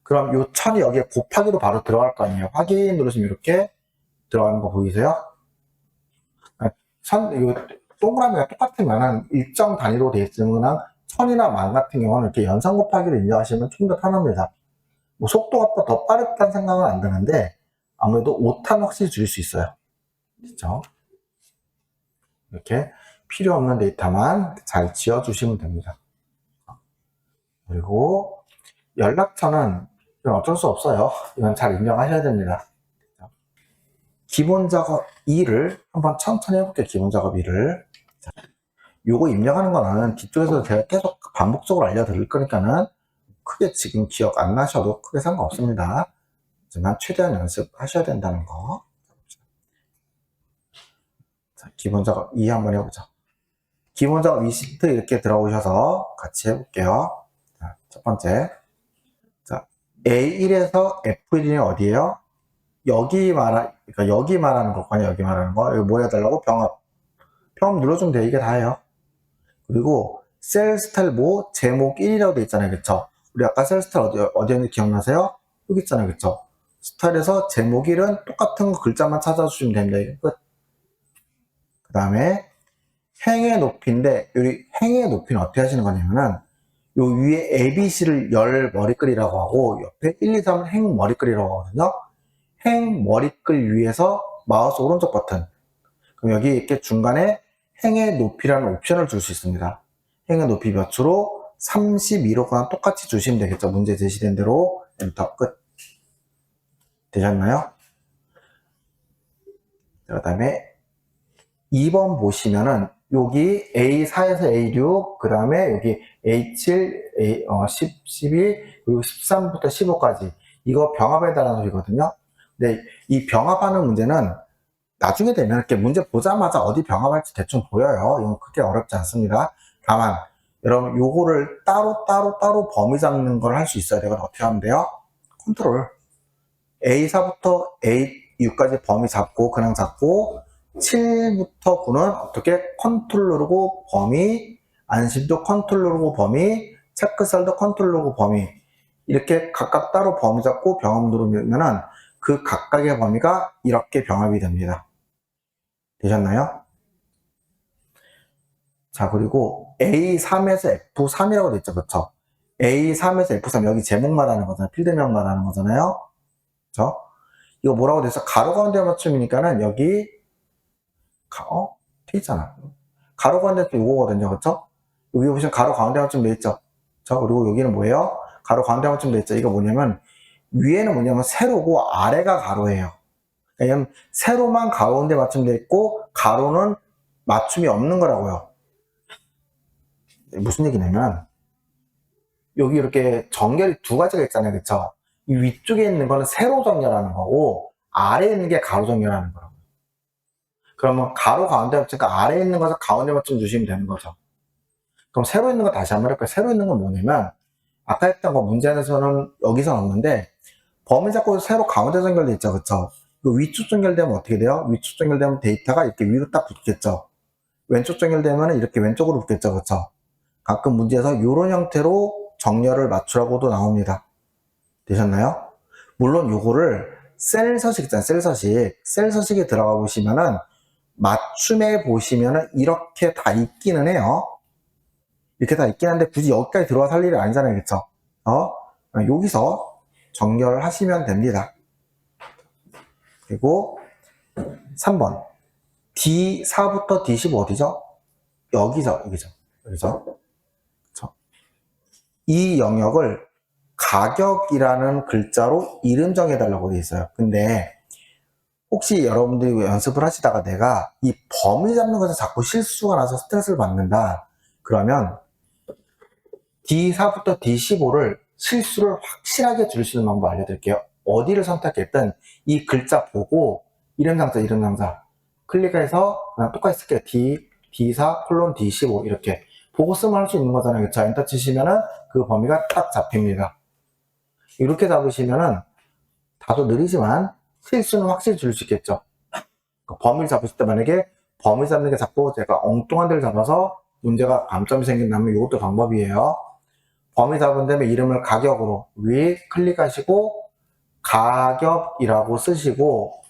그럼 이 천이 여기에 곱하기로 바로 들어갈 거 아니에요. 확인 누르시면 이렇게 들어가는 거 보이세요? 동그라미가 똑같으면 일정 단위로 되어 있으면 천이나 만 같은 경우는 이렇게 연산 곱하기를 입력하시면 좀 더 편합니다. 뭐 속도가 더 빠르다는 생각은 안 드는데 아무래도 오타는 확실히 줄일 수 있어요. 그렇죠? 이렇게 필요 없는 데이터만 잘 지워주시면 됩니다. 그리고 연락처는 이건 어쩔 수 없어요. 이건 잘 입력하셔야 됩니다. 기본 작업 2를 한번 천천히 해볼게요. 기본 작업 2를. 요거 입력하는 거는 뒤쪽에서 제가 계속 반복적으로 알려드릴 거니까는 크게 지금 기억 안 나셔도 크게 상관없습니다. 하지만 최대한 연습하셔야 된다는 거. 자, 기본 작업 2 한번 해보죠. 기본 작업 2 시트 이렇게 들어오셔서 같이 해볼게요. 자, 첫 번째. 자, A1에서 F1이 어디예요? 그러니까 여기 말하는 거거든요. 여기 말하는 거. 여기 뭐 해달라고? 병합. 병합 눌러주면 돼. 이게 다예요. 그리고 셀 스타일 뭐 제목 1이라고 돼 있잖아요. 그쵸? 우리 아까 셀 스타일 어디였는지 기억나세요? 여기 있잖아요. 그쵸? 스타일에서 제목 1은 똑같은 거 글자만 찾아주시면 됩니다. 이게 끝. 그 다음에 행의 높이인데, 여기 행의 높이는 어떻게 하시는 거냐면은 요 위에 ABC를 열 머리글이라고 하고 옆에 1, 2, 3은 행 머리글이라고 하거든요. 행 머리글 위에서 마우스 오른쪽 버튼. 그럼 여기 이렇게 중간에 행의 높이라는 옵션을 줄 수 있습니다. 행의 높이 몇으로 32로 그냥 똑같이 주시면 되겠죠. 문제 제시된 대로. 엔터 끝. 되셨나요? 그 다음에 2번 보시면은 여기 A4에서 A6, 그 다음에 여기 A7, 10, 12, 그리고 13부터 15까지 이거 병합해달라는 소리거든요. 근데 이 병합하는 문제는 나중에 되면 이렇게 문제 보자마자 어디 병합할지 대충 보여요. 이건 크게 어렵지 않습니다. 다만 여러분 요거를 따로 범위 잡는 걸 할 수 있어야 돼요. 어떻게 하면 돼요? 컨트롤 A4부터 A6까지 범위 잡고 그냥 잡고 7부터 9는 어떻게 컨트롤 누르고 범위, 안심도 컨트롤 누르고 범위, 체크셀도 컨트롤 누르고 범위 이렇게 각각 따로 범위 잡고 병합 누르면은 그 각각의 범위가 이렇게 병합이 됩니다. 되셨나요? 자, 그리고 A3에서 F3이라고 되어 있죠. 그쵸? A3에서 F3 여기 제목 말하는 거잖아요. 필드명 말하는 거잖아요. 그쵸? 이거 뭐라고 돼서 가로 가운데 맞춤이니까는 여기 돼 있잖아. 가로 가운데 또 이거거든요. 그쵸? 여기 보시면 가로 가운데 맞춤 돼 있죠. 그쵸? 그리고 여기는 뭐예요? 가로 가운데 맞춤 돼 있죠. 이거 뭐냐면 위에는 뭐냐면 세로고 아래가 가로예요. 그러니까 세로만 가운데 맞춤돼 있고 가로는 맞춤이 없는 거라고요. 무슨 얘기냐면 여기 이렇게 정렬이 두 가지가 있잖아요. 그쵸? 이 위쪽에 있는 거는 세로 정렬하는 거고 아래에 있는 게 가로 정렬하는 거라고요. 그러면 가로 가운데 맞추니까 아래에 있는 것을 가운데 맞춤 주시면 되는 거죠. 그럼 세로 있는 거 다시 한번 할까요? 세로 있는 건 뭐냐면 아까 했던 거 문제에서는 여기서 없는데 범위 잡고 세로 가운데 정렬돼 있죠. 그쵸? 그 위쪽 정렬되면 어떻게 돼요? 위쪽 정렬되면 데이터가 이렇게 위로 딱 붙겠죠. 왼쪽 정렬되면 이렇게 왼쪽으로 붙겠죠. 그쵸? 가끔 문제에서 이런 형태로 정렬을 맞추라고도 나옵니다. 되셨나요? 물론 요거를 셀 서식 있잖아요. 셀 서식. 셀 서식에 들어가 보시면은 맞춤에 보시면은 이렇게 다 있기는 해요. 이렇게 다 있긴 한데 굳이 여기까지 들어와서 할 일이 아니잖아요. 그쵸? 여기서 정렬하시면 됩니다. 그리고 3번. D4부터 D15 어디죠? 여기죠. 여기죠. 그죠? 이 영역을 가격이라는 글자로 이름 정해달라고 되어 있어요. 근데 혹시 여러분들이 연습을 하시다가 내가 이 범위 잡는 것에 자꾸 실수가 나서 스트레스를 받는다. 그러면 D4부터 D15를 실수를 확실하게 줄일 수 있는 방법 알려드릴게요. 어디를 선택했든 이 글자 보고 이름 상자 클릭해서 그냥 똑같이 쓸게요. D4 콜론 D15 이렇게 보고 쓰면 할 수 있는 거잖아요. 그쵸? 엔터 치시면은 그 범위가 딱 잡힙니다. 이렇게 잡으시면은 다소 느리지만 실수는 확실히 줄일 수 있겠죠. 범위를 잡으실 때 만약에 범위 잡는 게 자꾸 제가 엉뚱한 데를 잡아서 문제가 감점이 생긴다면 이것도 방법이에요. 범위 잡은 다음에 이름을 가격으로 위에 클릭하시고 가격이라고 쓰시고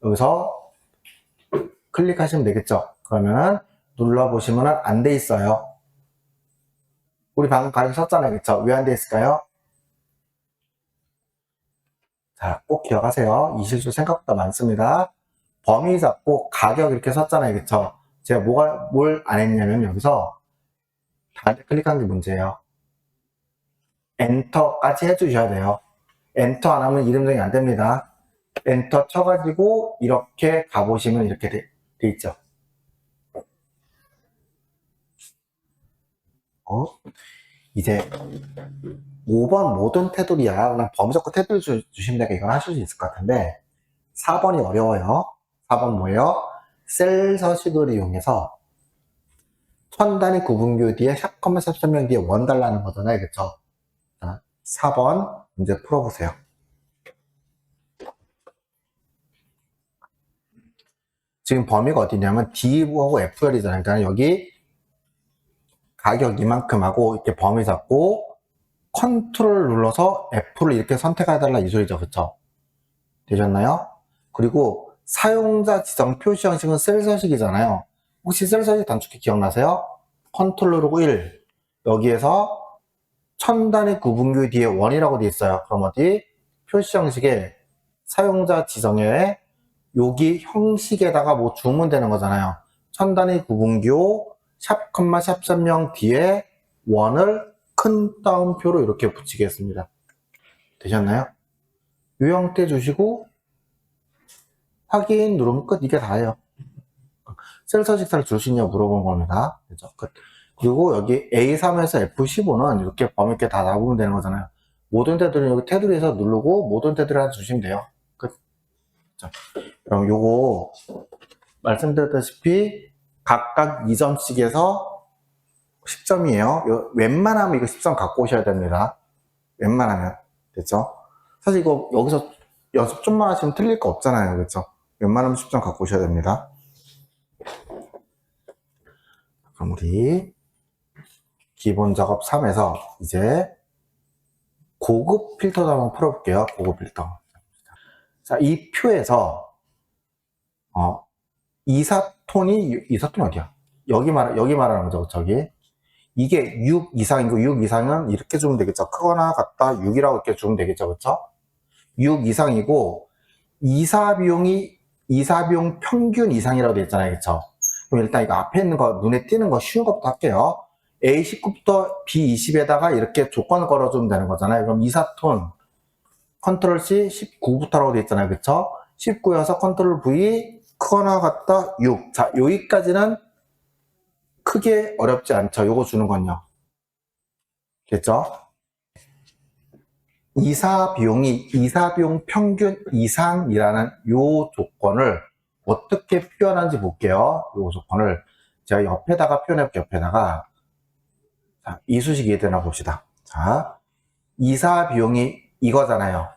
여기서 클릭하시면 되겠죠. 그러면은 눌러보시면은 안 돼 있어요. 우리 방금 가격 썼잖아요. 그쵸? 왜 안 돼 있을까요? 자, 꼭 기억하세요. 이 실수 생각보다 많습니다. 범위 잡고 가격 이렇게 썼잖아요. 그쵸? 제가 뭘 안 했냐면 여기서 다한테 클릭한 게 문제예요. 엔터까지 해주셔야 돼요. 엔터 안 하면 이름 정이 안 됩니다. 엔터 쳐가지고 이렇게 가보시면 이렇게 돼 있죠. 이제 5번 모든 테두리야. 그냥 범위 잡고 테두리 주시면 되니까 이건 하실 수 있을 것 같은데 4번이 어려워요. 4번 뭐예요? 셀 서식을 이용해서 천 단위 구분교 뒤에 샵, 샵 설명 뒤에 원 달라는 거잖아요. 그쵸? 자, 4번 문제 풀어보세요. 지금 범위가 어디냐면 D하고 F열이잖아요. 그러니까 여기 가격 이만큼 하고 이렇게 범위 잡고 컨트롤 눌러서 F를 이렇게 선택해달라 이 소리죠. 그쵸? 되셨나요? 그리고 사용자 지정 표시 형식은 셀 서식이잖아요. 혹시 셀 서식 단축키 기억나세요? 컨트롤 누르고 1 여기에서 천 단위 구분교 뒤에 원이라고 되어 있어요. 그럼 어디? 표시 형식에 사용자 지정에 여기 형식에다가 뭐 주면 되는 거잖아요. 천 단위 구분교 샵, 샵 설명 뒤에 원을 큰 따옴표로 이렇게 붙이겠습니다. 되셨나요? 이 형태 주시고 확인 누르면 끝. 이게 다예요. 셀 서식사를 줄 수 있냐고 물어본 겁니다. 그죠? 끝. 그리고 여기 A3에서 F15는 이렇게 범위 있게 다 잡으면 되는 거잖아요. 모든 테두리는 여기 테두리에서 누르고 모든 테두리 하나 주시면 돼요. 끝. 자, 그럼 요거 말씀드렸다시피 각각 2점씩에서 10점이에요. 웬만하면 이거 10점 갖고 오셔야 됩니다. 웬만하면. 됐죠? 사실 이거 여기서 연습 좀만 하시면 틀릴 거 없잖아요. 그렇죠? 웬만하면 10점 갖고 오셔야 됩니다. 그럼 우리 기본 작업 3에서 이제 고급 필터도 한번 풀어볼게요. 고급 필터. 자, 이 표에서 이사톤이 어디야? 여기 말하는 거죠. 저기. 이게 6 이상이고 6 이상은 이렇게 주면 되겠죠. 크거나 같다 6이라고 이렇게 주면 되겠죠. 그렇죠? 6 이상이고 이사 비용 평균 이상이라고 되어 있잖아요. 그렇죠? 그럼 일단 이거 앞에 있는 거 눈에 띄는 거 쉬운 것부터 할게요. A19부터 B20에다가 이렇게 조건을 걸어주면 되는 거잖아요. 그럼 이사톤 컨트롤 C 19부터라고 되어 있잖아요. 그쵸? 19여서 컨트롤 V 크거나 같다 6. 자, 여기까지는 크게 어렵지 않죠. 요거 주는 건요. 됐죠? 이사비용 평균 이상이라는 요 조건을 어떻게 표현하는지 볼게요. 요 조건을 제가 옆에다가 표현해 볼게요. 옆에다가. 자, 이수식 이해되나 봅시다. 자, 이사비용이 이거잖아요.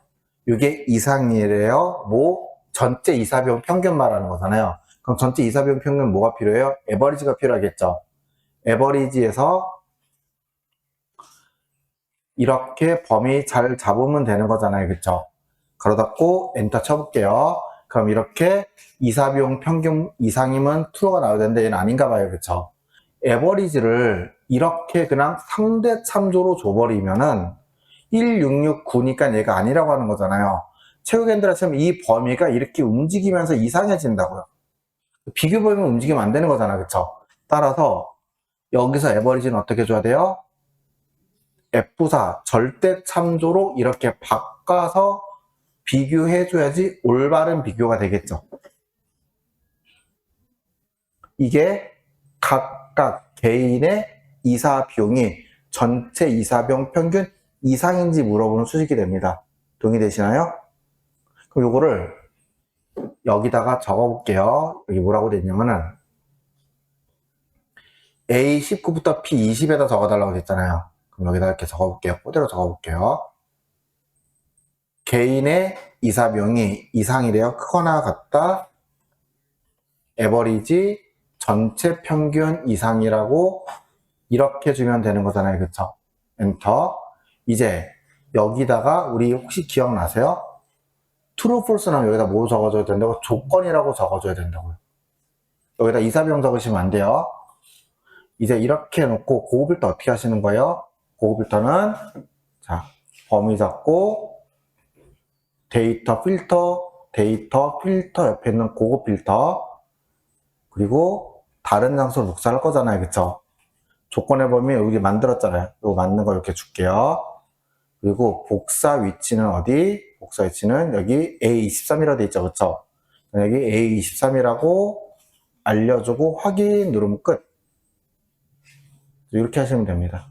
이게 이상이래요. 뭐 전체 이사비용 평균 말하는 거잖아요. 그럼 전체 이사비용 평균 뭐가 필요해요? 에버리지가 필요하겠죠. 에버리지에서 이렇게 범위 잘 잡으면 되는 거잖아요. 그쵸? 가로 닫고 엔터 쳐볼게요. 그럼 이렇게 이사비용 평균 이상이면 true가 나와야 되는데 얘는 아닌가 봐요. 그쵸? 에버리지를 이렇게 그냥 상대 참조로 줘버리면은 1669니까 얘가 아니라고 하는 거잖아요. 최후겐들처럼 이 범위가 이렇게 움직이면서 이상해진다고요. 비교 범위만 움직이면 안 되는 거잖아. 그쵸? 따라서 여기서 에버리지는 어떻게 줘야 돼요? F4 절대 참조로 이렇게 바꿔서 비교해줘야지 올바른 비교가 되겠죠. 이게 각각 개인의 이사 비용이 전체 이사 비용 평균 이상인지 물어보는 수식이 됩니다. 동의되시나요? 그럼 요거를 여기다가 적어볼게요. 여기 뭐라고 돼 있냐면은 A19부터 P20에다 적어달라고 했잖아요. 그럼 여기다 이렇게 적어볼게요. 그대로 적어볼게요. 개인의 이사 비용이 이상이래요. 크거나 같다. 에버리지 전체 평균 이상이라고 이렇게 주면 되는 거잖아요. 그쵸? 엔터. 이제 여기다가 우리 혹시 기억나세요? true, false는 여기다 뭐 적어줘야 된다고? 조건이라고 적어줘야 된다고요. 여기다 이사비용 적으시면 안 돼요. 이제 이렇게 해놓고 고급필터 어떻게 하시는 거예요? 고급필터는 자 범위 잡고 데이터 필터 옆에 있는 고급필터 그리고 다른 장소로 복사할 거잖아요. 그쵸? 조건의 범위 여기 만들었잖아요. 이거 맞는 거 이렇게 줄게요. 그리고 복사 위치는 어디? 복사 위치는 여기 A23이라고 돼 있죠. 그쵸? 여기 A23이라고 알려주고 확인 누르면 끝. 이렇게 하시면 됩니다.